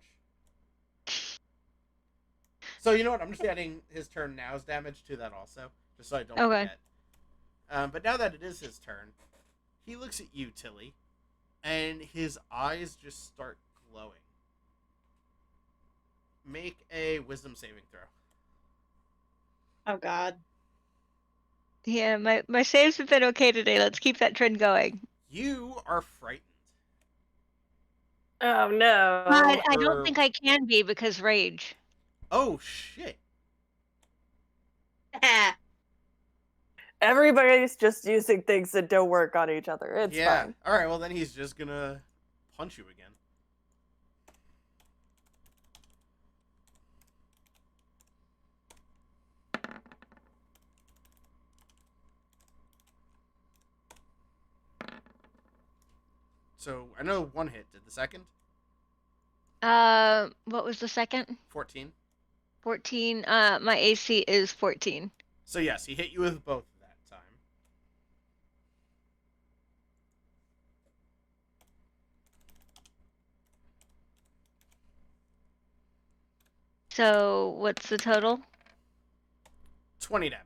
So you know what, I'm just adding his turn now's damage to that also, just so I don't forget. But now that it is his turn, he looks at you, Tilly, and his eyes just start glowing. Make a wisdom saving throw. Oh god. Yeah, my saves have been okay today. Let's keep that trend going. You are frightened. Oh no. But I don't think I can be because rage. Oh shit. Everybody's just using things that don't work on each other. It's fine. Alright, well then he's just gonna punch you again. So, I know 1 hit. Did the second? What was the second? 14. 14. My AC is 14. So yes, he hit you with both that time. So, what's the total? 20 damage.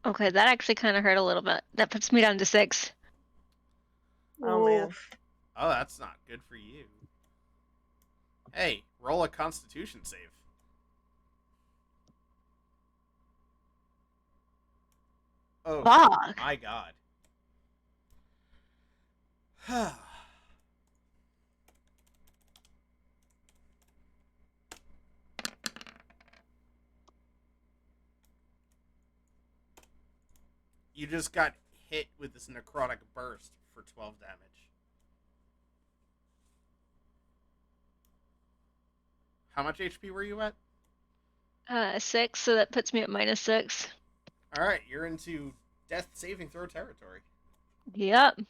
Okay, that actually kind of hurt a little bit. That puts me down to 6. Oh man. Oh, that's not good for you. Hey, roll a Constitution save. Oh, Fuck. my god. You just got hit with this necrotic burst for 12 damage. How much HP were you at? 6, so that puts me at -6. Alright, you're into death saving throw territory. Yep.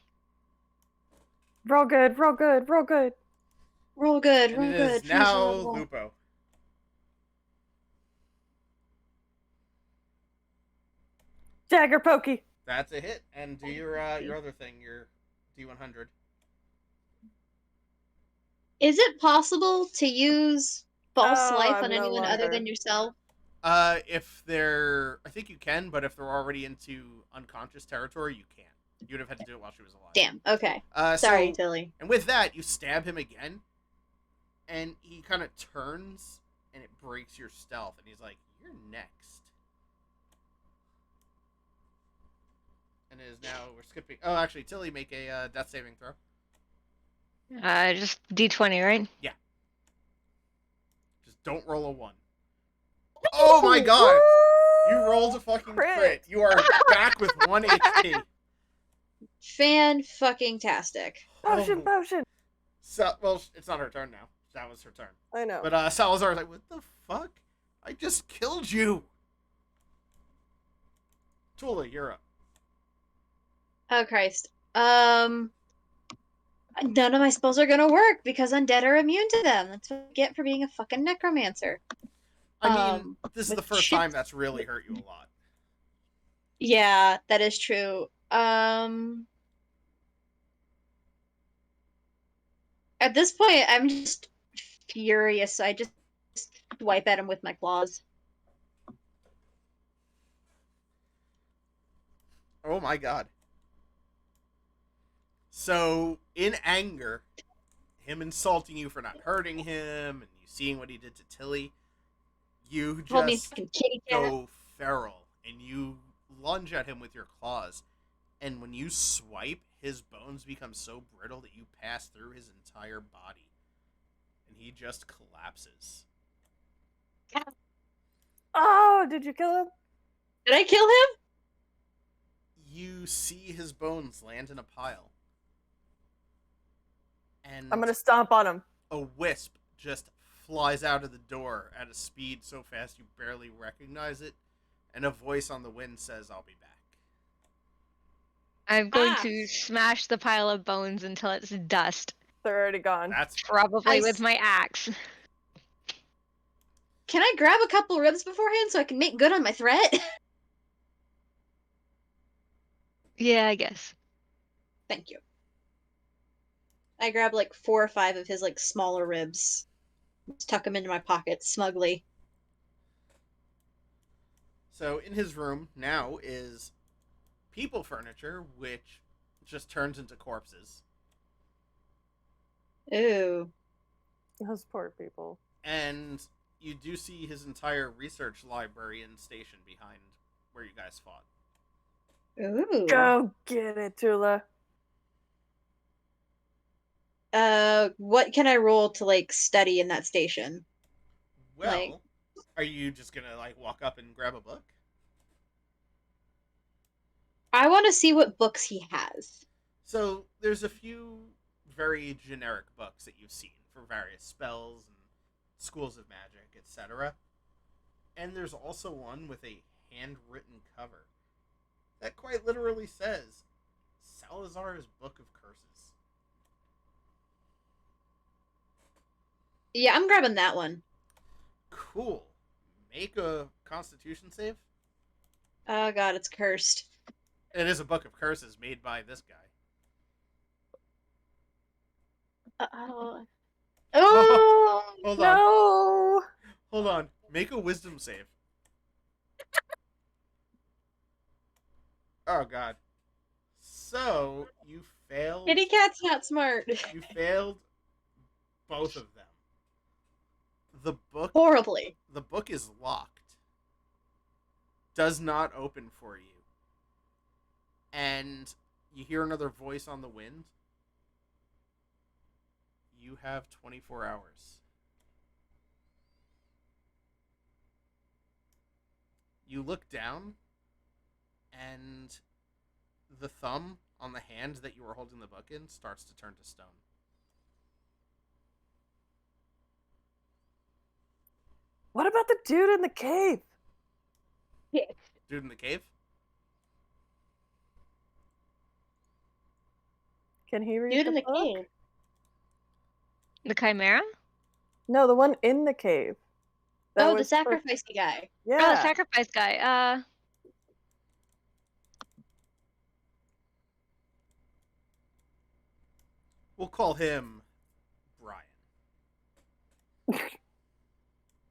Roll good, roll good, roll good. Roll good, And roll it good. is Please now roll. Lupo. Dagger pokey. That's a hit. And do your other thing, your D100. Is it possible to use false life I'm on no anyone other longer. than yourself? If they're, I think you can, but if they're already into unconscious territory, you can't. You would have had to do it while she was alive. Damn. Okay. So, Sorry, Tilly. and with that, you stab him again, and he kind of turns, and it breaks your stealth, and he's like, "You're next." And it is now, we're skipping. Oh, actually, Tilly, make a death saving throw. Just D20, right? Yeah. Just don't roll a 1. Oh my god! You rolled a fucking crit. You are back with 1 HP. Fan-fucking-tastic. Potion, potion. So, well, it's not her turn now. That was her turn. I know. But Salazar's like, what the fuck? I just killed you. Tula, you're up. Oh Christ. None of my spells are gonna work because undead are immune to them. That's what I get for being a fucking necromancer. I mean, this is the with first shit- time that's really hurt you a lot. Yeah, that is true. At this point, I'm just furious. So I just wipe at him with my claws. Oh my god. So, in anger, him insulting you for not hurting him, and you seeing what he did to Tilly, you Called me just fucking kitty cat. go feral, and you lunge at him with your claws. And when you swipe, his bones become so brittle that you pass through his entire body. And he just collapses. Oh, did you kill him? Did I kill him? You see his bones land in a pile. And I'm gonna stomp on him. a wisp just flies out of the door at a speed so fast you barely recognize it. And a voice on the wind says, "I'll be back." I'm going to smash the pile of bones until it's dust. They're already gone. That's Probably with my axe. Can I grab a couple ribs beforehand so I can make good on my threat? Yeah, I guess. Thank you. I grab like 4 or 5 of his like smaller ribs. Just tuck them into my pocket smugly. So in his room now is people furniture, which just turns into corpses. Ooh. Those poor people. And you do see his entire research library and station behind where you guys fought. Ooh. Go get it, Tula. What can I roll to like study in that station? Well, Like- are you just gonna like walk up and grab a book? I want to see what books he has. So there's a few very generic books that you've seen for various spells and schools of magic, etc. And there's also one with a handwritten cover that quite literally says Salazar's Book of Curses. Yeah, I'm grabbing that one. Cool. Make a Constitution save. Oh god, it's cursed. It is a Book of Curses made by this guy. Oh Hold on. No. Hold on. Make a Wisdom save. Oh god. So you failed. Kitty cat's not smart. You failed both of them. The book Horribly. The book is locked. Does not open for you. And you hear another voice on the wind. You have 24 hours. You look down, and the thumb on the hand that you were holding the book in starts to turn to stone. What about the dude in the cave? Dude in the cave? Can he read Dude the in the book? cave. The Chimera? No, the one in the cave. Oh, the sacrificey guy. Yeah. Oh, the sacrifice guy. We'll call him Brian.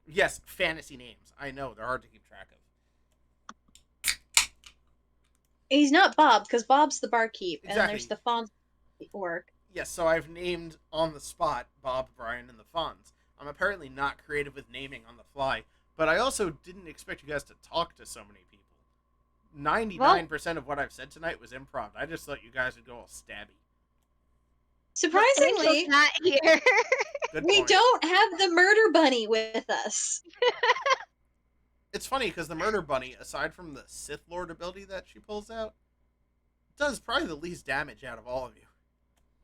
Yes, fantasy names. I know, they're hard to keep track of. He's not Bob, because Bob's the barkeep, Exactly. and there's the Fawn's orc. Yes, so I've named on the spot Bob, Brian, and the Fonz. I'm apparently not creative with naming on the fly, but I also didn't expect you guys to talk to so many people. 99% of what I've said tonight was improv. I just thought you guys would go all stabby. Surprisingly, Angel's not here. we don't have the murder bunny with us. It's funny because the murder bunny, aside from the Sith Lord ability that she pulls out, does probably the least damage out of all of you.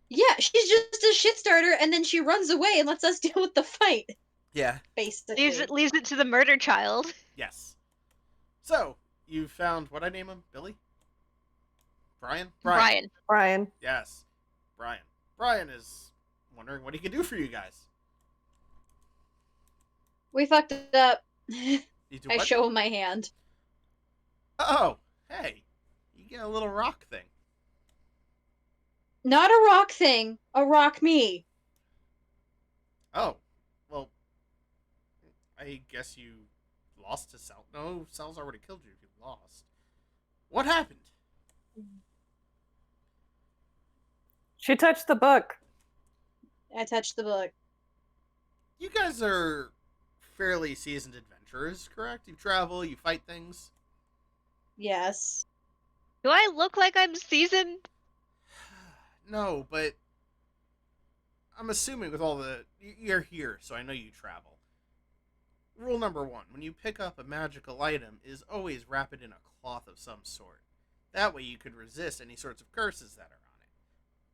Yeah, she's just a shit starter, and then she runs away and lets us deal with the fight. Yeah. Basically. Leaves it to the murder child. Yes. So, you found, what'd I name him? Billy? Brian? Brian. Yes. Brian. Brian is wondering what he can do for you guys. We fucked it up. You do I what? show him my hand. Oh, hey. You get a little rock thing. Not a rock thing. A rock me. Oh. Well, I guess you lost to Sal. No, Sal's already killed you if you lost. What happened? She touched the book. I touched the book. You guys are fairly seasoned adventurers, correct? You travel, you fight things. Yes. Do I look like I'm seasoned? No, but I'm assuming with all the... You're here, so I know you travel. Rule number 1, when you pick up a magical item, is always wrap it in a cloth of some sort. That way you could resist any sorts of curses that are on it.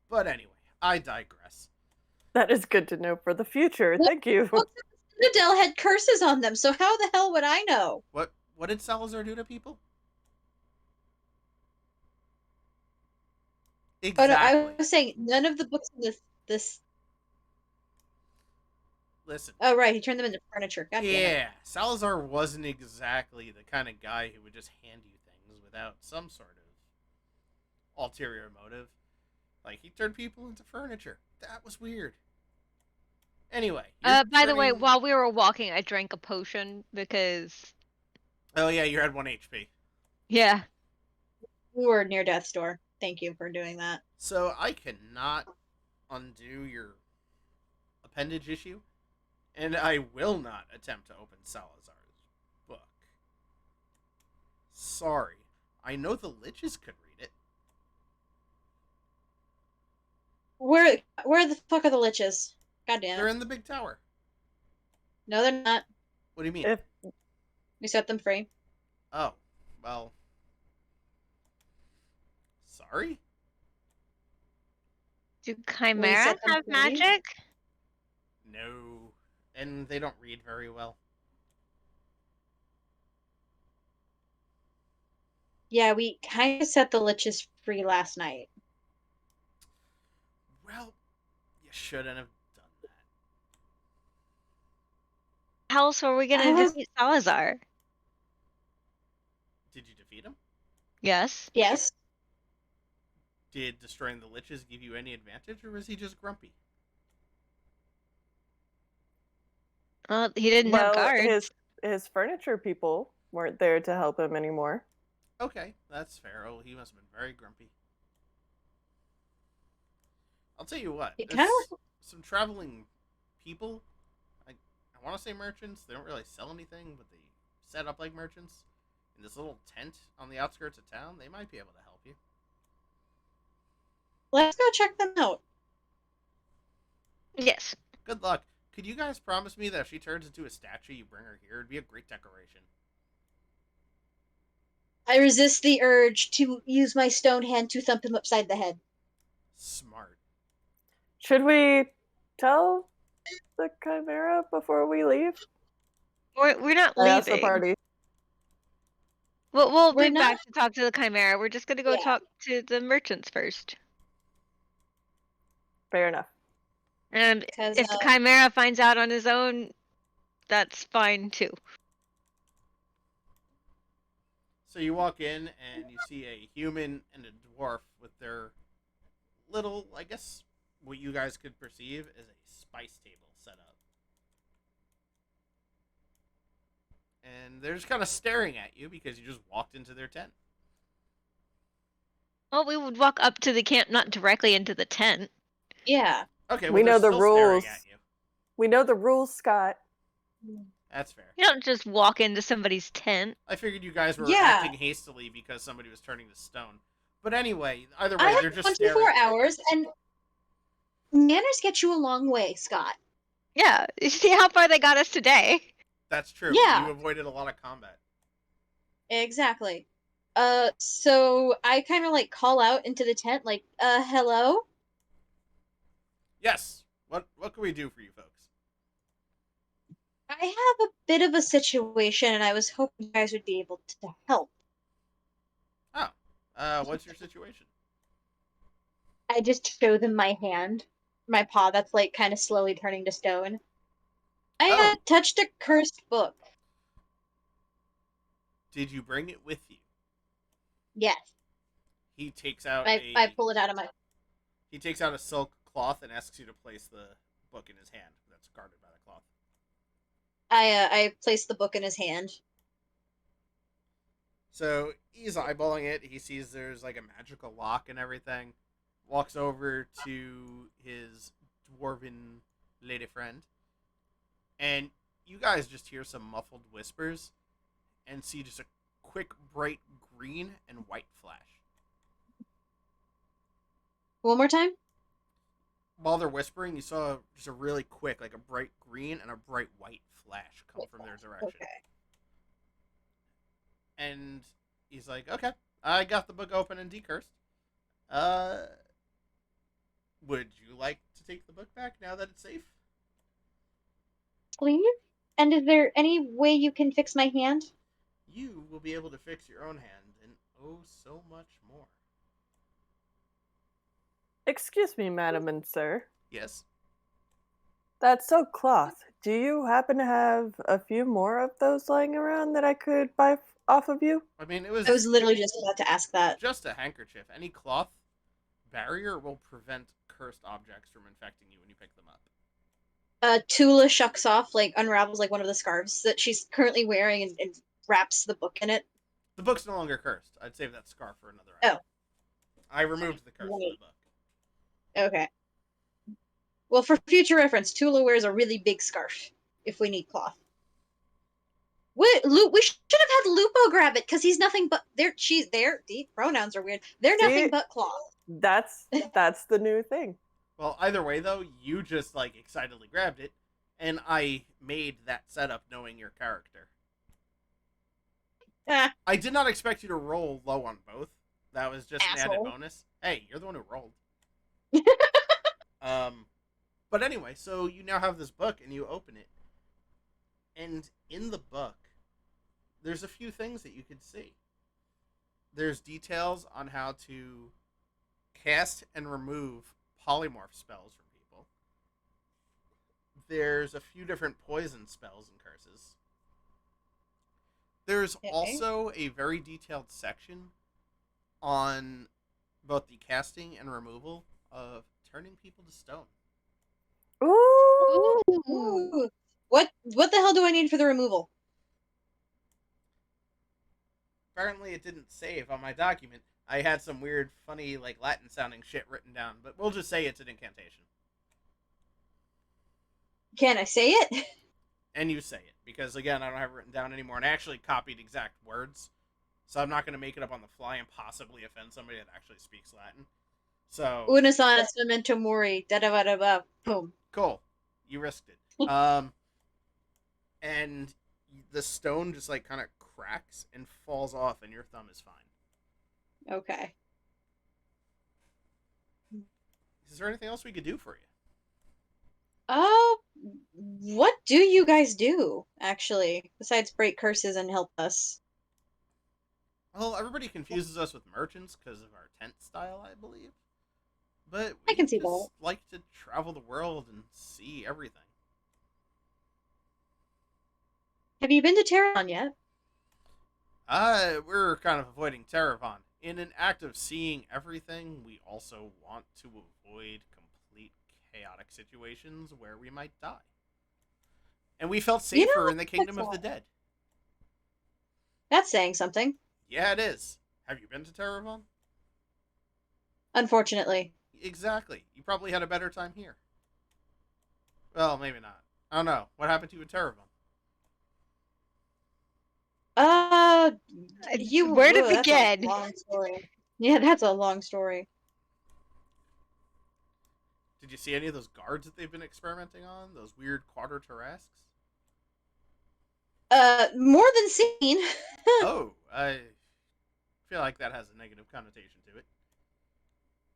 But anyway, I digress. That is good to know for the future. Thank you. Citadel had curses on them, so how the hell would I know? What did Salazar do to people? Exactly. Oh, no, I was saying none of the books in this. Listen. Oh right, he turned them into furniture. God damn it. Yeah, Salazar wasn't exactly the kind of guy who would just hand you things without some sort of ulterior motive. Like, he turned people into furniture. That was weird. Anyway. By the way, while we were walking, I drank a potion because... Oh yeah, you had 1 HP. Yeah. We were near death's door. Thank you for doing that. So I cannot undo your appendage issue, and I will not attempt to open Salazar's book. Sorry. I know the Liches could read it. Where the fuck are the Liches? God damn it. They're in the big tower. No, they're not. What do you mean? We set them free. Oh, well. Sorry? Do chimeras have magic? No. And they don't read very well. Yeah, we kind of set the Liches free last night. Well, you shouldn't have done that. How else are we gonna defeat Salazar? Did you defeat him? Yes. Yes. Did destroying the Liches give you any advantage, or was he just grumpy? He didn't have guards. His furniture people weren't there to help him anymore. Okay, that's fair. Oh, he must have been very grumpy. I'll tell you what. Some traveling people. I want to say merchants. They don't really sell anything, but they set up like merchants in this little tent on the outskirts of town. They might be able to help you. Let's go check them out. Yes. Good luck. Could you guys promise me that if she turns into a statue, you bring her here? It'd be a great decoration. I resist the urge to use my stone hand to thump him upside the head. Smart. Should we tell the Chimera before we leave? We're not I asked the leaving. party. We'll We're be not. back to talk to the Chimera. We're just gonna go Yeah. talk to the merchants first. Fair enough. And 'Cause, if the Chimera finds out on his own, that's fine too. So you walk in and you see a human and a dwarf with their little, I guess, what you guys could perceive as a spice table set up. And they're just kind of staring at you because you just walked into their tent. Well, we would walk up to the camp, not directly into the tent. Yeah. Okay, well, We they're know the still rules. staring at you. We know the rules, Scott. That's fair. You don't just walk into somebody's tent. I figured you guys were Yeah. acting hastily because somebody was turning to stone. But anyway, either way, I they're have just 24 staring. hours, and manners get you a long way, Scott. Yeah, you see how far they got us today. That's true. Yeah. You avoided a lot of combat. Exactly. So I kind of like call out into the tent, like, hello? Yes. What can we do for you folks? I have a bit of a situation, and I was hoping you guys would be able to help. Oh. What's your situation? I just show them my hand, my paw that's like kind of slowly turning to stone. I had touched a cursed book. Did you bring it with you? Yes. He takes out I pull it out of my... He takes out a silk cloth and asks you to place the book in his hand that's guarded by the cloth. I place the book in his hand. So he's eyeballing it. He sees there's like a magical lock and everything. Walks over to his dwarven lady friend. And you guys just hear some muffled whispers and see just a quick bright green and white flash. One more time? While they're whispering, you saw just a really quick, like a bright green and a bright white flash come from their direction. Okay. And he's like, okay, I got the book open and decursed. Would you like to take the book back now that it's safe? Please? And is there any way you can fix my hand? You will be able to fix your own hand and oh so much more. Excuse me, madam and sir. Yes? That silk cloth. Do you happen to have a few more of those lying around that I could buy off of you? I mean, I was literally just about to ask that. just a handkerchief. Any cloth barrier will prevent cursed objects from infecting you when you pick them up. Tula shucks off, like unravels like one of the scarves that she's currently wearing and wraps the book in it. The book's no longer cursed. I'd save that scarf for another Oh. item. I removed the curse from the book. Okay. Well, for future reference, Tula wears a really big scarf if we need cloth. We should have had Lupo grab it because he's nothing but the pronouns are weird. They're nothing but cloth. That's the new thing. Well, either way, though, you just, like, excitedly grabbed it, and I made that setup knowing your character. I did not expect you to roll low on both. That was just an added bonus. Hey, you're the one who rolled. But anyway, so you now have this book, and you open it. And in the book, there's a few things that you could see. There's details on how to cast and remove polymorph spells from people. There's a few different poison spells and curses. There's also a very detailed section on both the casting and removal of turning people to stone. Ooh. Ooh. What the hell do I need for the removal? Apparently it didn't save on my document. I had some weird, funny, like, Latin-sounding shit written down, but we'll just say it's an incantation. Can I say it? And you say it, because, again, I don't have it written down anymore, and I actually copied exact words, so I'm not going to make it up on the fly and possibly offend somebody that actually speaks Latin. So... Una sana memento mori, da-da-da-da-da, boom. Cool. You risked it. And the stone just, like, kind of cracks and falls off, and your thumb is fine. Okay. Is there anything else we could do for you? What do you guys do, actually, besides break curses and help us? Well, everybody confuses us with merchants because of our tent style, I believe. But I we can see just that. like to travel the world and see everything. Have you been to Terrevon yet? We're kind of avoiding Terrevon. In an act of seeing everything, we also want to avoid complete chaotic situations where we might die. And we felt You safer know, in the Kingdom of the Dead. that's saying something. Yeah, it is. Have you been to Terrevon? Unfortunately. Exactly. You probably had a better time here. Well, maybe not. I don't know. What happened to you at Terrevon? Where to That's a begin? long story. Yeah, that's a long story. Did you see any of those guards that they've been experimenting on? Those weird quarter Tarrasques? More than seen. Oh, I feel like that has a negative connotation to it.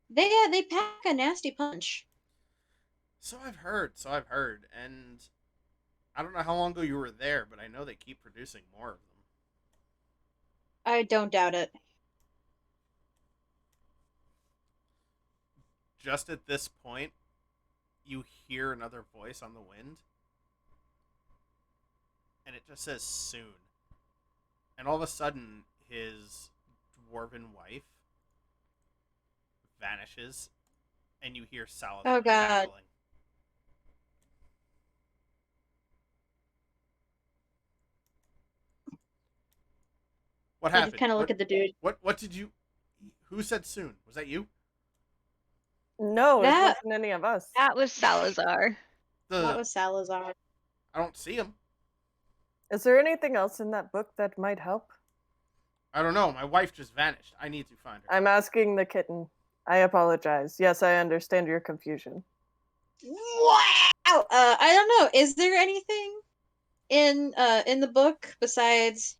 They pack a nasty punch. So I've heard. And I don't know how long ago you were there, but I know they keep producing more of them. I don't doubt it. Just at this point, you hear another voice on the wind. And it just says soon. And all of a sudden, his dwarven wife vanishes, and you hear Salazar Oh god. cackling. What I happened? just kind of look at the dude. What did you? Who said soon? Was that you? No, it That wasn't any of us. That was Salazar. that was Salazar. I don't see him. Is there anything else in that book that might help? I don't know. My wife just vanished. I need to find her. I'm asking the kitten. I apologize. Yes, I understand your confusion. Wow. I don't know. Is there anything in the book besides?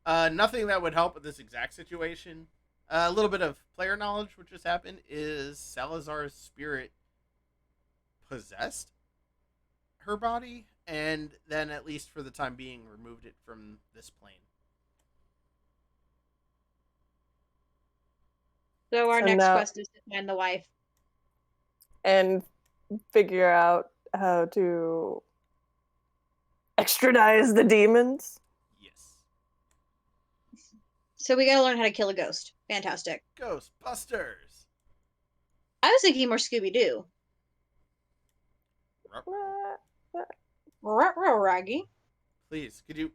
Nothing that would help with this exact situation. A little bit of player knowledge, which just happened, is Salazar's spirit possessed her body, and then at least for the time being, removed it from this plane. So our So next now- quest is to find the wife. And figure out how to extradite the demons. Yes. So we gotta learn how to kill a ghost. Fantastic. Ghostbusters. I was thinking more Scooby Doo. Raggy. Please, could you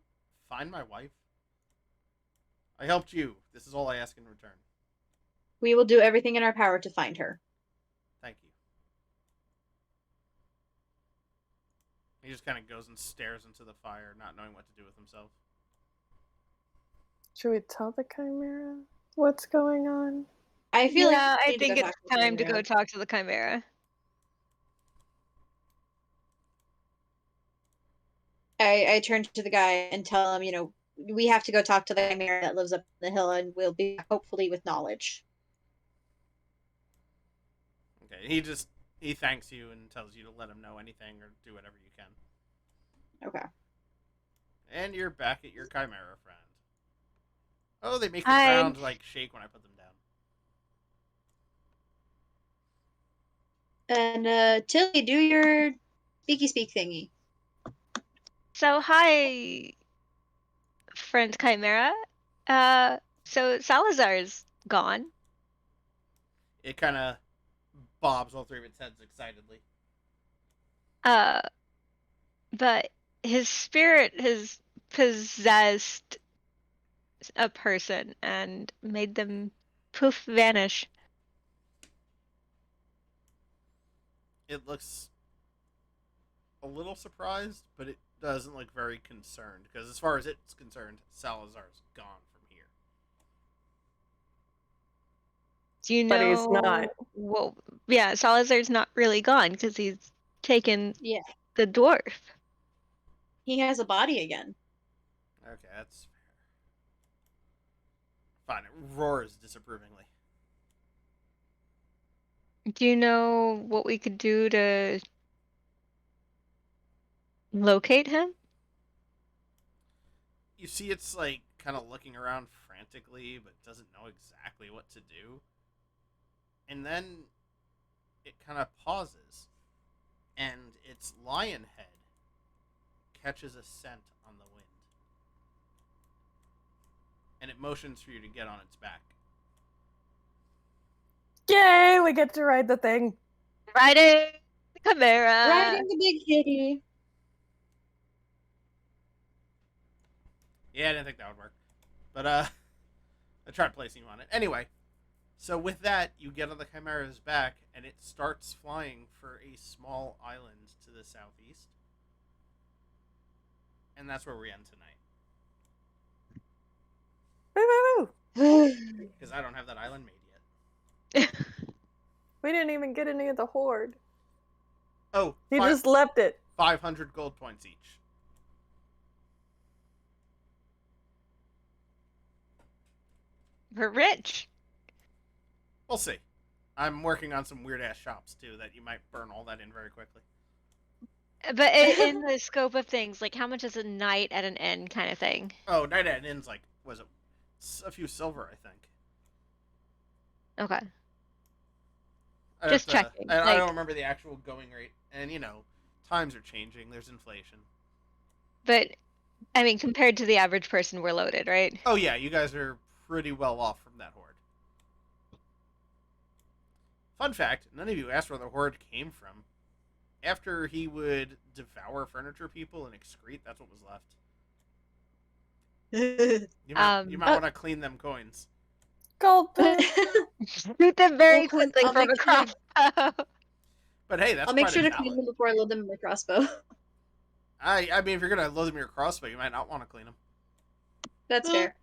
find my wife? I helped you. This is all I ask in return. We will do everything in our power to find her. Thank you. He just kind of goes and stares into the fire, not knowing what to do with himself. Should we tell the Chimera what's going on? I feel like Yeah, we I need to think go it's talk to time to Chimera. go talk to the Chimera. I turn to the guy and tell him, we have to go talk to the Chimera that lives up the hill, and we'll be hopefully with knowledge. Okay, he thanks you and tells you to let him know anything or do whatever you can. Okay. And you're back at your Chimera friend. Oh, they make the Hi. ground shake when I put them down. And Tilly, do your speaky speak thingy. So hi, friend Chimera. So Salazar's gone. It kind of bobs all three of its heads excitedly. But his spirit has possessed a person and made them poof vanish. It looks a little surprised, but it doesn't look very concerned, because as far as it's concerned, Salazar's gone from here. Do you know? But he's not. Well, yeah, Salazar's not really gone because he's taken Yeah. the dwarf. He has a body again. Okay, that's fair. Fine. It roars disapprovingly. Do you know what we could do to locate him? You see, it's like kind of looking around frantically, but doesn't know exactly what to do. And then it kind of pauses, and its lion head catches a scent on the wind, and it motions for you to get on its back. Yay! We get to ride the thing. Riding the Chimera. Riding the big kitty. Yeah, I didn't think that would work, but I tried placing you on it anyway. So with that, you get on the Chimera's back, and it starts flying for a small island to the southeast, and that's where we end tonight. Woo, woo, Woo! Because I don't have that island made yet. We didn't even get any of the horde. Oh, He just left it. 500 gold points each. We're rich. We'll see. I'm working on some weird ass shops too that you might burn all that in very quickly. But in the scope of things, like how much is a night at an inn kind of thing? Oh, night at an inn's like, was it a few silver, I think. Okay. Just checking. I don't remember the actual going rate. And, times are changing. There's inflation. But, I mean, compared to the average person, we're loaded, right? Oh, yeah. You guys are pretty well off from that horde. Fun fact, none of you asked where the horde came from. After he would devour furniture people and excrete, that's what was left. You might want to clean them coins. Gold. Shoot them very quickly from a crossbow. But hey, that's I'll make sure to valid. clean them before I load them in my crossbow. I mean, if you're gonna load them in your crossbow, you might not want to clean them. That's fair.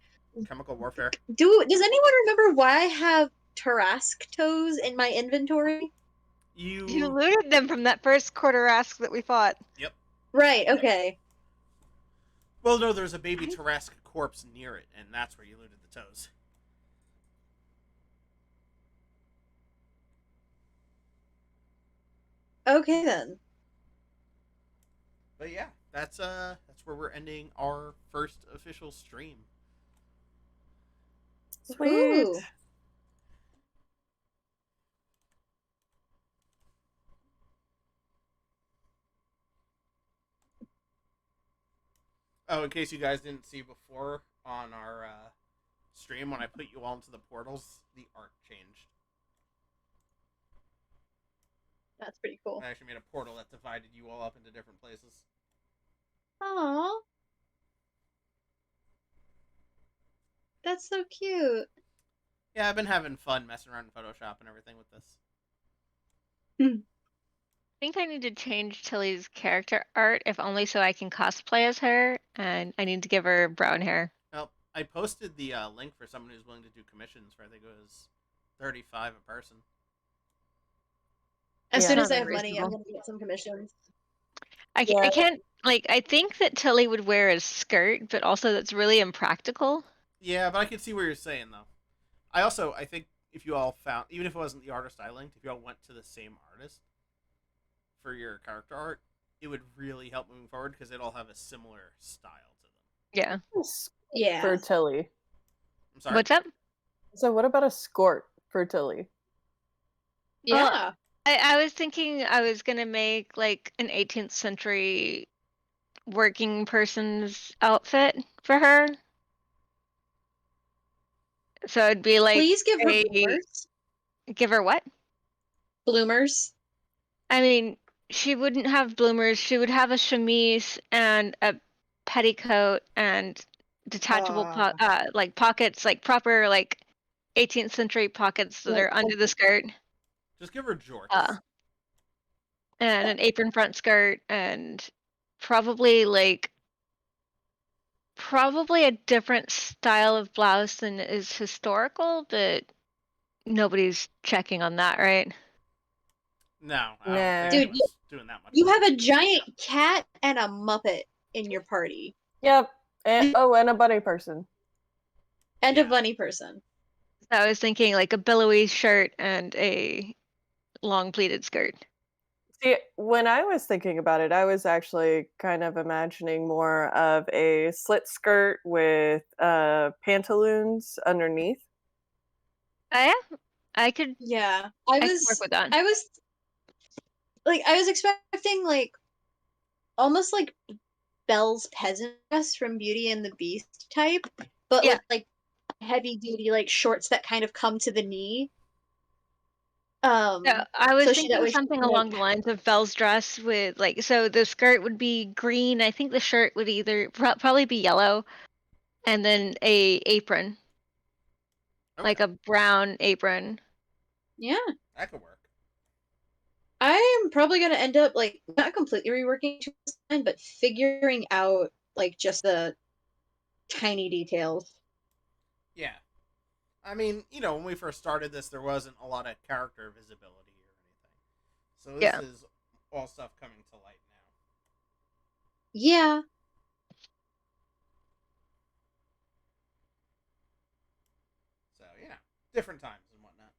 Chemical warfare. Does anyone remember why I have Tarrasque toes in my inventory? You looted them from that first quarter-ask that we fought. Yep. Right, okay. Well, no, there's a baby Tarrasque corpse near it, and that's where you looted the toes. Okay, then. But yeah, that's where we're ending our first official stream. Sweet. Ooh. Oh, in case you guys didn't see before on our stream, when I put you all into the portals, the art changed. That's pretty cool. I actually made a portal that divided you all up into different places. Aww. That's so cute. Yeah, I've been having fun messing around in Photoshop and everything with this. I think I need to change Tilly's character art, if only so I can cosplay as her, and I need to give her brown hair. Well, I posted the link for someone who's willing to do commissions for, I think it was $35 a person. As soon as I have Sounds money, I'm reasonable. going to get some commissions. I can't, I think that Tilly would wear a skirt, but also that's really impractical. Yeah, but I can see what you're saying, though. I think if you all found, even if it wasn't the artist I linked, if you all went to the same artist for your character art, it would really help moving forward because they'd all have a similar style to them. Yeah. Yeah. For Tilly. I'm sorry. What's up? So what about a skort for Tilly? Yeah. I was thinking I was gonna make like an 18th century working person's outfit for her. So it'd be like, Please give her bloomers. Give her what? Bloomers. I mean, she wouldn't have bloomers. She would have a chemise and a petticoat and detachable like pockets, like proper like 18th century pockets that are under the skirt. Just give her jorts. And an apron front skirt and probably a different style of blouse than is historical, but nobody's checking on that, right? No, I don't think it was doing that much. You have a giant cat and a Muppet in your party. Yep. And a bunny person. And Yeah. a bunny person. I was thinking like a billowy shirt and a long pleated skirt. See, when I was thinking about it, I was actually kind of imagining more of a slit skirt with pantaloons underneath. Yeah, I could Yeah. I could work with that. I was expecting like almost like Belle's peasant dress from Beauty and the Beast type, but Yeah. with like heavy duty like shorts that kind of come to the knee. Yeah, I was So thinking she something can, like, along the lines of Belle's dress with like so the skirt would be green. I think the shirt would either probably be yellow, and then a apron, Okay. like a brown apron. yeah. That could work. I am probably gonna end up like not completely reworking this design, but figuring out like just the tiny details. Yeah. I mean, when we first started this, there wasn't a lot of character visibility or anything. So this Yeah. is all stuff coming to light now. Yeah. So, different times and whatnot.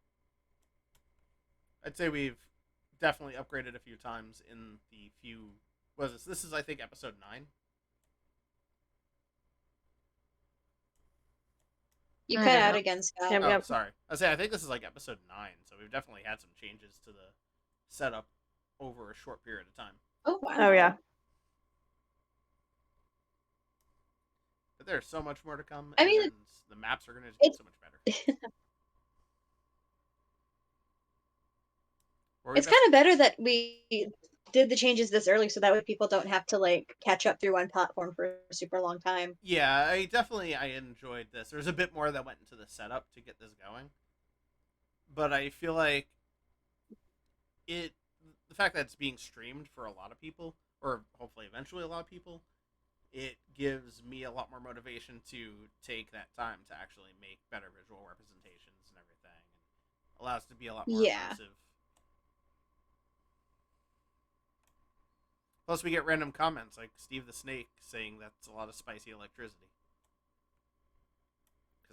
I'd say we've definitely upgraded a few times in the few. Was this? This is, I think, episode 9. You I cut don't out know. again, Scott. Yep, Oh, yep. sorry. I think this is like episode 9, so we've definitely had some changes to the setup over a short period of time. Oh wow. Oh yeah. But there's so much more to come, I mean, and the maps are going to get so much better. It's kind of better that we did the changes this early so that way people don't have to like catch up through one platform for a super long time. Yeah, I enjoyed this. There's a bit more that went into the setup to get this going. But I feel like the fact that it's being streamed for a lot of people, or hopefully eventually a lot of people, it gives me a lot more motivation to take that time to actually make better visual representations and everything, and allows it to be a lot more immersive. Plus, we get random comments like Steve the Snake saying that's a lot of spicy electricity.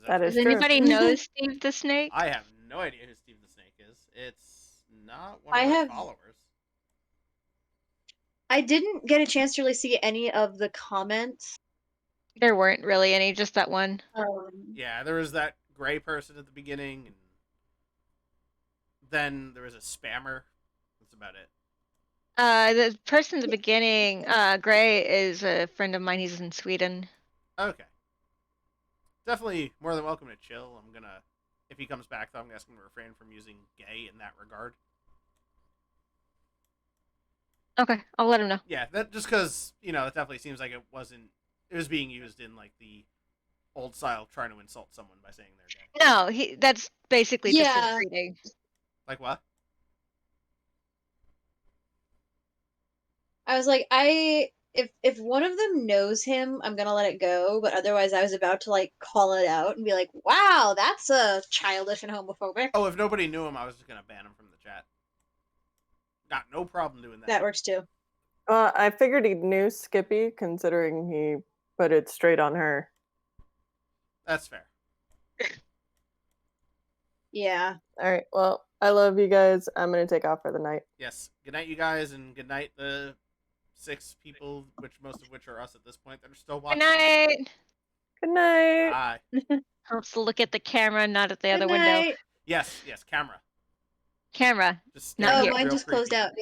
That is Does true. anybody know Steve the Snake? I have no idea who Steve the Snake is. It's not one I of our have- followers. I didn't get a chance to really see any of the comments. There weren't really any, just that one. Yeah, there was that gray person at the beginning, and then there was a spammer. That's about it. The person at the beginning, Gray, is a friend of mine. He's in Sweden. Okay. Definitely more than welcome to chill. I'm gonna, if he comes back, though, I'm asking him to refrain from using gay in that regard. Okay, I'll let him know. Yeah, that just because it definitely seems like it was being used in like the old style, trying to insult someone by saying they're gay. No, that's basically just his greeting. Like what? I was like, if one of them knows him, I'm gonna let it go. But otherwise, I was about to like call it out and be like, "Wow, that's a childish and homophobic." Oh, if nobody knew him, I was just gonna ban him from the chat. Got no problem doing that. That works too. I figured he knew Skippy, considering he put it straight on her. That's fair. Yeah. All right. Well, I love you guys. I'm gonna take off for the night. Yes. Good night, you guys, and good night the 6 people, most of which are us at this point, that are still watching. Good night. Good night. Bye. Helps to look at the camera, not at the other Good window. night. Yes, camera. Camera. Just Not Oh, here. mine real just closed creepy. out.